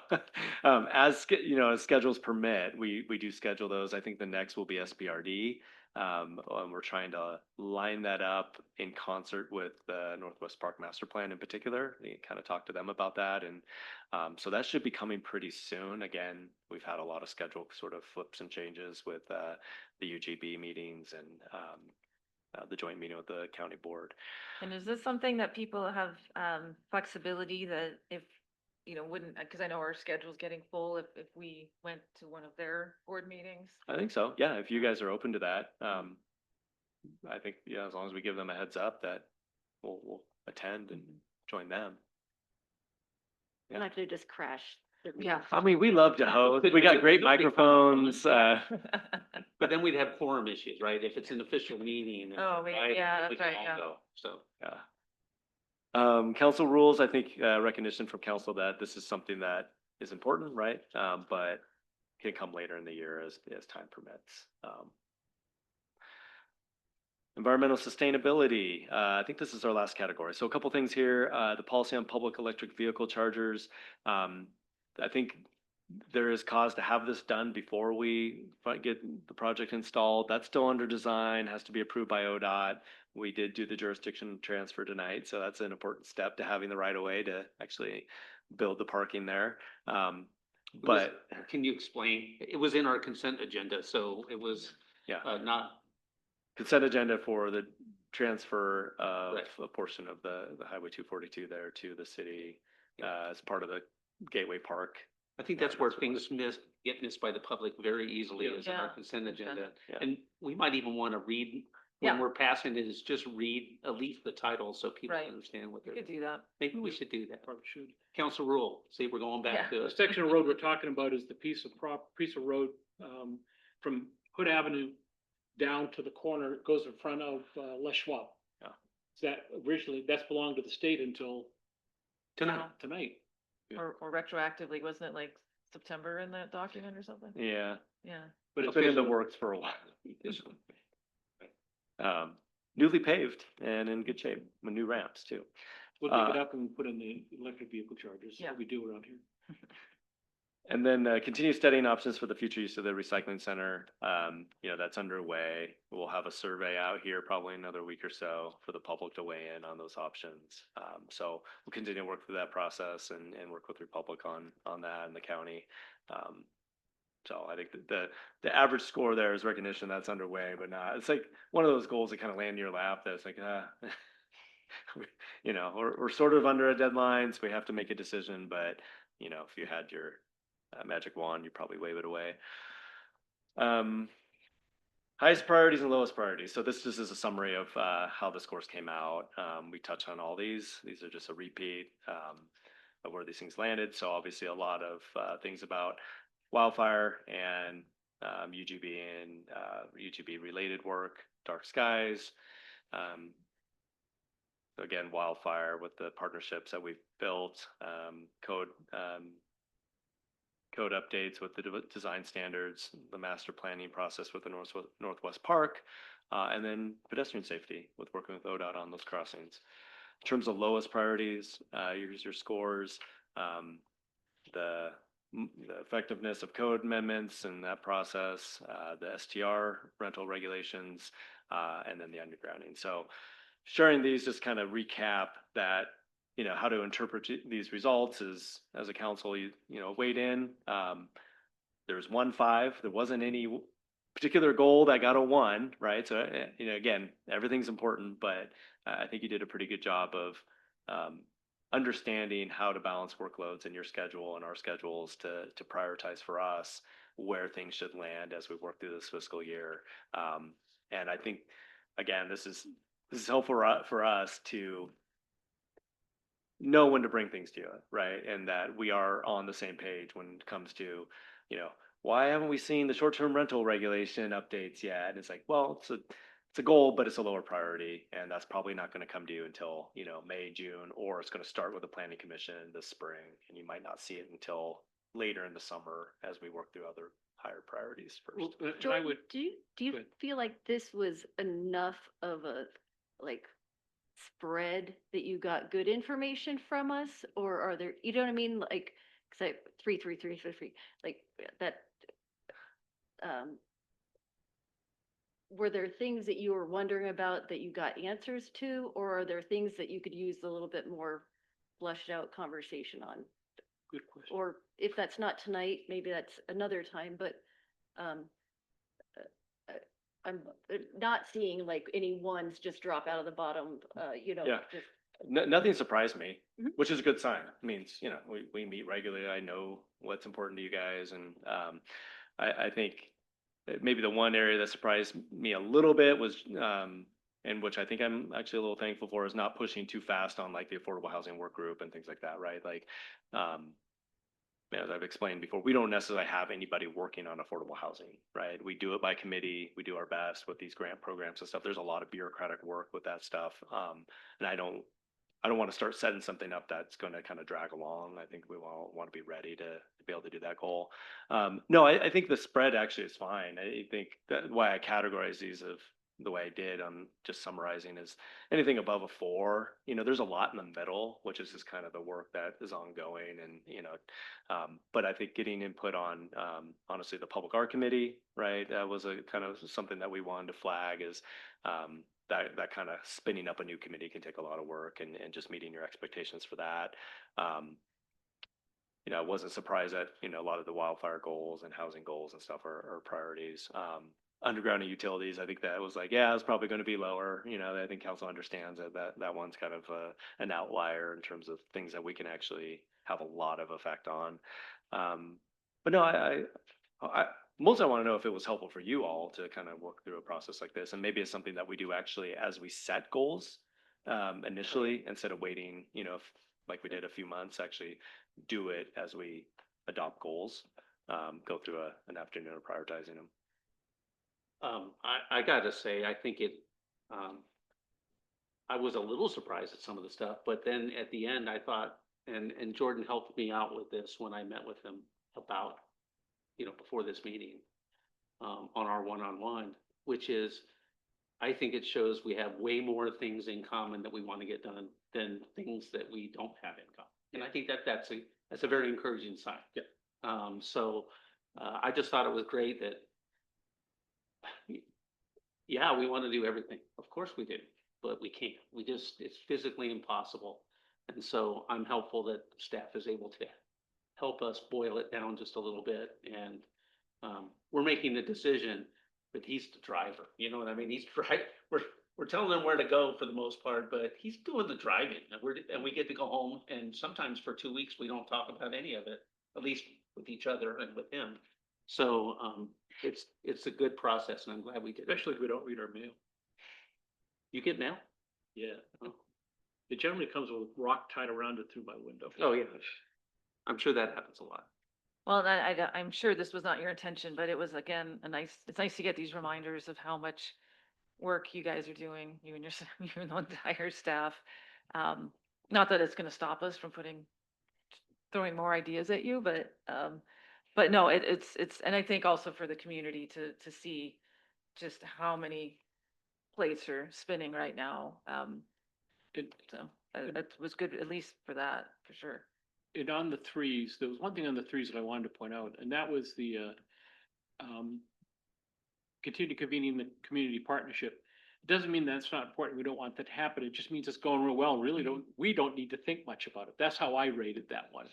as schedules permit, we do schedule those. I think the next will be SBRD. And we're trying to line that up in concert with the Northwest Park Master Plan in particular. We kind of talked to them about that. And so that should be coming pretty soon. Again, we've had a lot of schedule sort of flips and changes with the UGB meetings and the joint meeting with the county board. And is this something that people have flexibility that if, wouldn't, because I know our schedule's getting full, if we went to one of their board meetings? I think so. Yeah, if you guys are open to that, I think, as long as we give them a heads up that we'll attend and join them. And I could just crash. Yeah. I mean, we love to host. We got great microphones. But then we'd have quorum issues, right? If it's an official meeting. Oh, yeah, we that's right, can all yeah. go, so. Yeah. Council rules, I think, recognition from council that this is something that is important, right? But can come later in the year as time permits. Environmental sustainability. I think this is our last category. So a couple things here. The policy on public electric vehicle chargers. I think there is cause to have this done before we get the project installed. That's still under design, has to be approved by ODOT. We did do the jurisdiction transfer tonight, so that's an important step to having the right of way to actually build the parking there. But Can you explain? It was in our consent agenda, so it was yeah, not. consent agenda for the transfer of Right. a portion of the Highway 242 there to the city as part of the Gateway Park. I think that's where things get missed by the public very easily is in our Yeah. consent agenda. Yeah. And we might even want to read, Yeah. when we're passing it, is just read at least the title so people Right. understand what We they're. could do that. Maybe we should do that. Probably should. Council rule, see, we're going back Yeah. to. The section of road we're talking about is the piece of road, from Hood Avenue down to the corner, it goes in front of, Les Schwab. Yeah. That originally, that's belonged to the state until Tonight. tonight. Or retroactively, wasn't it like September in that document or something? Yeah, Yeah. but it's been in the works for a while. Newly paved and in good shape with new ramps too. We'll dig it up and put in the electric vehicle chargers, Yeah. what we do around here. And then continue studying options for the future use of the recycling center. That's underway. We'll have a survey out here probably another week or so for the public to weigh in on those options. So we'll continue to work through that process and work with Republic on that and the county. So I think that the average score there is recognition that's underway, but not, it's like one of those goals that kind of land in your lap that's like, we're sort of under a deadline, so we have to make a decision, but if you had your magic wand, you probably wave it away. Highest priorities and lowest priorities. So this just is a summary of how this course came out. We touch on all these. These are just a repeat of where these things landed. So obviously a lot of things about wildfire and UGB and UGB related work, dark skies. So again, wildfire with the partnerships that we've built, code updates with the design standards, the master planning process with the Northwest Park, and then pedestrian safety with working with ODOT on those crossings. In terms of lowest priorities, here's your scores, the effectiveness of code amendments and that process, the STR rental regulations, and then the undergrounding. So sharing these just kind of recap that how to interpret these results is, as a council, weighed in. There's 1-5, there wasn't any particular goal that got a 1, right? So, again, everything's important, but I think you did a pretty good job of understanding how to balance workloads in your schedule and our schedules to prioritize for us where things should land as we work through this fiscal year. And I think, again, this is helpful for us to know when to bring things to you, right? And that we are on the same page when it comes to, why haven't we seen the short-term rental regulation updates yet? And it's like, well, it's a goal, but it's a lower priority, and that's probably not going to come to you until, May, June, or it's going to start with the planning commission this spring, and you might not see it until later in the summer as we work through other higher priorities first. And I Jordan, would, do you go ahead. feel like this was enough of a, like, spread that you got good information from us? Or are there, you know what I mean? Like, cause I, 3, like that, were there things that you were wondering about that you got answers to, or are there things that you could use a little bit more fleshed out conversation on? Good question. Or if that's not tonight, maybe that's another time, but I'm not seeing like any ones just drop out of the bottom, Yeah. just. Nothing surprised me, Mhm. which is a good sign. It means, we meet regularly. I know what's important to you guys. And I think maybe the one area that surprised me a little bit was, and which I think I'm actually a little thankful for, is not pushing too fast on like the affordable housing work group and things like that, right? Like, as I've explained before, we don't necessarily have anybody working on affordable housing, right? We do it by committee. We do our best with these grant programs and stuff. There's a lot of bureaucratic work with that stuff. And I don't want to start setting something up that's going to kind of drag along. I think we all want to be ready to be able to do that goal. No, I think the spread actually is fine. I think that why I categorize these of the way I did on just summarizing is anything above a 4, there's a lot in the middle, which is just kind of the work that is ongoing. And, but I think getting input on, honestly, the public art committee, right? That was a kind of something that we wanted to flag is, that kind of spinning up a new committee can take a lot of work, and just meeting your expectations for that. I wasn't surprised that, a lot of the wildfire goals and housing goals and stuff are priorities. Underground and utilities, I think that was like, yeah, it's probably going to be lower. I think council understands that one's kind of an outlier in terms of things that we can actually have a lot of effect on. But no, I mostly I want to know if it was helpful for you all to kind of work through a process like this, and maybe it's something that we do actually as we set goals initially, instead of waiting, like we did a few months, actually do it as we adopt goals, go through an afternoon of prioritizing them. I gotta say, I think I was a little surprised at some of the stuff, but then at the end, I thought, and Jordan helped me out with this when I met with him about, before this meeting, on our one-on-one, which is, I think it shows we have way more things in common that we want to get done than things that we don't have in common. And I think that's a very encouraging sign. Yeah. So I just thought it was great that, yeah, we want to do everything. Of course we do, but we can't. It's physically impossible. And so I'm helpful that staff is able to help us boil it down just a little bit. And we're making the decision, but he's the driver. You know what I mean? He's we're telling him where to go for the most part, but he's doing the driving, and we get to go home. And sometimes for 2 weeks, we don't talk about any of it, at least with each other and with him. So it's a good process, and I'm glad we did it. Especially if we don't read our mail. You get mail? Yeah. It generally comes with rock tied around it through my window. Oh, yeah. I'm sure that happens a lot. Well, I'm sure this was not your intention, but it was, again, it's nice to get these reminders of how much work you guys are doing, you and you and the entire staff. Not that it's gonna stop us from throwing more ideas at you, but no, it's, and I think also for the community to see just how many plates are spinning right now. So that was good, at least for that, for sure. And on the 3s, there was one thing on the 3s that I wanted to point out, and that was the continued convening the community partnership. doesn't mean that's not important. We don't want that to happen. It just means it's going real well. Really we don't need to think much about it. That's how I rated that one.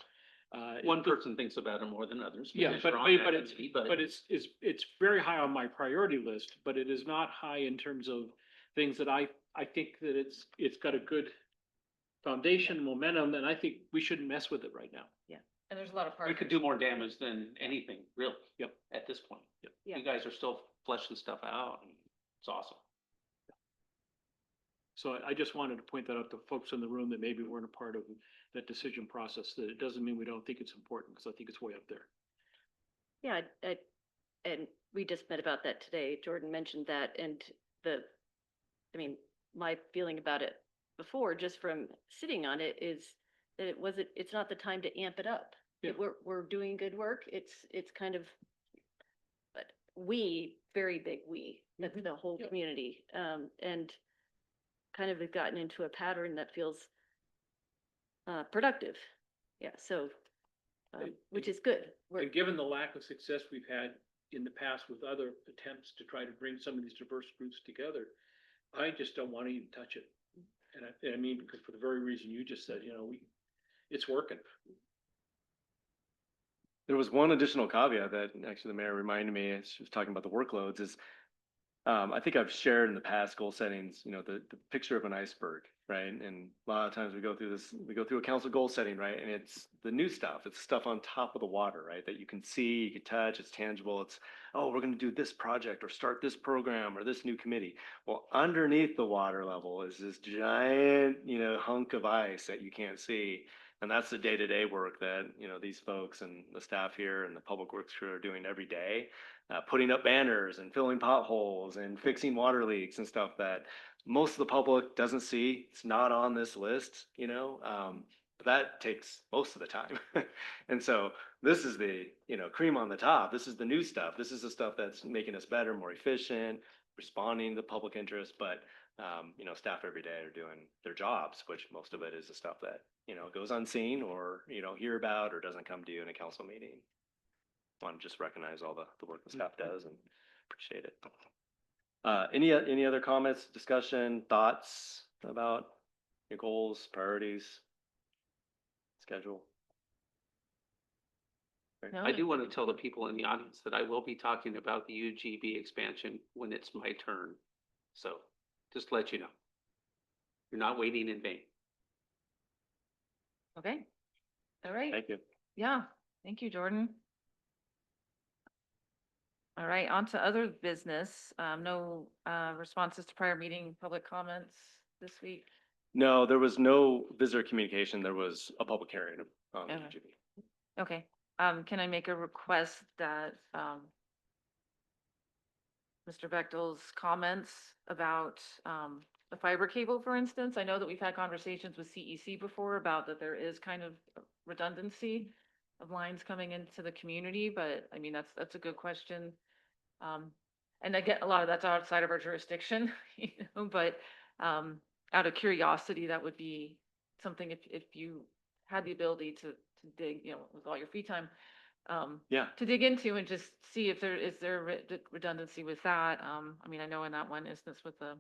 One person thinks about it more than others. Yeah, because but, you're on that but it's, committee, but it's very high on my priority list, but it is not high in terms of things that I think that it's got a good foundation, momentum, and I think we shouldn't mess with it right now. And there's a lot of We partners. could do more damage than anything, really. Yep. At this point. Yep. Yeah. You guys are still fleshing stuff out and it's awesome. So I just wanted to point that out to folks in the room that maybe weren't a part of that decision process, that it doesn't mean we don't think it's important, because I think it's way up there. Yeah, and we just met about that today. Jordan mentioned that, and I mean, my feeling about it before, just from sitting on it, is that it's not the time to amp it up. Yeah. We're doing good work. It's kind of, but very big that's the whole Yeah. community. And kind of have gotten into a pattern that feels productive. Yeah, so, which is good. And given the lack of success we've had in the past with other attempts to try to bring some of these diverse groups together, I just don't want to even touch it. And I mean, because for the very reason you just said, it's working. There was one additional caveat that actually the mayor reminded me as she was talking about the workloads is, I think I've shared in the past goal settings, the picture of an iceberg, right? And a lot of times we go through a council goal setting, right? And it's the new stuff, it's stuff on top of the water, right? That you can see, you can touch, it's tangible. It's, oh, we're going to do this project or start this program or this new committee. Well, underneath the water level is this giant, hunk of ice that you can't see. And that's the day-to-day work that, these folks and the staff here and the public works crew are doing every day, putting up banners and filling potholes and fixing water leaks and stuff that most of the public doesn't see. It's not on this list, but that takes most of the time. And so this is the, cream on the top. This is the new stuff. This is the stuff that's making us better, more efficient, responding to public interest. But staff every day are doing their jobs, which most of it is the stuff that, goes unseen or, hear about or doesn't come to you in a council meeting. Want to just recognize all the work the staff does and appreciate it. Any other comments, discussion, thoughts about your goals, priorities, schedule? No, I do want to tell the people in the audience that I will be talking about the UGB expansion when it's my turn. So just to let you know, you're not waiting in vain. Okay. All right. Thank you. Yeah. Thank you, Jordan. All right, on to other business. No responses to prior meeting public comments this week. No, there was no visitor communication. There was a public hearing on the Okay. UGB. Okay, can I make a request that Mr. Bechtel's comments about the fiber cable, for instance? I know that we've had conversations with CEC before about that there is kind of redundancy of lines coming into the community, but I mean, that's a good question. And I get a lot of that's outside of our jurisdiction, but out of curiosity, that would be something if you had the ability to dig, with all your free time, Yeah. to dig into and just see if there is redundancy with that. I mean, I know in that one instance with the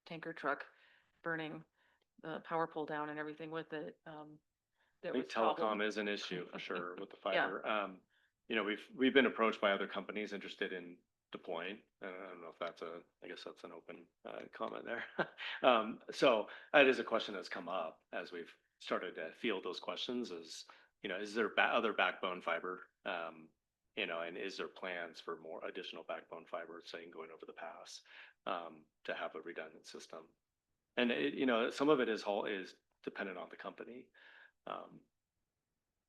tanker truck burning the power pole down and everything with it, I there think was problem. telecom is an issue for sure with the Yeah. fiber. We've been approached by other companies interested in deploying. I don't know if I guess that's an open comment there. So that is a question that's come up as we've started to field those questions is there other backbone fiber? And is there plans for more additional backbone fiber, say going over the pass, to have a redundant system? And some of it is dependent on the company.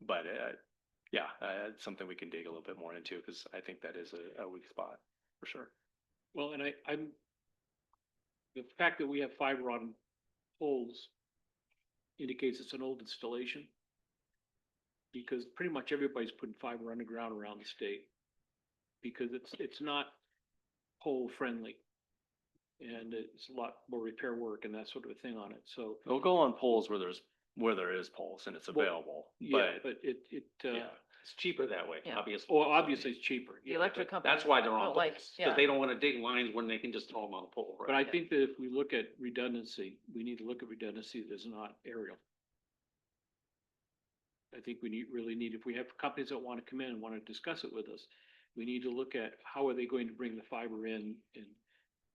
But it's something we can dig a little bit more into because I think that is a weak spot for sure. Well, and the fact that we have fiber on poles indicates it's an old installation. Because pretty much everybody's putting fiber underground around the state. Because it's not pole friendly. And it's a lot more repair work and that sort of a thing on it, so. It'll go on poles where there is poles and it's Well, available. Yeah, but it Yeah. It's cheaper that way, Yeah. obviously. Well, obviously it's cheaper. The yeah, electric but- company. That's why they're on don't like- poles, yeah. because they don't want to dig lines when they can just throw them on a pole, right? But I think that if we look at redundancy, we need to look at redundancy that's not aerial. I think we really need, if we have companies that want to come in and want to discuss it with us, we need to look at how are they going to bring the fiber in and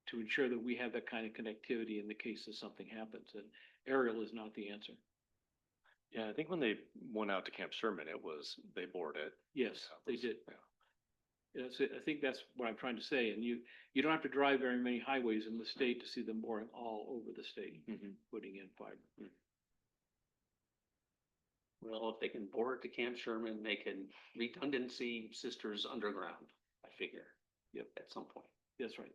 to ensure that we have that kind of connectivity in the case that something happens, and aerial is not the answer. Yeah, I think when they went out to Camp Sherman, they bored it. Yes, That they was- did. yeah. Yes, I think that's what I'm trying to say, and you don't have to drive very many highways in the state to see them boring all over the state, Mhm. putting in fiber. Well, if they can bore it to Camp Sherman, they can redundancy Sisters underground, I figure. Yep. At some point. That's right.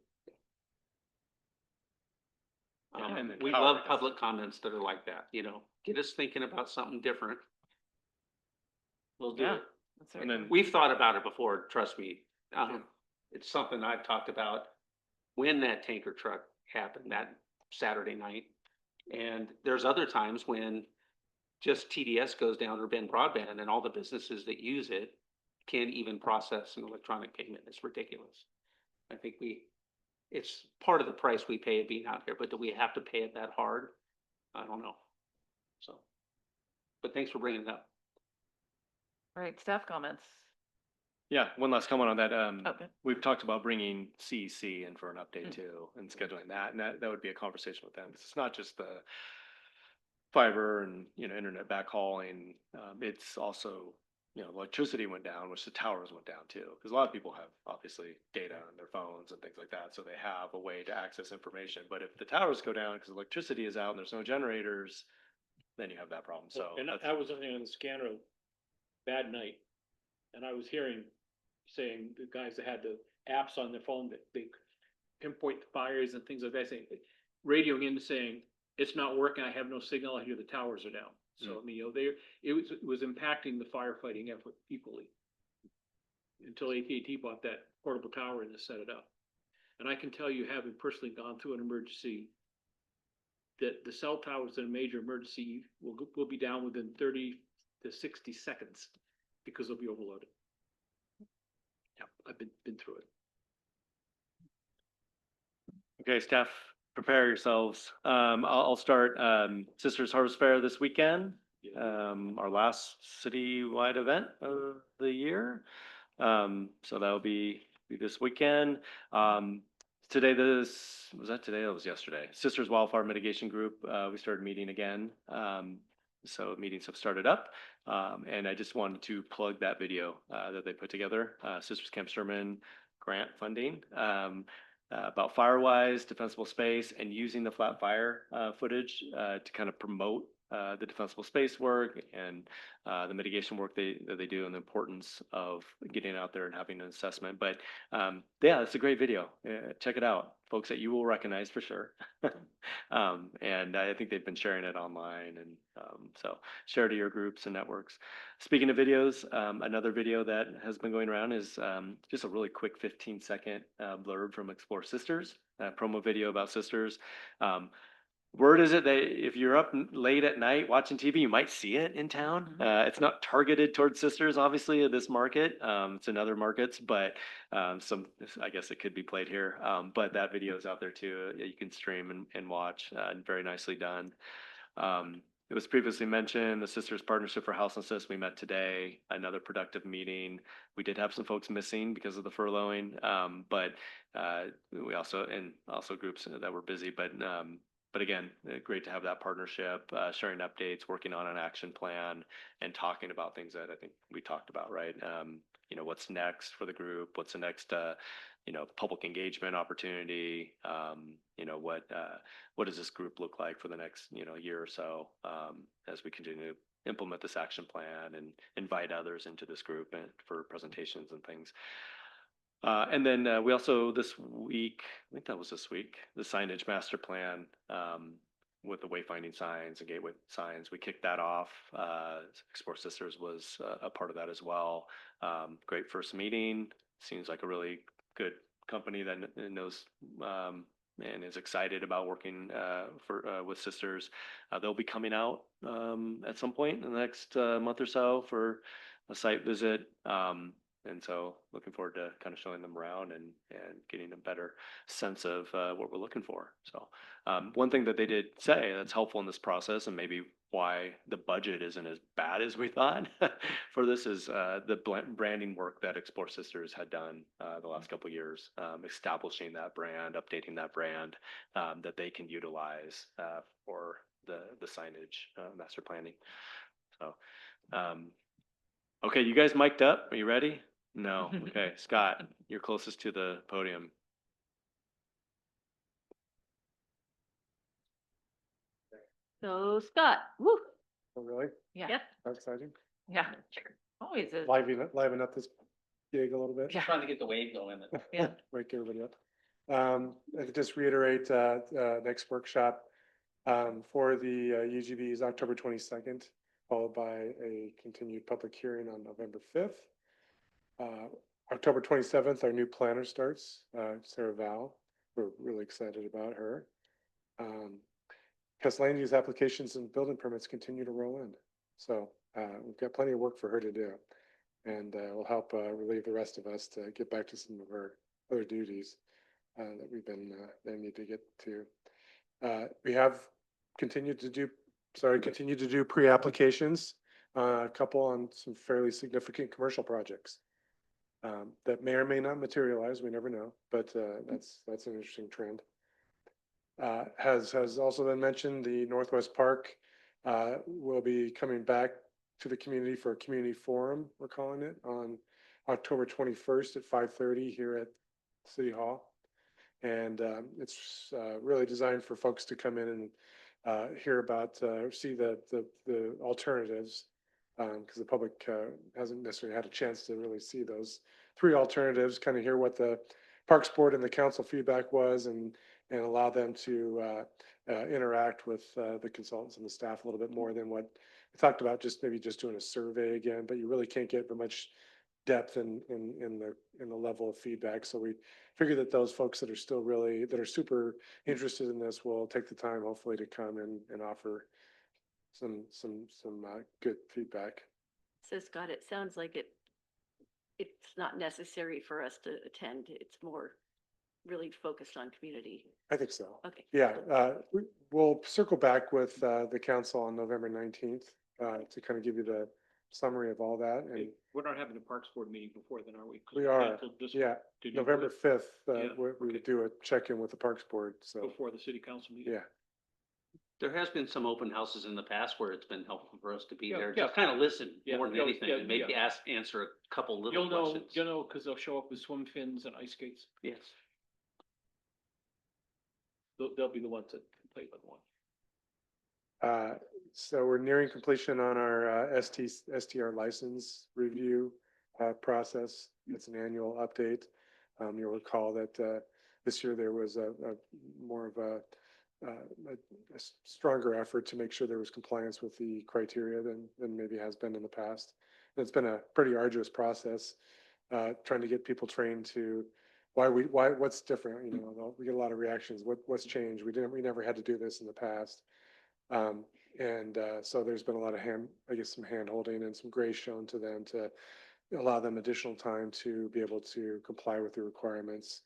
And then We power love does. public comments that are like that, you know, get us thinking about something different. We'll do Yeah. it. That's And very then- cool. We've thought about it before, trust me. It's something I've talked about when that tanker truck happened that Saturday night. And there's other times when just TDS goes down or Bend Broadband and all the businesses that use it can't even process an electronic payment. It's ridiculous. I think it's part of the price we pay of being out here, but do we have to pay it that hard? I don't know. So, but thanks for bringing it up. All right, staff comments. Yeah, one last comment on that. Okay. We've talked about bringing CEC in for an update Mm. too and scheduling that. And that would be a conversation with them. 'Cause it's not just the fiber and, internet backhauling. It's also, electricity went down, which the towers went down too. Because a lot of people have obviously data on their phones and things like that. So they have a way to access information. But if the towers go down because electricity is out and there's no generators, then you have that problem. So And that's- I was looking on the scanner, bad night, and I was hearing, saying the guys that had the apps on their phone that they pinpoint the fires and things like that, saying, radioing in saying, it's not working, I have no signal, I hear the towers are down. So, I mean, it was impacting the firefighting effort equally. Until AT&T bought that portable tower and to set it up. And I can tell you, having personally gone through an emergency, that the cell towers in a major emergency will be down within 30 to 60 seconds because they'll be overloaded. Yeah, I've been through it. Okay, staff, prepare yourselves. I'll start, Sisters Harvest Fair this weekend. Our last citywide event of the year. So that'll be this weekend. Today, was that today? That was yesterday. Sisters Wildfire Mitigation Group, we started meeting again. So meetings have started up. And I just wanted to plug that video, that they put together, Sisters Camp Sherman grant funding. About Firewise, defensible space, and using the flat fire footage to kind of promote the defensible space work and the mitigation work that they do and the importance of getting out there and having an assessment. But yeah, it's a great video. Check it out, folks that you will recognize for sure. And I think they've been sharing it online, and so share to your groups and networks. Speaking of videos, another video that has been going around is just a really quick 15-second blurb from Explore Sisters, a promo video about Sisters. Word is it that if you're up late at night watching TV, you might see it in town. It's not targeted towards Sisters, obviously, in this market. It's in other markets, but I guess it could be played here. But that video is out there too. You can stream and watch. Very nicely done. It was previously mentioned, the Sisters Partnership for Houselessness. We met today, another productive meeting. We did have some folks missing because of the furloughing, but we also groups that were busy. But again, great to have that partnership, sharing updates, working on an action plan, and talking about things that I think we talked about, right? What's next for the group? What's the next, public engagement opportunity? What does this group look like for the next, year or so, as we continue to implement this action plan and invite others into this group and for presentations and things. And then we also this week, I think that was this week, the signage master plan with the wayfinding signs and gateway signs. We kicked that off. Explore Sisters was a part of that as well. Great first meeting. Seems like a really good company that knows and is excited about working with Sisters. They'll be coming out at some point in the next month or so for a site visit. And so looking forward to kind of showing them around and getting a better sense of what we're looking for. So one thing that they did say that's helpful in this process, and maybe why the budget isn't as bad as we thought for this, is the branding work that Explore Sisters had done the last couple of years, establishing that brand, updating that brand that they can utilize for the signage master planning. So, okay, you guys mic'd up? Are you ready? No. Okay, Scott, you're closest to the podium. So Scott, woo, Oh, really? Yeah, Yep. That's exciting. yeah, always is. Liven up this gig a little bit. Yeah. Trying to get the wave going. Yeah. Wake everybody up. I could just reiterate, next workshop, for the UGB is October 22nd, followed by a continued public hearing on November 5th. October 27th, our new planner starts, Sarah Val. We're really excited about her. Because land use applications and building permits continue to roll in. So we've got plenty of work for her to do. And will help relieve the rest of us to get back to some of our other duties that we've been, they need to get to. We have continued to do pre-applications, a couple on some fairly significant commercial projects that may or may not materialize. We never know, but that's an interesting trend. Has also been mentioned, the Northwest Park will be coming back to the community for a community forum, we're calling it, on October 21st at 5:30 here at City Hall. And it's really designed for folks to come in and hear about, see the alternatives, because the public hasn't necessarily had a chance to really see those three alternatives, kind of hear what the Parks Board and the council feedback was, and allow them to interact with the consultants and the staff a little bit more than what we talked about, maybe just doing a survey again, but you really can't get very much depth in the level of feedback. So we figure that those folks that are super interested in this will take the time hopefully to come and offer some good feedback. so Scott, it sounds like it's not necessary for us to attend. It's more really focused on community. I think so. Okay. Yeah, we'll circle back with the council on November 19th to kind of give you the summary of all that. And We're not having a Parks Board meeting before then, are we? 'Cause we are, canceled this yeah, one to do November it 5th, Yeah, we would do a check-in with the Parks Board. So, Before the city council meeting. yeah. There has been some open houses in the past where it's been helpful for us to be Yeah, there, yeah. just kind of listen Yeah, more than yeah, anything, yeah, and maybe yeah. answer a couple little questions. You'll know, because they'll show up with swim fins and ice skates. Yes. They'll be the ones that play by the one. So we're nearing completion on our STR license review process. It's an annual update. You'll recall that this year there was a more of a stronger effort to make sure there was compliance with the criteria than maybe has been in the past. And it's been a pretty arduous process, trying to get people trained to what's different. You know, we get a lot of reactions. What's changed? We never had to do this in the past. So there's been a lot of some hand holding and some grace shown to them to allow them additional time to be able to comply with the requirements.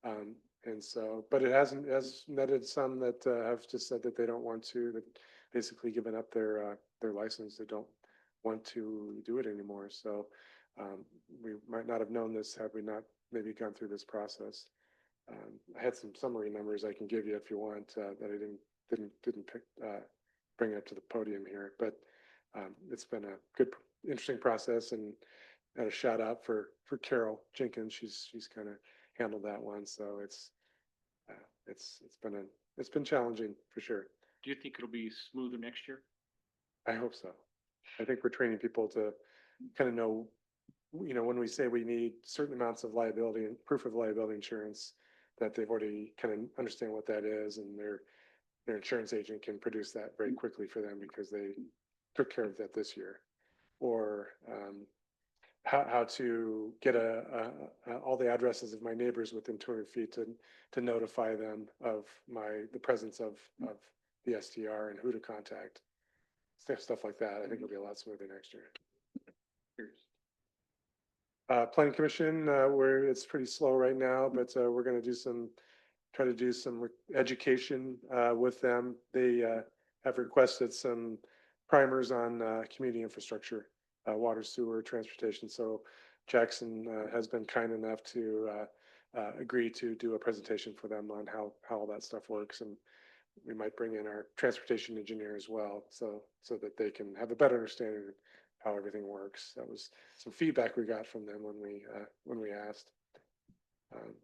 But it has netted some that have just said that they don't want to, that basically given up their license. They don't want to do it anymore. So we might not have known this had we not maybe gone through this process. I had some summary numbers I can give you if you want that I didn't bring up to the podium here, but it's been a good, interesting process, and a shout out for Carol Jenkins. She's kind of handled that one, so it's been challenging for sure. Do you think it'll be smoother next year? I hope so. I think we're training people to kind of know, when we say we need certain amounts of liability and proof of liability insurance, that they've already kind of understand what that is, and their insurance agent can produce that very quickly for them because they took care of that this year. Or how to get all the addresses of my neighbors within 200 feet to notify them of the presence of the STR and who to contact. Stuff like that. I think it'll be a lot smoother next year. Planning Commission, where it's pretty slow right now, but, we're gonna try to do some education, with them. They, have requested some primers on, community infrastructure, water, sewer, transportation. So Jackson, has been kind enough to, agree to do a presentation for them on how all that stuff works. And we might bring in our transportation engineer as well, so that they can have a better understanding of how everything works. That was some feedback we got from them when we asked.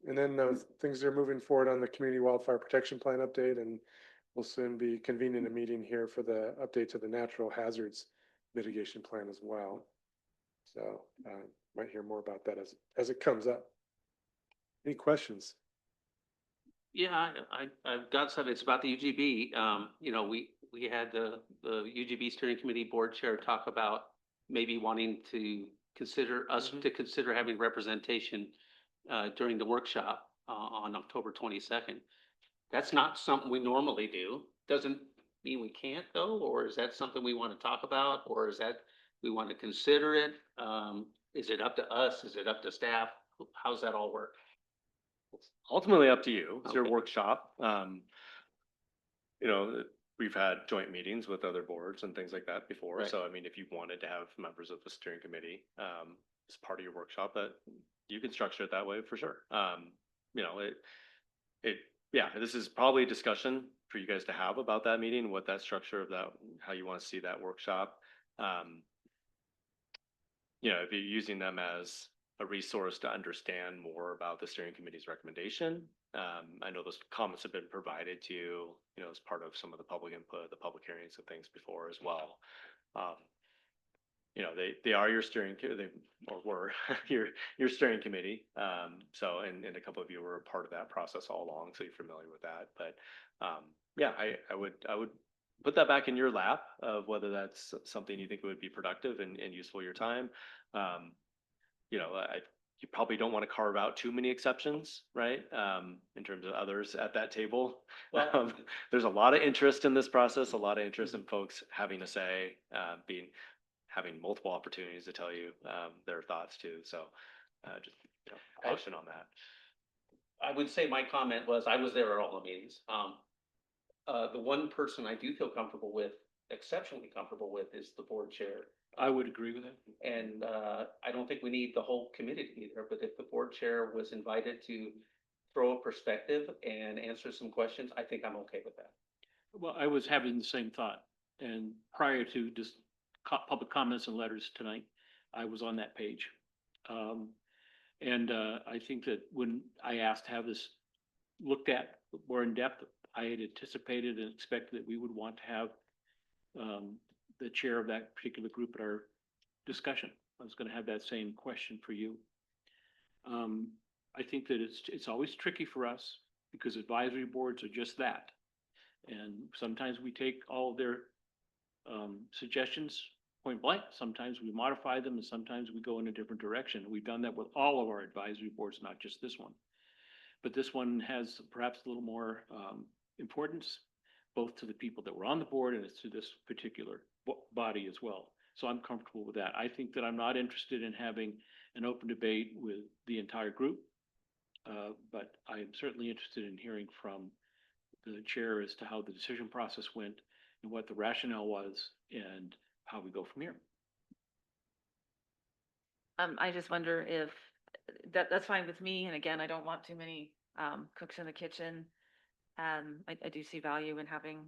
And then things are moving forward on the community wildfire protection plan update, and we'll soon be convening a meeting here for the update to the natural hazards mitigation plan as well. So might hear more about that as it comes up. Any questions? Yeah, I've got some, it's about the UGB. You know, we had the UGB steering committee board chair talk about maybe wanting to consider having representation during the workshop on October 22nd. That's not something we normally do. Doesn't mean we can't though, or is that something we want to talk about, or is that we want to consider it? Is it up to us? Is it up to staff? How's that all work? Ultimately up to you. It's your Okay. workshop. You know, we've had joint meetings with other boards and things like that before. Right. So I mean, if you wanted to have members of the steering committee, as part of your workshop, that you can structure it that way for sure. You know, yeah, this is probably a discussion for you guys to have about that meeting, what that structure of that, how you want to see that workshop. You know, if you're using them as a resource to understand more about the steering committee's recommendation. I know those comments have been provided to you, you know, as part of some of the public input, the public hearings and things before as well. You know, they are your steering, or were your steering committee. So, and a couple of you were a part of that process all along, so you're familiar with that. But yeah, I would put that back in your lap of whether that's something you think would be productive and useful your time. You know, you probably don't want to carve out too many exceptions, right? In terms of others at that table. Well- There's a lot of interest in this process, a lot of interest in folks having a say, having multiple opportunities to tell you their thoughts too. So just, you know, caution on that. I would say my comment was, I was there at all the meetings. The one person I do feel comfortable with, exceptionally comfortable with, is the board chair. I would agree with that. And I don't think we need the whole committee to be there, but if the board chair was invited to throw a perspective and answer some questions, I think I'm okay with that. Well, I was having the same thought, and prior to just public comments and letters tonight, I was on that page. I think that when I asked to have this looked at more in depth, I had anticipated and expected that we would want to have the chair of that particular group at our discussion. I was going to have that same question for you. I think that it's always tricky for us because advisory boards are just that. And sometimes we take all of their suggestions point blank. Sometimes we modify them and sometimes we go in a different direction. We've done that with all of our advisory boards, not just this one. But this one has perhaps a little more importance, both to the people that were on the board and it's to this particular body as well. So I'm comfortable with that. I think that I'm not interested in having an open debate with the entire group. But I am certainly interested in hearing from the chair as to how the decision process went and what the rationale was and how we go from here. I just wonder if that's fine with me. And again, I don't want too many cooks in the kitchen. I do see value in having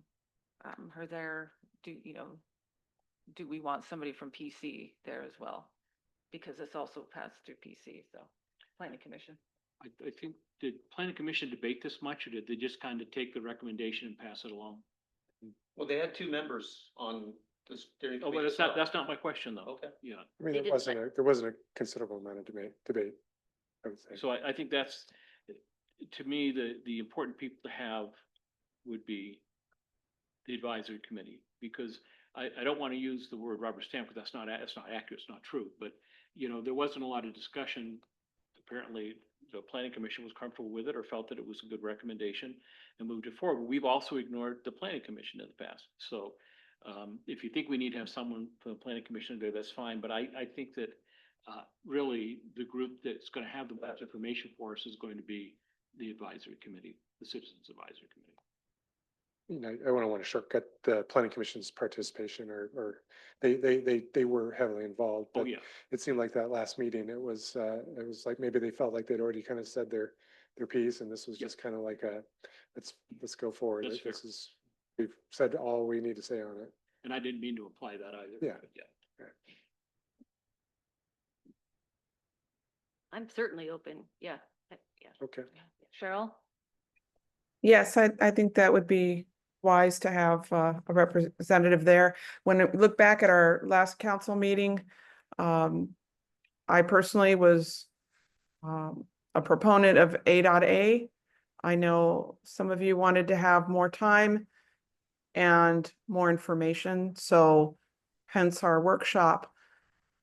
her there. Do we want somebody from PC there as well? Because it's also passed through PC, so planning commission. I think, did planning commission debate this much or did they just kind of take the recommendation and pass it along? Well, they had two members on the steering Oh, committee. but as well. that's not my question though. Okay. Yeah. I mean, They didn't there wasn't a considerable amount of debate, I would say. So I think that's, to me, the important people to have would be the advisory committee, because I don't want to use the word rubber stamp, because that's not accurate, it's not true, but, you know, there wasn't a lot of discussion. Apparently, the planning commission was comfortable with it or felt that it was a good recommendation and moved it forward. We've also ignored the planning commission in the past. So if you think we need to have someone from the planning commission there, that's fine, but I think that really, the group that's gonna have the best information for us is going to be the advisory committee, the Citizens Advisory Committee. You know, I wouldn't want to shortcut the planning commission's participation or they were heavily involved, Oh, but yeah. it seemed like that last meeting, it was like maybe they felt like they'd already kind of said their piece, and this was Yep. just kind of like let's go forward. That's fair. This is, we've said all we need to say on it. And I didn't mean to apply that either. Yeah. but I'm certainly open. Yeah. Yeah. Okay. Cheryl? Yes, I think that would be wise to have a representative there. When I look back at our last council meeting, I personally was a proponent of A.A. I know some of you wanted to have more time and more information, so hence our workshop.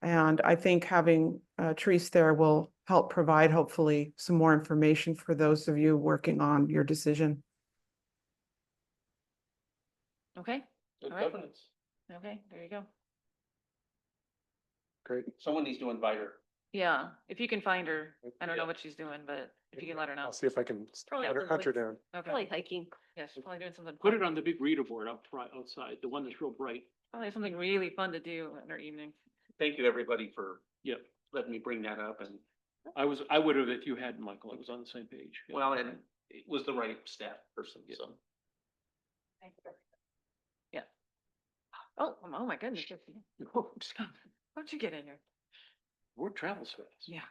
And I think having Therese there will help provide hopefully some more information for those of you working on your decision. Okay, Good All right. governance. okay, there you go. Great. Someone needs to invite her. Yeah, if you can find her, I don't know Yeah. what she's doing, but if you can let her know. I'll see if I can Probably hunt out in the her woods. down. Probably Okay, hiking. yeah, she's probably doing something. Put fun. it on the big reader board outside, the one that's real bright. Probably something really fun to do in her evening. Thank you, everybody, for Yep. letting me bring that up, and, I would have if you hadn't, Michael. I was on the same page. Yeah. well, and it was the right staff person, so. Yeah. Oh, oh my goodness. Oh, just come- How'd you get in here? Word travels fast. Yeah.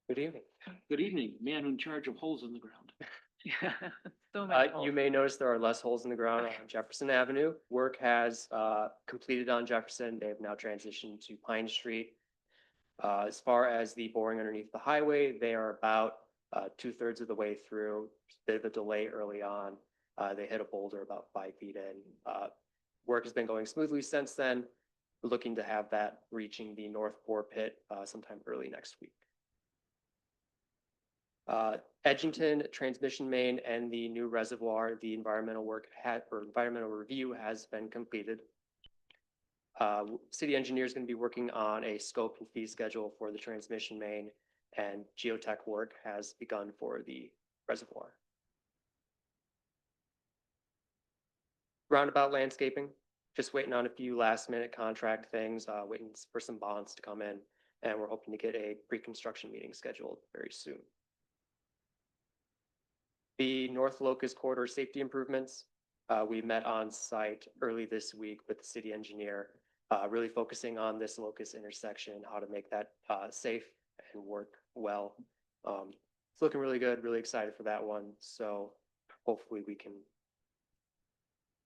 Good evening. Good evening, man in charge of holes in the ground. So many You holes. may notice there are less holes in the ground on Jefferson Avenue. Work has completed on Jefferson. They have now transitioned to Pine Street. As far as the boring underneath the highway, they are about 2/3 of the way through. Bit of a delay early on. They hit a boulder about 5 feet in. Work has been going smoothly since then. We're looking to have that reaching the North Bore Pit sometime early next week. Edgington transmission main and the new reservoir, the environmental work environmental review has been completed. City engineer is going to be working on a scope and fee schedule for the transmission main, and geotech work has begun for the reservoir. Roundabout landscaping, just waiting on a few last minute contract things, waiting for some bonds to come in, and we're hoping to get a pre-construction meeting scheduled very soon. The North Locust Corridor safety improvements, we met on site early this week with the city engineer, really focusing on this Locust intersection, how to make that safe and work well. It's looking really good, really excited for that one. So hopefully we can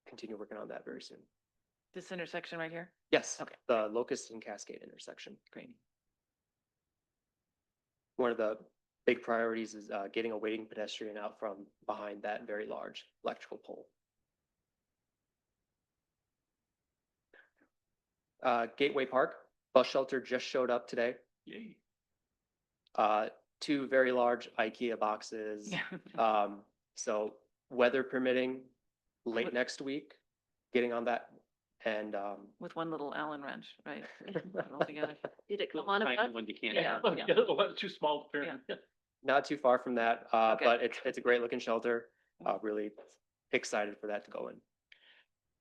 continue working on that very soon. This intersection right here? Yes, Okay. the Locust and Cascade intersection. Great. One of the big priorities is getting a waiting pedestrian out from behind that very large electrical pole. Gateway Park, bus shelter just showed up today. Yay. 2 very large IKEA boxes. So weather permitting, late What- next week, getting on that. And With one little Allen wrench, right? All together. Did it come on a Tiny bus? one you can't Yeah. have. Too small, apparently. not too far from that, Okay. but it's a great looking shelter. Really excited for that to go in.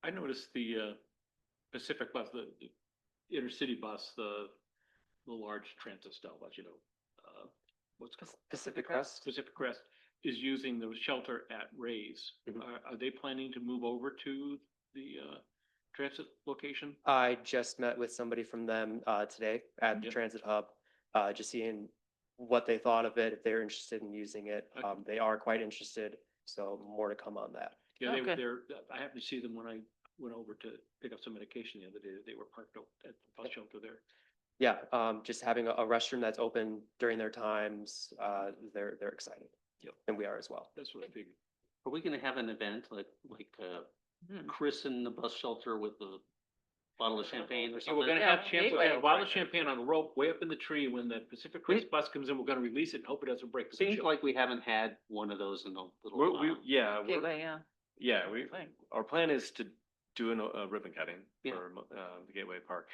I noticed the Pacific bus, the intercity bus, the large transit style bus, what's it called? Pacific Crest. Pacific Crest is using the shelter at Ray's. Mhm. Are they planning to move over to the transit location? I just met with somebody from them today at the Yeah. Transit Hub, just seeing what they thought of it, if they're interested in using it. Okay. They are quite interested, so more to come on that. Yeah, Okay. I happened to see them when I went over to pick up some medication the other day. They were parked at the bus shelter there. Yeah, just having a restroom that's open during their times, they're excited. Yep. And we are as well. That's what I figured. Are we gonna have an event like Hmm. Chris in the bus shelter with a bottle of champagne or So we're something? gonna Yeah, have champagne, gateway. a bottle of champagne on a rope way up in the tree. When the Pacific Crest bus comes in, we're gonna release it and hope it doesn't break the Seems windshield. like we haven't had one of those in a little We, while. Gateway, yeah. yeah, we, Thing. our plan is to do a ribbon cutting Yeah. for the Gateway Park.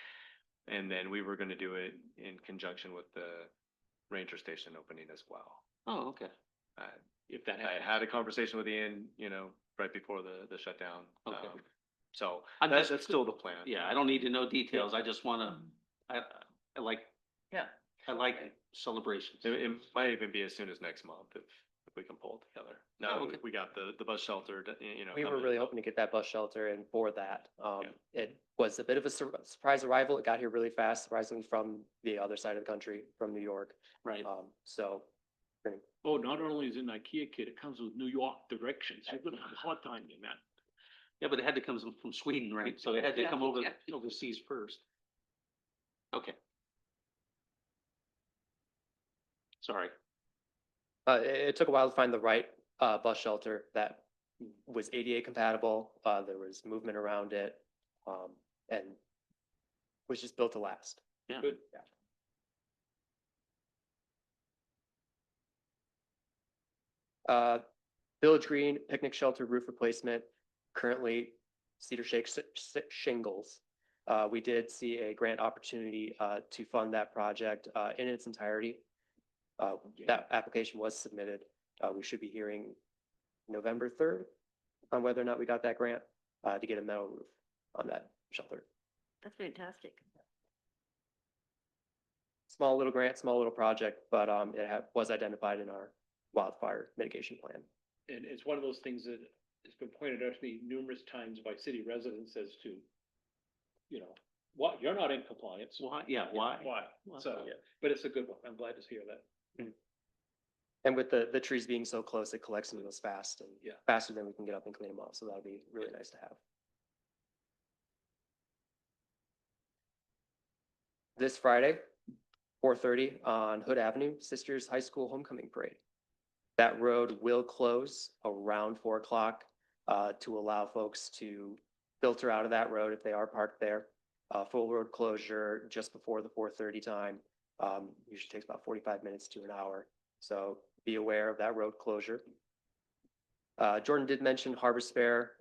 And then we were gonna do it in conjunction with the ranger station opening as well. Oh, okay. If that I had a conversation with Ian, right before the shutdown. Okay. So I'm that's just- still the plan. Yeah, I don't need to know details. I just wanna, I like, Yeah. I like celebrations. It might even be as soon as next month if we can pull it together. Now, okay. we got the bus shelter, We were coming. really hoping to get that bus shelter, and for that, it was a bit of a surprise arrival. It got here really fast, surprisingly from the other side of the country, from New York. Right. So Oh, not only is it an IKEA kit, it comes with New York directions. You're gonna have a hard time in that. Yeah, but it had to come from Sweden, right? So it had to Yeah, come over yeah. overseas first. Okay. Sorry. it took a while to find the right bus shelter that was ADA compatible. There was movement around it, and was just built to last. Yeah. Good. Village Green picnic shelter roof replacement, currently cedar shake shingles. We did see a grant opportunity to fund that project in its entirety. That application was submitted. We should be hearing November 3rd on whether or not we got that grant to get a metal roof on that shelter. That's fantastic. Small little grant, small little project, but was identified in our wildfire mitigation plan. And it's one of those things that has been pointed out to me numerous times by city residents as to, what, you're not in compliance. Why? Yeah, why? Why? Why? So, but it's a good one. I'm glad to hear that. And with the trees being so close, it collects needles fast and Yeah. faster than we can get up and clean them off. So that'll be really nice to have. This Friday, 4:30 on Hood Avenue, Sisters High School Homecoming Parade. That road will close around 4 o'clock to allow folks to filter out of that road if they are parked there. Full road closure just before the 4:30 time. Usually takes about 45 minutes to an hour. So be aware of that road closure. Jordan did mention Harbor Fair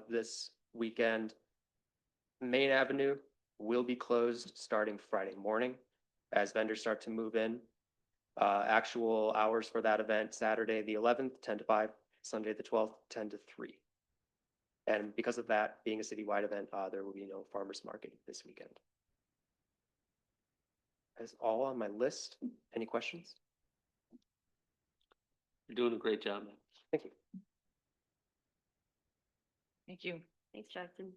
this weekend. Main Avenue will be closed starting Friday morning as vendors start to move in. Actual hours for that event, Saturday, the 11th, 10 to 5, Sunday, the 12th, 10 to 3. And because of that being a citywide event, there will be no farmer's market this weekend. That's all on my list. Any questions? You're doing a great job, man. Thank you. Thank you. Thanks, Jackson.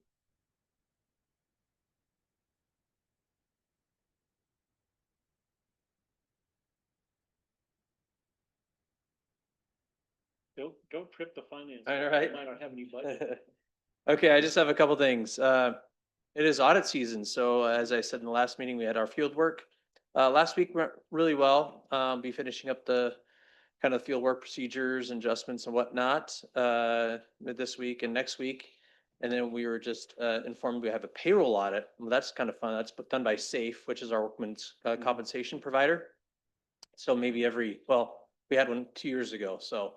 Don't trip the finance. All right. Might not have any budget. Okay, I just have a couple things. It is audit season, so as I said in the last meeting, we had our field work. Last week went really well. Be finishing up the kind of field work procedures, adjustments and whatnot, this week and next week. And then we were just informed we have a payroll audit. Well, that's kind of fun. That's done by SAFE, which is our workman's compensation provider. So maybe we had one 2 years ago, so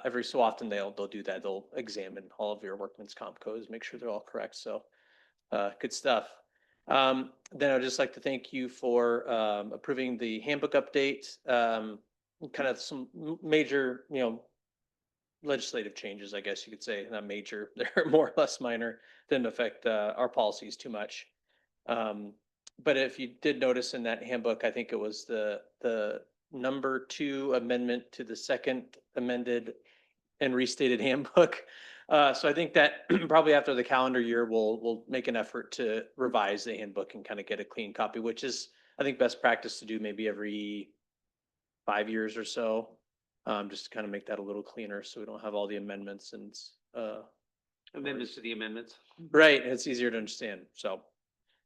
every so often they'll do that. They'll examine all of your workman's comp codes, make sure they're all correct. So good stuff. Then I'd just like to thank you for approving the handbook update. Kind of some major, legislative changes, I guess you could say, not major. They're more or less minor, didn't affect our policies too much. But if you did notice in that handbook, I think it was the number 2 amendment to the second amended and restated handbook. So I think that probably after the calendar year, we'll make an effort to revise the handbook and kind of get a clean copy, which is, I think, best practice to do maybe every 5 years or so. Just to kind of make that a little cleaner so we don't have all the amendments and Amendments to the amendments. right, it's easier to understand. So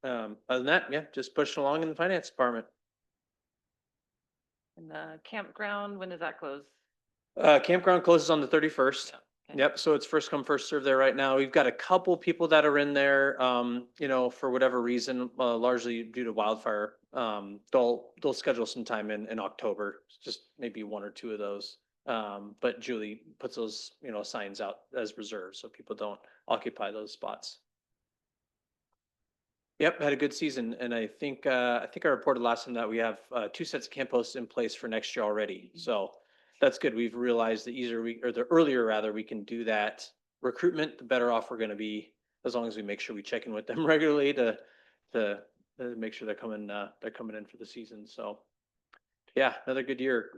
other than that, yeah, just pushing along in the finance department. And the campground, when does that close? Campground closes on the 31st. Okay. Yep, so it's first come, first served there right now. We've got a couple people that are in there, for whatever reason, largely due to wildfire. They'll schedule some time in October, just maybe 1 or 2 of those. But Julie puts those, signs out as reserved, so people don't occupy those spots. Yep, had a good season, and I think I reported last time that we have 2 sets of camp posts in place for next year already. So that's good. We've realized the earlier rather we can do that recruitment, the better off we're going to be, as long as we make sure we check in with them regularly to make sure they're coming in for the season. So yeah, another good year.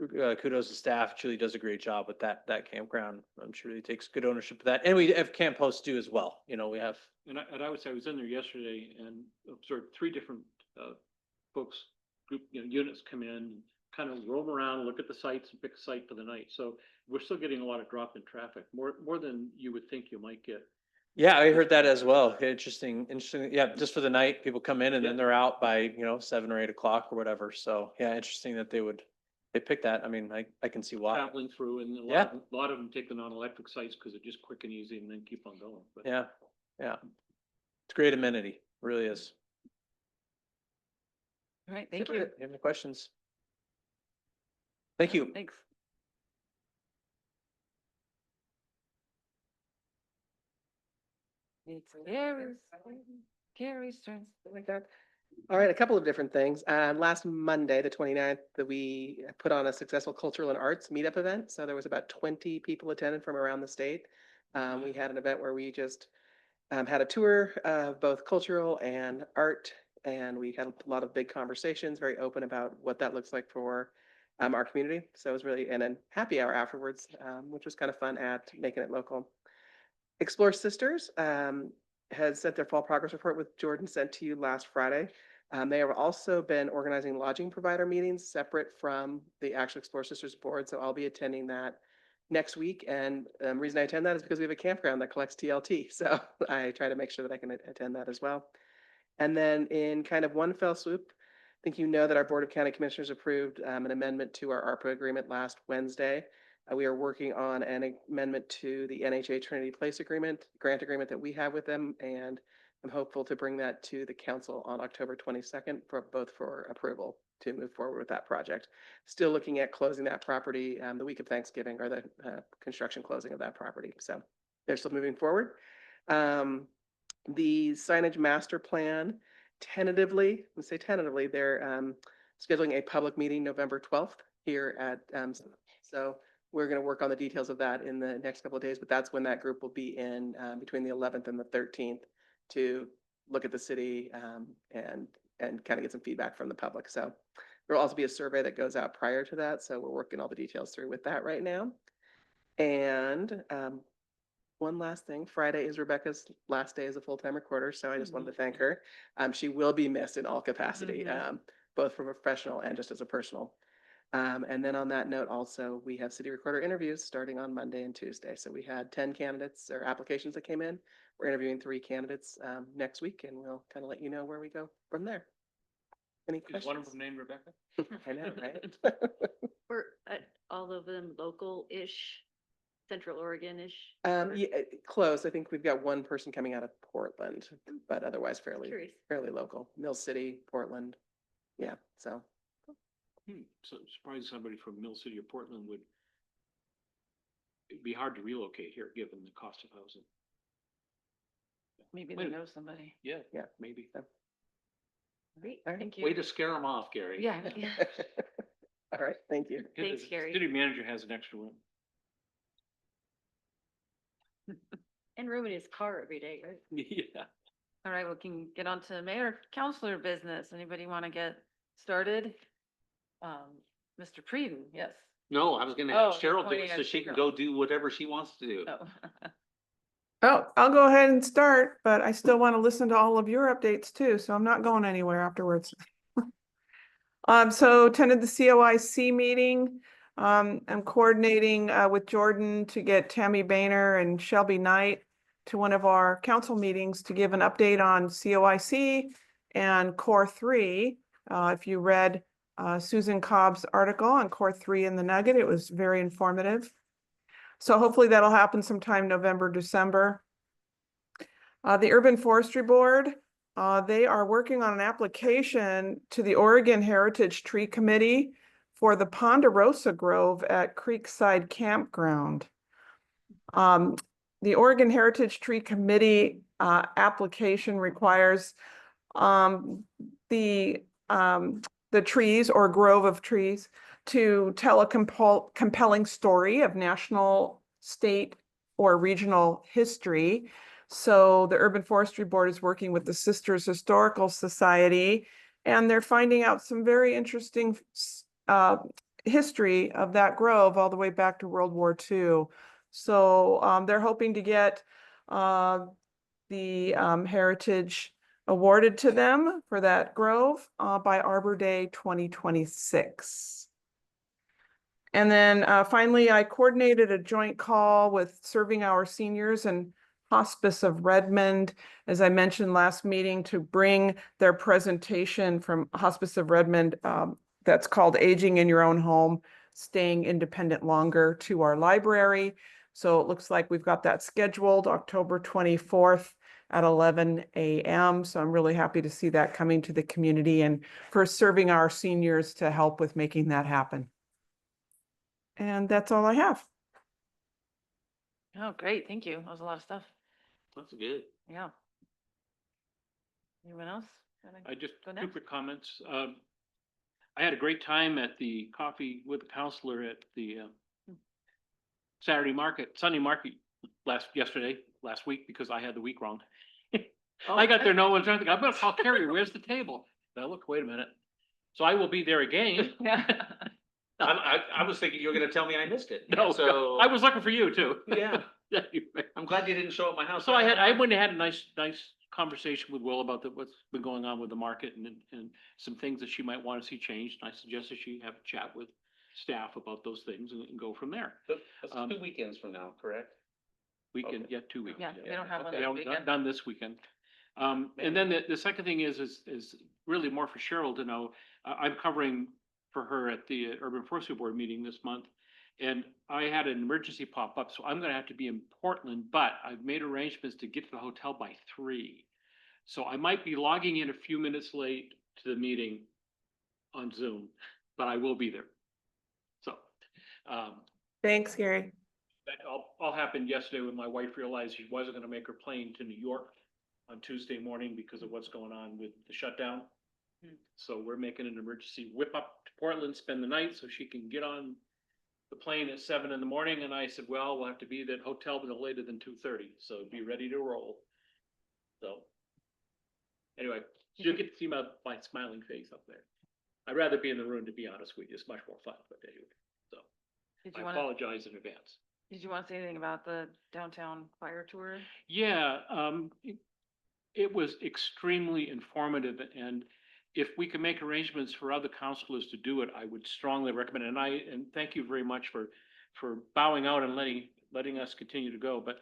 Kudos to staff. Julie does a great job with that campground. I'm sure he takes good ownership of that, and we have camp hosts too as well. You know, we have. And I would say I was in there yesterday and observed 3 different folks, units come in, kind of roam around, look at the sites and pick a site for the night. So we're still getting a lot of drop in traffic, more than you would think you might get. Yeah, I heard that as well. Interesting. Yeah, just for the night, people come in and then they're out by, 7 or 8 o'clock or whatever. So yeah, interesting that they pick that. I mean, I can see why. Traveling through, and Yeah. a lot of them take the non-electric sites because they're just quick and easy and then keep on going. But Yeah, yeah. It's a great amenity, really is. All right, thank You you. have any questions? Thank you. Thanks. It's Carrie's turn. Something like that. All right, a couple of different things. Last Monday, the 29th, that we put on a successful cultural and arts meetup event. So there was about 20 people attended from around the state. We had an event where we just had a tour of both cultural and art, and we had a lot of big conversations, very open about what that looks like for our community. So it was really, and then happy hour afterwards, which was kind of fun at making it local. Explore Sisters has sent their fall progress report, with Jordan sent to you last Friday. They have also been organizing lodging provider meetings separate from the actual Explore Sisters board. So I'll be attending that next week. And the reason I attend that is because we have a campground that collects TLT. So I try to make sure that I can attend that as well. And then in kind of one fell swoop, I think you know that our Board of County Commissioners approved an amendment to our ARPA agreement last Wednesday. We are working on an amendment to the NHA Trinity Place grant agreement that we have with them, and I'm hopeful to bring that to the council on October 22nd for approval to move forward with that project. Still looking at closing that property the week of Thanksgiving, or the construction closing of that property. So they're still moving forward. The signage master plan, tentatively, they're scheduling a public meeting November 12th here at, so we're going to work on the details of that in the next couple of days, but that's when that group will be in between the 11th and the 13th to look at the city and kind of get some feedback from the public. So there'll also be a survey that goes out prior to that. So we're working all the details through with that right now. And one last thing, Friday is Rebecca's last day as a full-time recorder. So I just wanted to thank her. She will be missed in all capacity, both from a professional and just as a personal. And then on that note, also, we have city recorder interviews starting on Monday and Tuesday. So we had 10 candidates or applications that came in. We're interviewing 3 candidates next week, and we'll kind of let you know where we go from there. Any questions? Is one of them named Rebecca? I know, right? Were all of them local-ish, Central Oregon-ish? Yeah, close. I think we've got one person coming out of Portland, but otherwise fairly local. Mill City, Portland. Yeah, so. So surprised somebody from Mill City or Portland would. It'd be hard to relocate here, given the cost of housing. Maybe they know somebody. Yeah, Yeah. maybe. Great, All right. thank you. Way to scare them off, Gary. Yeah. All right, thank you. Thanks, The Gary. City manager has an extra room. And room in his car every day, right? Yeah. All right, we can get on to mayor counselor business. Anybody want to get started? Mr. Preden, yes. No, I was gonna Oh, have Cheryl do pointing it at so she can Cheryl. go do whatever she wants to do. Oh. Oh, I'll go ahead and start, but I still want to listen to all of your updates too, so I'm not going anywhere afterwards. So attended the COIC meeting. I'm coordinating with Jordan to get Tammy Boehner and Shelby Knight to one of our council meetings to give an update on COIC and Core 3. If you read Susan Cobb's article on Core 3 in the Nugget, it was very informative. So hopefully that'll happen sometime November, December. The Urban Forestry Board, they are working on an application to the Oregon Heritage Tree Committee for the Ponderosa Grove at Creekside Campground. The Oregon Heritage Tree Committee application requires the, the trees or grove of trees to tell a compelling story of national, state, or regional history. So the Urban Forestry Board is working with the Sisters Historical Society, and they're finding out some very interesting history of that grove all the way back to World War II. So they're hoping to get the heritage awarded to them for that grove by Arbor Day 2026. And then finally, I coordinated a joint call with Serving Our Seniors and Hospice of Redmond, as I mentioned last meeting, to bring their presentation from Hospice of Redmond that's called Aging in Your Own Home, Staying Independent Longer, to our library. So it looks like we've got that scheduled October 24th at 11 a.m. So I'm really happy to see that coming to the community and for Serving Our Seniors to help with making that happen. And that's all I have. Oh, great. Thank you. That was a lot of stuff. That's good. Yeah. Anyone else? I just, Go two next. quick comments. I had a great time at the Coffee with the Counselor at the Sunday market last week, because I had the week wrong. I got there, no one's anything. I better call Carrie, where's the table? I look, wait a minute. So I will be there again. Yeah. I was thinking you were gonna tell me I missed it. No, So, I was looking for you too. yeah, I'm glad you didn't show at my house. So I went and had a nice conversation with Will about what's been going on with the market and some things that she might want to see changed. And I suggested she have a chat with staff about those things and go from there. That's 2 weekends from now, correct? Weekend, Okay. yeah, 2 weeks. Yeah, they don't have one They this don't, weekend. done this weekend. And then the second thing is really more for Cheryl to know. I'm covering for her at the Urban Forestry Board meeting this month. And I had an emergency pop up, so I'm gonna have to be in Portland, but I've made arrangements to get to the hotel by 3. So I might be logging in a few minutes late to the meeting on Zoom, but I will be there. So, Thanks, Gary. that all happened yesterday when my wife realized she wasn't gonna make her plane to New York on Tuesday morning because of what's going on with the shutdown. So we're making an emergency whip up to Portland, spend the night so she can get on the plane at 7 in the morning. And I said, well, we'll have to be at that hotel no later than 2:30, so be ready to roll. So anyway, you'll get to see my smiling face up there. I'd rather be in the room, to be honest with you. It's much more fun, but anyway, so Did I you want to, apologize in advance. did you want to say anything about the downtown fire tour? Yeah, it was extremely informative, and if we can make arrangements for other counselors to do it, I would strongly recommend it. And thank you very much for bowing out and letting us continue to go. But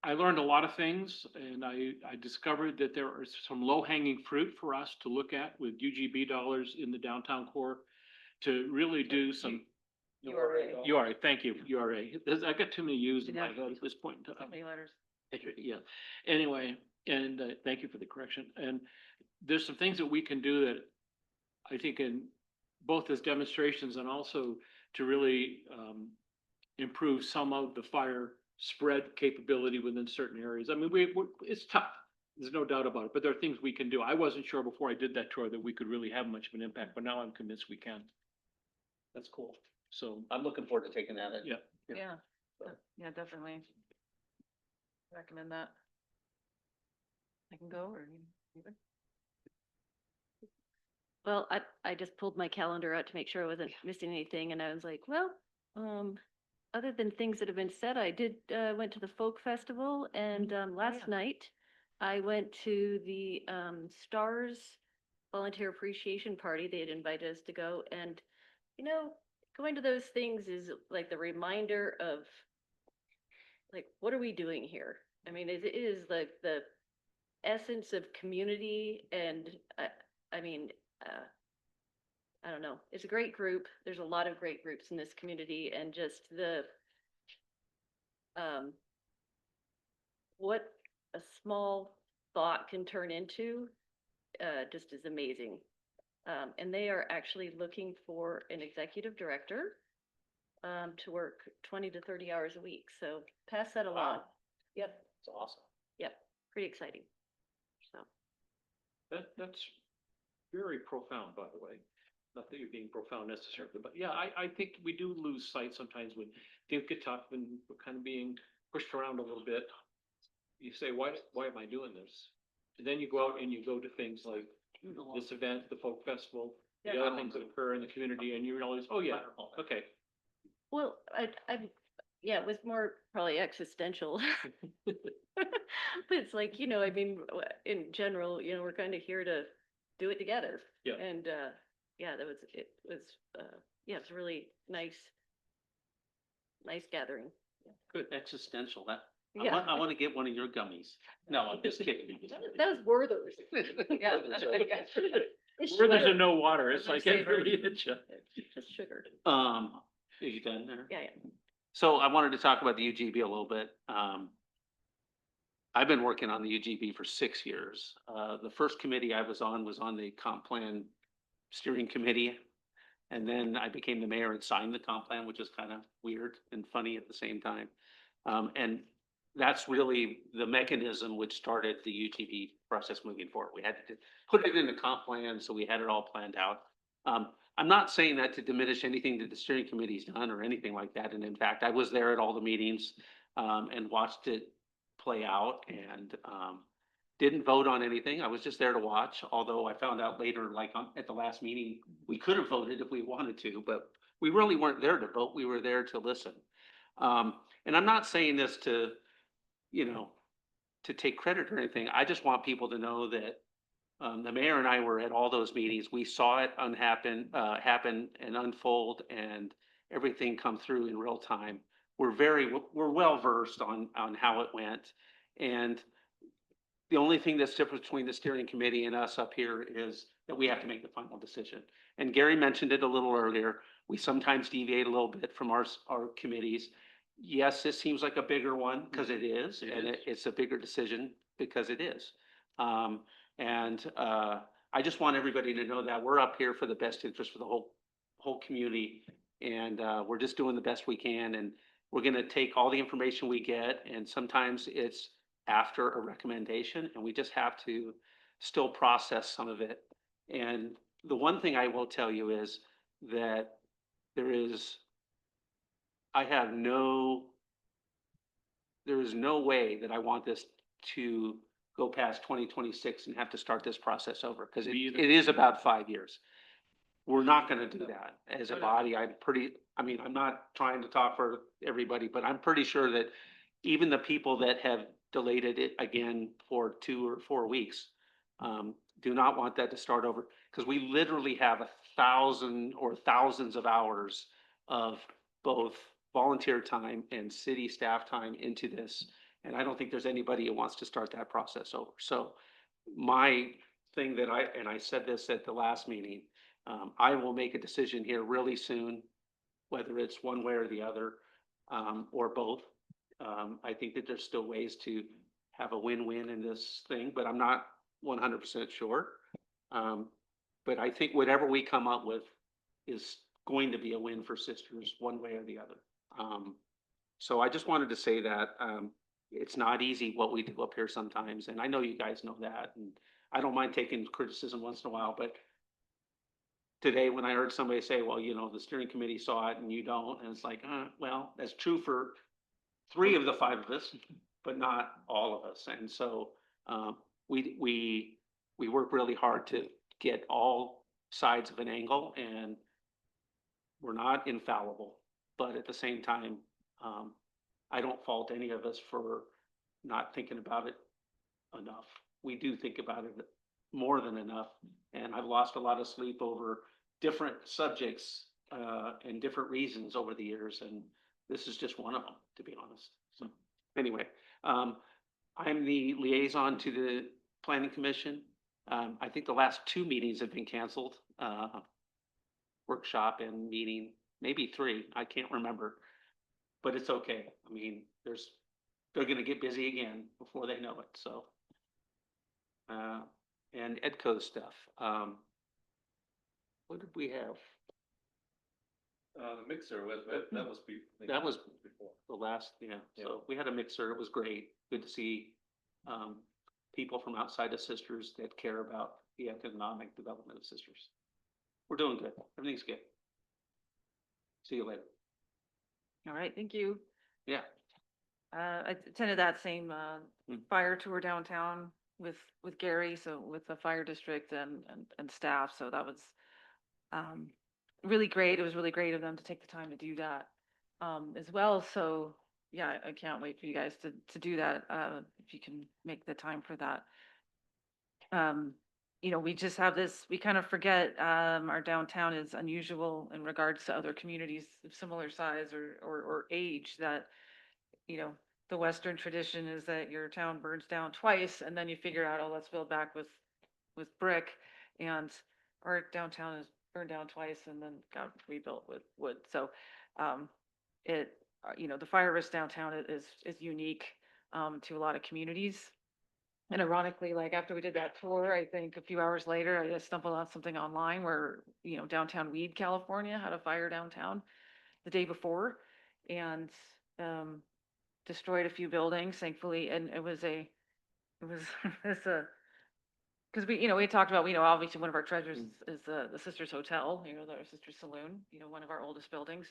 I learned a lot of things, and I discovered that there are some low-hanging fruit for us to look at with UGB dollars in the downtown core to really do some. URA, thank you, URA. I got too many U's in my head at this point in So time. many letters. Yeah, anyway, and thank you for the correction. And there's some things that we can do that I think in both as demonstrations and also to really improve some of the fire spread capability within certain areas. I mean, it's tough. There's no doubt about it, but there are things we can do. I wasn't sure before I did that tour that we could really have much of an impact, but now I'm convinced we can. That's cool. So, I'm looking forward to taking that. yeah. Yeah, yeah, definitely. Recommend that. I can go or you? Well, I just pulled my calendar out to make sure I wasn't missing anything, and I was like, well, other than things that have been said, I did went to the folk festival, and last night I went to the Stars Volunteer Appreciation Party. They had invited us to go, and you know, going to those things is like the reminder of like, what are we doing here? I mean, it is like the essence of community, and I mean, I don't know. It's a great group. There's a lot of great groups in this community, and just the what a small thought can turn into just is amazing. And they are actually looking for an executive director to work 20 to 30 hours a week. So pass that along. Wow. Yep. It's awesome. Yep. Pretty exciting. So. That's very profound, by the way. Not that you're being profound necessarily, but yeah, I think we do lose sight sometimes when things get tough and we're kind of being pushed around a little bit. You say, why am I doing this? And then you go out and you go to things like this event, the folk festival, the other things that occur in the community, and you realize, oh yeah, okay. Well, yeah, it was more probably existential. But it's like, I mean, in general, we're kind of here to do it together. Yeah. And, yeah, yeah, it's really nice gathering. Good, existential, that, Yeah. I want to get one of your gummies. No, I'm just kidding. That was Werther's. Yeah. Where there's a no water, it's They're like it savory. really hits you. Just sugar. Are you done there? Yeah, yeah. So I wanted to talk about the UGB a little bit. I've been working on the UGB for 6 years. The first committee I was on the comp plan steering committee. And then I became the mayor and signed the comp plan, which is kind of weird and funny at the same time. And that's really the mechanism which started the UGB process moving forward. We had to put it in the comp plan, so we had it all planned out. I'm not saying that to diminish anything that the steering committee's done or anything like that. And in fact, I was there at all the meetings and watched it play out and didn't vote on anything. I was just there to watch, although I found out later, like at the last meeting, we could have voted if we wanted to, but we really weren't there to vote. We were there to listen. And I'm not saying this to, to take credit or anything. I just want people to know that the mayor and I were at all those meetings. We saw it happen and unfold and everything come through in real time. We're well versed on how it went. And the only thing that's different between the steering committee and us up here is that we have to make the final decision. And Gary mentioned it a little earlier. We sometimes deviate a little bit from our committees. Yes, this seems like a bigger one because it is, and it's a bigger decision because it is. I just want everybody to know that we're up here for the best interest for the whole community. And we're just doing the best we can. And we're going to take all the information we get. And sometimes it's after a recommendation and we just have to still process some of it. And the one thing I will tell you is that there is no way that I want this to go past 2026 and have to start this process over because it is about 5 years. We're not going to do that as a body. I'm not trying to talk for everybody, but I'm pretty sure that even the people that have delayed it again for 2 or 4 weeks do not want that to start over because we literally have 1,000 or thousands of hours of both volunteer time and city staff time into this. And I don't think there's anybody who wants to start that process over. So my thing and I said this at the last meeting, I will make a decision here really soon, whether it's one way or the other, or both. I think that there's still ways to have a win-win in this thing, but I'm not 100% sure. But I think whatever we come up with is going to be a win for Sisters one way or the other. So I just wanted to say that it's not easy what we do up here sometimes. And I know you guys know that. And I don't mind taking criticism once in a while, but today when I heard somebody say, well, the steering committee saw it and you don't, and it's like, well, that's true for 3 of the 5 of us, but not all of us. And so we work really hard to get all sides of an angle, and we're not infallible. But at the same time, I don't fault any of us for not thinking about it enough. We do think about it more than enough. And I've lost a lot of sleep over different subjects and different reasons over the years. And this is just one of them, to be honest. So anyway, I'm the liaison to the Planning Commission. I think the last 2 meetings have been canceled, workshop and meeting, maybe 3, I can't remember, but it's okay. I mean, they're going to get busy again before they know it. So, and EDCO stuff. What did we have? The mixer was, that was before. the last, yeah. So we had a mixer. It was great. Good to see people from outside of Sisters that care about the economic development of Sisters. We're doing good. Everything's good. See you later. All right, thank you. Yeah. I attended that same Mm. fire tour downtown with Gary, so with the fire district and staff, so that was really great. It was really great of them to take the time to do that as well. So yeah, I can't wait for you guys to do that, if you can make the time for that. You know, we just have this, we kind of forget, our downtown is unusual in regards to other communities of similar size or age, that, you know, the Western tradition is that your town burns down twice and then you figure out, oh, let's build back with brick. And our downtown is burned down twice and then got rebuilt with wood. So, you know, the fire risk downtown is unique, to a lot of communities. And ironically, like after we did that tour, I think a few hours later, I just stumbled on something online where, you know, downtown Weed, California had a fire downtown the day before and destroyed a few buildings, thankfully. And it was it's a, because we, you know, we had talked about, you know, obviously one of our treasures is the Sisters Hotel, you know, the Sisters Saloon, you know, one of our oldest buildings.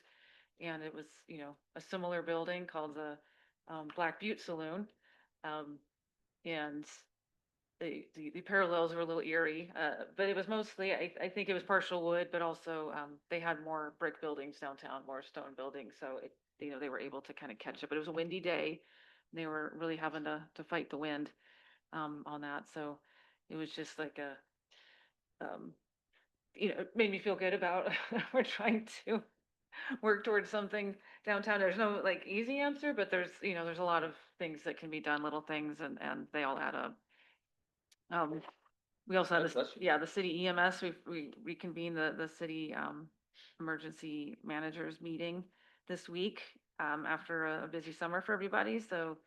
And it was, you know, a similar building called the Black Butte Saloon. And the parallels were a little eerie, but it was mostly, I think it was partial wood, but also they had more brick buildings downtown, more stone buildings. So it, you know, they were able to kind of catch up, but it was a windy day. They were really having to fight the wind on that. So it was just like you know, it made me feel good about we're trying to work towards something downtown. There's no like easy answer, but there's, you know, there's a lot of things that can be done, little things, and they all add up. We also had this, yeah, the city EMS, we reconvened the city emergency managers meeting this week after a busy summer for everybody. So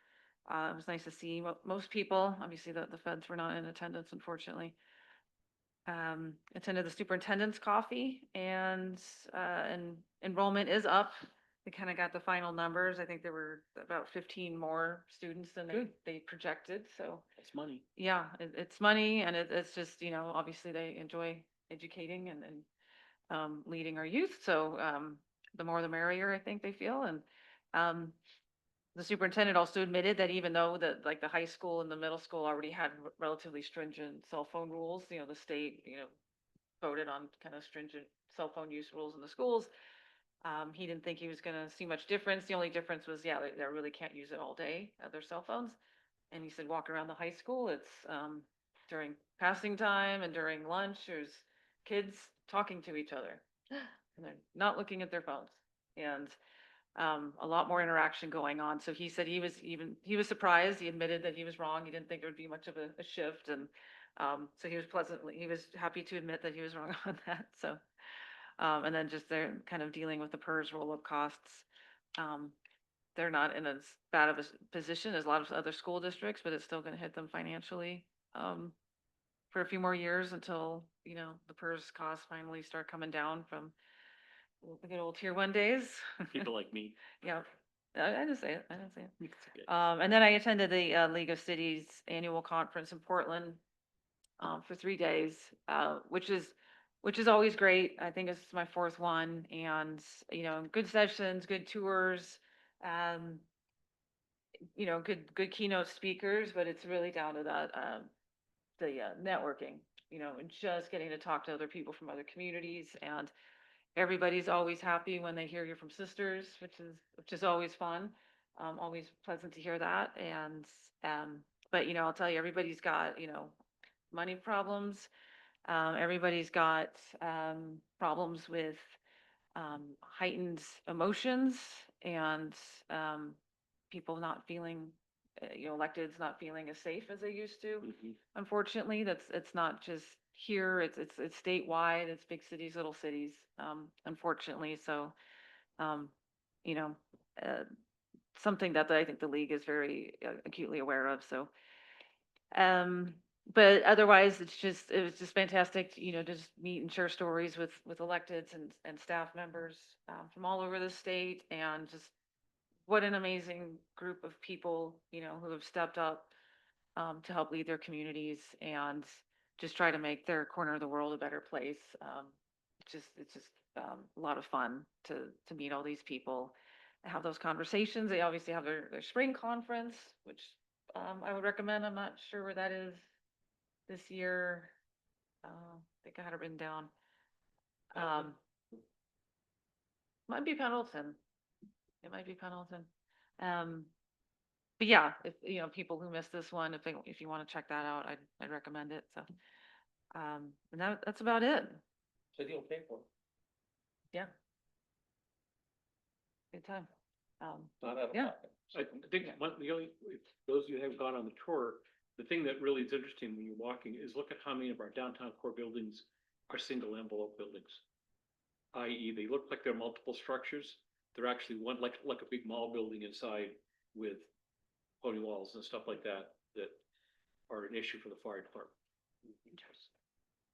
it was nice to see most people, obviously the feds were not in attendance, unfortunately. Attended the superintendent's coffee and enrollment is up. We kind of got the final numbers. I think there were about 15 more students than they projected. So It's money. yeah, it's money and it's just, you know, obviously they enjoy educating and leading our youth. So the more the merrier, I think they feel. And the superintendent also admitted that even though like the high school and the middle school already had relatively stringent cell phone rules, you know, the state, you know, voted on kind of stringent cell phone use rules in the schools. He didn't think he was going to see much difference. The only difference was, yeah, they really can't use it all day, their cell phones. And he said, walk around the high school, it's during passing time and during lunch, there's kids talking to each other and they're not looking at their phones. And a lot more interaction going on. So he said he was surprised. He admitted that he was wrong. He didn't think there would be much of a shift. And so he was happy to admit that he was wrong on that. So, and then just they're kind of dealing with the PERS roll-up costs. They're not in as bad of a position as a lot of other school districts, but it's still going to hit them financially for a few more years until, you know, the PERS costs finally start coming down from the good old tier 1 days. People like me. Yeah, I didn't say it. I didn't say it. It's okay. And then I attended the League of Cities annual conference in Portland for 3 days, which is always great. I think it's my 4th one, and you know, good sessions, good tours, you know, good keynote speakers. But it's really down to that the networking, you know, and just getting to talk to other people from other communities. And everybody's always happy when they hear you're from Sisters, which is always fun. Always pleasant to hear that. And but you know, I'll tell you, everybody's got, you know, money problems. Everybody's got problems with heightened emotions and people not feeling, you know, electeds not feeling as safe as they used to. Unfortunately, it's not just here, it's statewide, it's big cities, little cities, unfortunately. So, you know, something that I think the league is very acutely aware of. So, but otherwise, it was just fantastic, you know, to just meet and share stories with electeds and staff members from all over the state, and just what an amazing group of people, you know, who have stepped up to help lead their communities. And just try to make their corner of the world a better place. It's just a lot of fun to meet all these people, have those conversations. They obviously have their spring conference, which I would recommend. I'm not sure where that is this year. I think I had it written down. Might be Pendleton. It might be Pendleton. But yeah, if, you know, people who missed this one, if you want to check that out, I'd recommend it. So, and that's about it. So you'll pay for it. Yeah. Good time. Not out of Yeah. pocket. I think the only, if those of you who have gone on the tour, the thing that really is interesting when you're walking is look at how many of our downtown core buildings are single envelope buildings. I.e., they look like they're multiple structures. They're actually one, like a big mall building inside with pony walls and stuff like that, that are an issue for the fire department.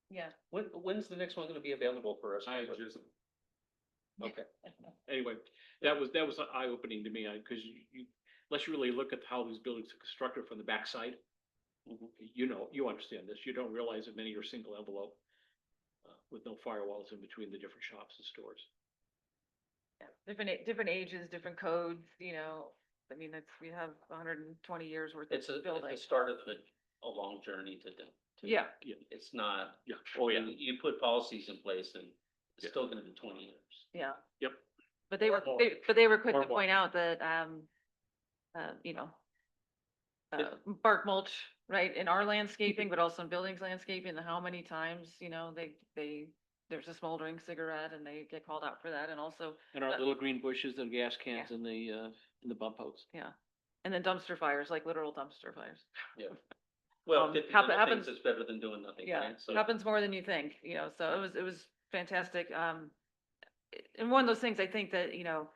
Yeah. When's the next one gonna be available for us? Okay. Anyway, that was eye-opening to me, because you, unless you really look at how these buildings are constructed from the backside, you know, you understand this, you don't realize that many are single envelope, with no firewalls in between the different shops and stores. Yeah. Different ages, different codes, you know, I mean, we have 120 years worth It's of building. the start of a long journey to. Yeah. It's not. Yeah. Oh, yeah. You put policies in place and it's Yeah. still gonna be 20 years. Yeah. Yep. But they were, Or more. but they were quick Or to more. point out that, you know, bark mulch, right, in our landscaping, but also in buildings landscaping, and how many times, you know, there's a smoldering cigarette and they get called out for that, and also, And our little green bushes and gas cans in the bump outs. yeah. And then dumpster fires, like literal dumpster fires. Yeah. Well, Um, 50 happen- little things happens- is better than doing nothing, Yeah, right? So. it happens more than you think, you know, so it was fantastic. And one of those things I think that, you know,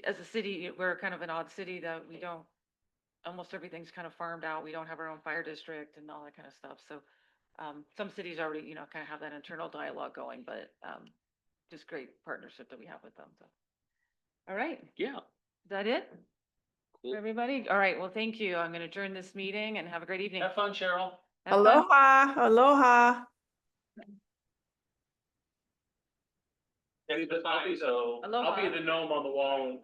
as a city, we're kind of an odd city that we don't, almost everything's kind of farmed out. We don't have our own fire district and all that kind of stuff. So, some cities already, you know, kind of have that internal dialogue going, but, just great partnership that we have with them. So, all right, Yeah. is that it? For everybody? All right, well, thank you. I'm going to adjourn this meeting and have a great evening. Have fun, Cheryl. Have fun. Aloha, aloha. I'll be Aloha. the gnome on the wall and